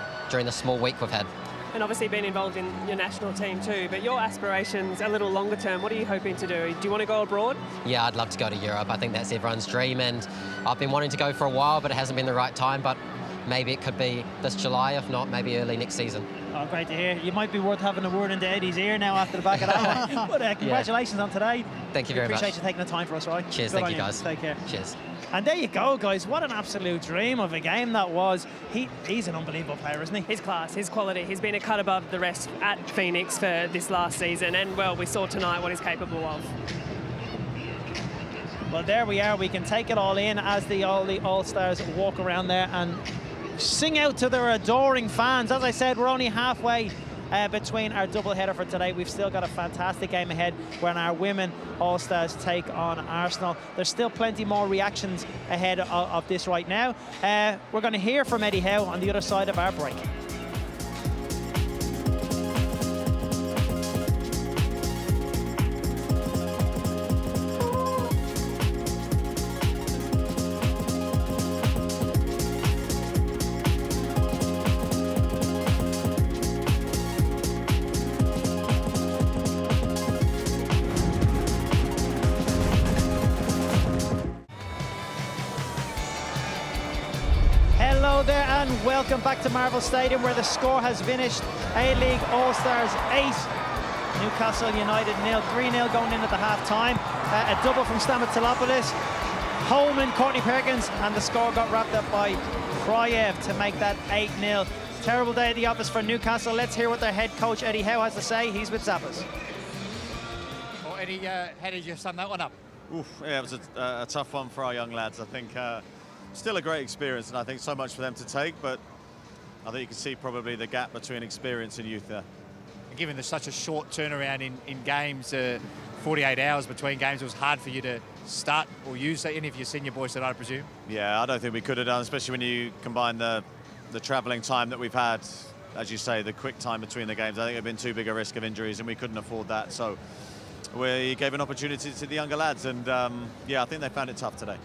small week we've had. And obviously been involved in your national team too, but your aspirations a little longer term, what are you hoping to do? Do you want to go abroad? Yeah, I'd love to go to Europe. I think that's everyone's dream, and I've been wanting to go for a while, but it hasn't been the right time. But maybe it could be this July, if not, maybe early next season. Oh, great to hear. You might be worth having a word into Eddie's ear now after the back of that one. But congratulations on today. Thank you very much. Appreciate you taking the time for us, right? Cheers, Good thank you guys. Take care. Cheers. And there you go, guys. What an absolute dream of a game that was. He's an unbelievable player, isn't he? His class, his quality. He's been a cut above the rest at Phoenix for this last season. And, well, we saw tonight what he's capable of. Well, there we are. We can take it all in as the All-Stars walk around there and sing out to their adoring fans. As I said, we're only halfway between our double-header for today. We've still got a fantastic game ahead when our women All-Stars take on Arsenal. There's still plenty more reactions ahead of this right now. We're going to hear from Eddie Howe on the other side of our break. Hello there and welcome back to Marvel Stadium, where the score has finished A-League All-Stars 8, Newcastle United 0, 3-0 going in at the half-time. A double from Stamatolopoulos, Holman, Courtney Perkins, and the score got wrapped up by Kryev to make that 8-0. Terrible day at the office for Newcastle. Let's hear what their head coach Eddie Howe has to say. He's with Zappas. Well, Eddie, how did you sum that one up? Oof, yeah, it was a tough one for our young lads. I think still a great experience, and I think so much for them to take, but I think you can see probably the gap between experience and youth there. Given there's such a short turnaround in games, 48 hours between games, it was hard for you to start or use any of your senior boys tonight, I presume? Yeah, I don't think we could have done, especially when you combine the travelling time that we've had, as you say, the quick time between the games. I think it would have been too big a risk of injuries, and we couldn't afford that. So we gave an opportunity to the younger lads, and yeah, I think they found it tough today.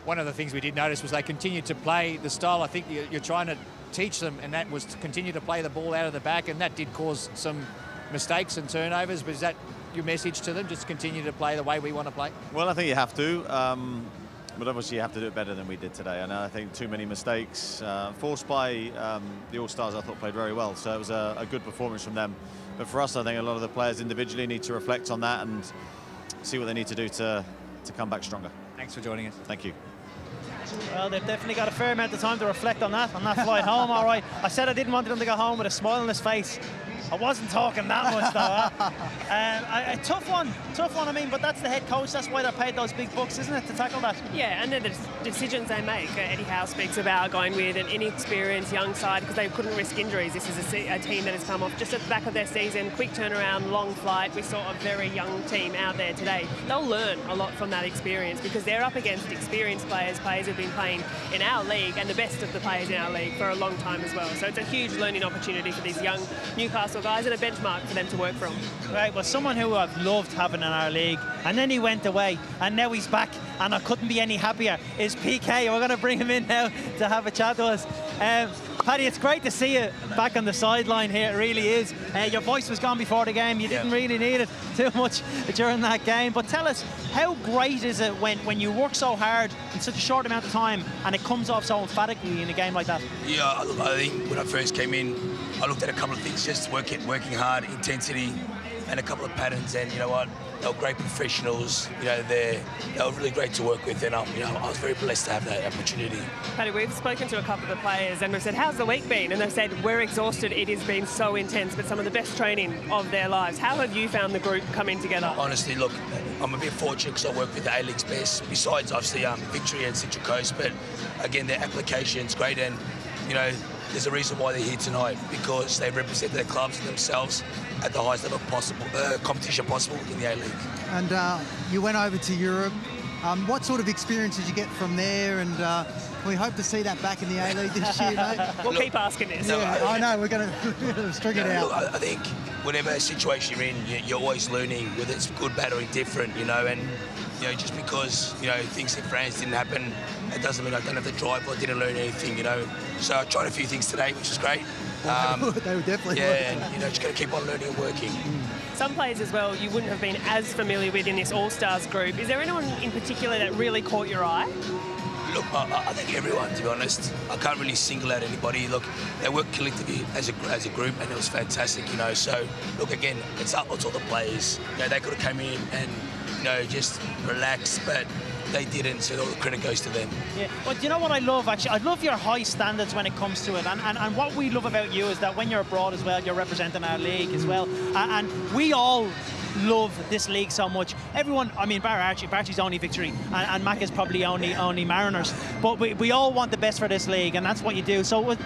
One of the things we did notice was they continued to play the style I think you're trying to teach them, and that was to continue to play the ball out of the back, and that did cause some mistakes and turnovers. But is that your message to them, just continue to play the way we want to play? Well, I think you have to, but obviously you have to do it better than we did today. And I think too many mistakes forced by the All-Stars, I thought played very well. So it was a good performance from them. But for us, I think a lot of the players individually need to reflect on that and see what they need to do to come back stronger. Thanks for joining us. Thank you. Well, they've definitely got a fair amount of time to reflect on that flight home, all right. I said I didn't want them to go home with a smile on his face. I wasn't talking that much, though. A tough one, I mean, but that's the head coach. That's why they're paid those big bucks, isn't it, to tackle that? Yeah, and then the decisions they make. Eddie Howe speaks about going with an inexperienced young side because they couldn't risk injuries. This is a team that has come off just at the back of their season, quick turnaround, long flight. We saw a very young team out there today. They'll learn a lot from that experience because they're up against experienced players who've been playing in our league and the best of the players in our league for a long time as well. So it's a huge learning opportunity for these young Newcastle guys and a benchmark for them to work from. Right, well, someone who I've loved having in our league, and then he went away, and now he's back, and I couldn't be any happier, is PK. We're going to bring him in now to have a chat to us. Paddy, it's great to see you back on the sideline here, it really is. Your voice was gone before the game, you didn't really need it too much during that game, but tell us, how great is it when you work so hard in such a short amount of time and it comes off so emphatically in a game like that? Yeah, look, I think when I first came in, I looked at a couple of things, just working hard, intensity, and a couple of patterns. And you know what? They were great professionals. You know, they were really great to work with, and I was very blessed to have that opportunity. Paddy, we've spoken to a couple of the players, and we've said, "How's the week been?" And they've said, "We're exhausted. It has been so intense, but some of the best training of their lives." How have you found the group coming together? Honestly, look, I'm a bit fortunate because I work with the A-League's best. Besides, obviously, Victory and Central Coast, but again, their application's great, and you know. There's a reason why they're here tonight, because they represent their clubs and themselves at the highest level possible, competition possible in the A-League. And you went over to Europe. What sort of experience did you get from there? And we hope to see that back in the A-League this year, mate. We'll keep asking this. Yeah, I know, we're going to string it out. Look, I think whatever situation you're in, you're always learning, whether it's good, bad, or indifferent, you know, and you know, just because, you know, things in France didn't happen, it doesn't mean I don't have the drive or didn't learn anything, you know. So I tried a few things today, which is great. They were definitely yeah, and, you know, just got to keep on learning and working. Some players as well you wouldn't have been as familiar with in this All-Stars group. Is there anyone in particular that really caught your eye? Look, I think everyone, to be honest. I can't really single out anybody. Look, they worked collectively as a group, and it was fantastic, you know. So, look, again, it's all the players. You know, they could have come in and, you know, just relax, but they didn't, so all the credit goes to them. Yeah, but you know what I love, actually? I love your high standards when it comes to it, and what we love about you is that when you're abroad as well, you're representing our league as well, and we all love this league so much. Everyone, I mean, bar Archie's only Victory, and Mac is probably only Mariners, but we all want the best for this league, and that's what you do. So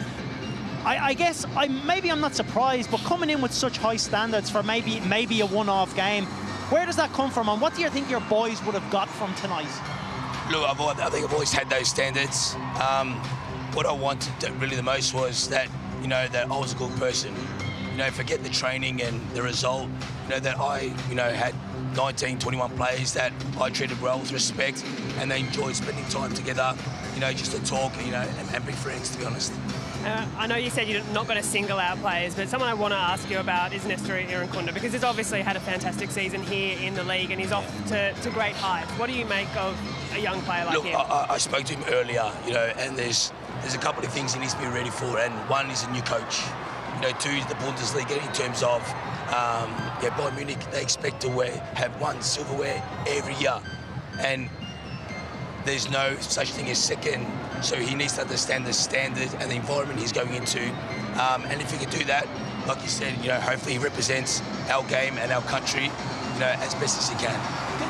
I guess maybe I'm not surprised, but coming in with such high standards for maybe a one-off game, where does that come from, and what do you think your boys would have got from tonight? Look, I think I've always had those standards. What I wanted really the most was that, you know, that I was a good person. You know, forget the training and the result. You know, that I, you know, had 19, 21 players that I treated well with respect, and they enjoyed spending time together, you know, just to talk, you know, and be friends, to be honest. I know you said you're not going to single out players, but someone I want to ask you about is Nestor Irankunda, because he's obviously had a fantastic season here in the league and he's off to great heights. What do you make of a young player like him? I spoke to him earlier, you know, and there's a couple of things he needs to be ready for, and one is a new coach. You know, two is the Bundesliga in terms of, Bayern Munich, they expect to have one silverware every year, and there's no such thing as second, so he needs to understand the standard and the environment he's going into, and if he can do that, like you said, you know, hopefully he represents our game and our country, you know, as best as he can.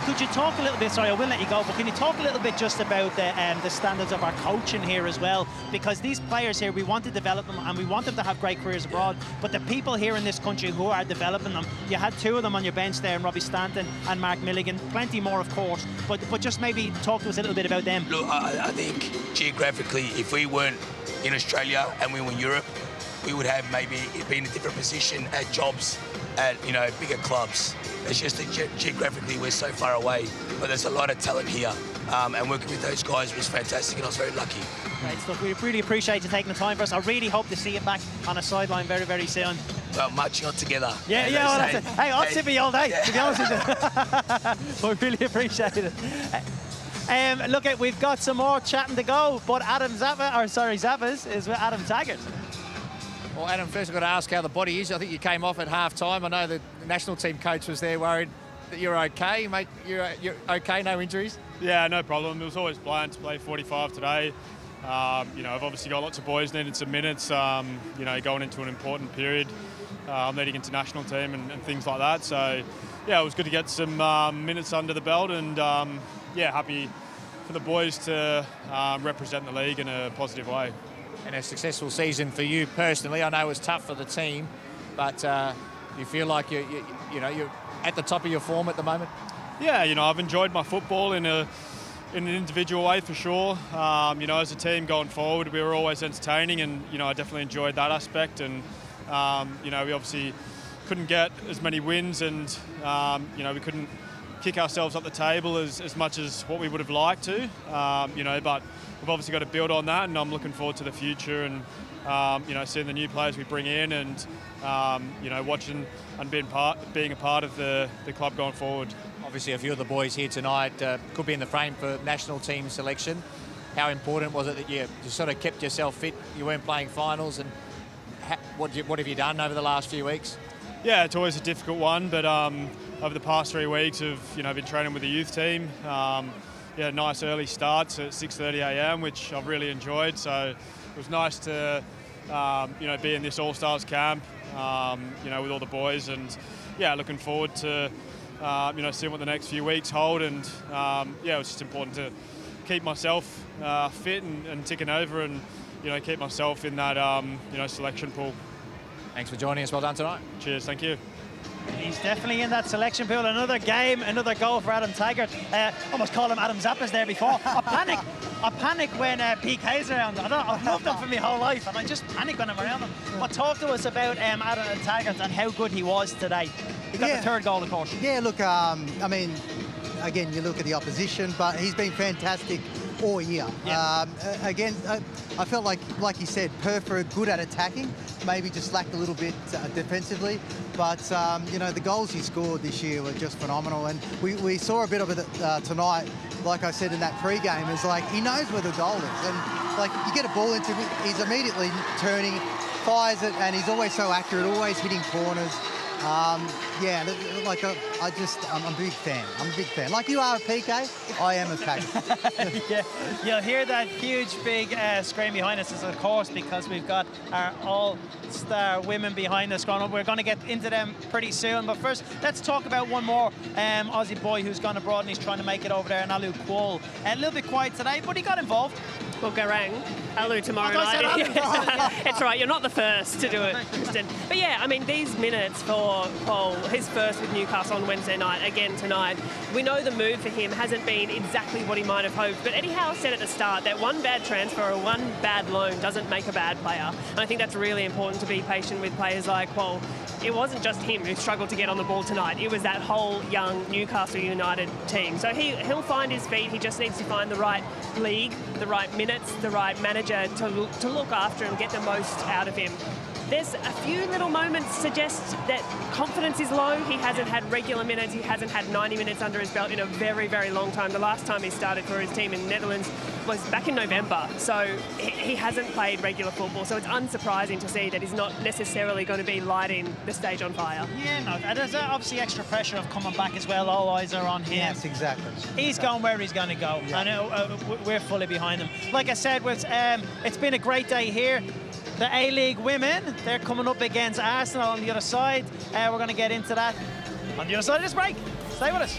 Could you talk a little bit, sorry, I will let you go, but can you talk a little bit just about the standards of our coaching here as well? Because these players here, we want to develop them and we want them to have great careers abroad, but the people here in this country who are developing them, you had two of them on your bench there, Robbie Stanton and Mark Milligan, plenty more of course, but just maybe talk to us a little bit about them. Look, I think geographically, if we weren't in Australia and we were in Europe, we would have maybe been in a different position at jobs at, you know, bigger clubs. It's just that geographically we're so far away, but there's a lot of talent here, and working with those guys was fantastic, and I was very lucky. Great stuff. We really appreciate you taking the time for us. I really hope to see you back on a sideline very, very soon. Well, marching on together. Yeah, well, that's it. Hey, I'd sit with you all day, to be honest with you. We really appreciate it. Look, we've got some more chatting to go, but Zappers is with Adam Taggart. Well, Adam, first I've got to ask how the body is. I think you came off at half-time. I know the national team coach was there worried that you're okay, mate. You're okay, no injuries? Yeah, no problem. It was always planned to play 45 today. You know, I've obviously got lots of boys needing some minutes, you know, going into an important period. I'm leading international team and things like that. So, yeah, it was good to get some minutes under the belt and, yeah, happy for the boys to represent the league in a positive way. And a successful season for you personally. I know it was tough for the team, but you feel like you're at the top of your form at the moment? Yeah, you know, I've enjoyed my football in an individual way for sure. You know, as a team going forward, we were always entertaining, and you know, I definitely enjoyed that aspect. And you know, we obviously couldn't get as many wins, and you know, we couldn't kick ourselves up the table as much as what we would have liked to. You know, but we've obviously got to build on that, and I'm looking forward to the future and you know, seeing the new players we bring in, and you know, watching and being a part of the club going forward. Obviously, a few of the boys here tonight could be in the frame for national team selection. How important was it that you sort of kept yourself fit? You weren't playing finals, and what have you done over the last few weeks? Yeah, it's always a difficult one, but over the past 3 weeks, I've been training with the youth team. Yeah, nice early starts at 6:30 a.m., which I've really enjoyed. So it was nice to you know, be in this All-Stars camp, you know, with all the boys, and yeah, looking forward to you know, seeing what the next few weeks hold. And yeah, it was just important to keep myself fit and ticking over, and you know, keep myself in that you know, selection pool. Thanks for joining us. Well done tonight. Cheers. Thank you. He's definitely in that selection pool. Another game, another goal for Adam Taggart. Almost called him Adam Zappas there before. I panic when PK's around. I've loved him for my whole life, and I just panic when I'm around him. But talk to us about Adam Taggart and how good he was today. He got the third goal, of course. Yeah, look, I mean, again, you look at the opposition, but he's been fantastic all year. Yeah. Again, I felt like you said, Perford good at attacking, maybe just lacked a little bit defensively, but you know, the goals he scored this year were just phenomenal, and we saw a bit of it tonight. Like I said in that pre-game, is like he knows where the goal is, and like you get a ball into him, he's immediately turning, fires it, and he's always so accurate, always hitting corners. Yeah, like I'm a big fan. I'm a big fan. Like you are a PK, I am a Taggart. Yeah, you'll hear that huge, big scream behind us, is of course because we've got our all-star women behind us. We're going to get into them pretty soon, but first, let's talk about one more Aussie boy who's gone abroad and he's trying to make it over there, Nalu Kwol. A little bit quiet today, but he got involved. Well, Garang, Alu tomorrow night. It's right, you're not the first to do it, Kristen. But yeah, I mean, these minutes for Paul, his first with Newcastle on Wednesday night, again tonight, we know the move for him hasn't been exactly what he might have hoped, but Eddie Howe said at the start that one bad transfer or one bad loan doesn't make a bad player. And I think that's really important to be patient with players like Paul. It wasn't just him who struggled to get on the ball tonight. It was that whole young Newcastle United team. So he'll find his feet. He just needs to find the right league, the right minutes, the right manager to look after and get the most out of him. There's a few little moments suggest that confidence is low. He hasn't had regular minutes. He hasn't had 90 minutes under his belt in a very, very long time. The last time he started for his team in the Netherlands was back in November. So he hasn't played regular football. So it's unsurprising to see that he's not necessarily going to be lighting the stage on fire. Yeah, no, there's obviously extra pressure of coming back as well. All eyes are on him. Yes, exactly. He's going where he's going to go. Yeah. And we're fully behind him. Like I said, it's been a great day here. The A-League women, they're coming up against Arsenal on the other side. We're going to get into that on the other side of this break. Stay with us.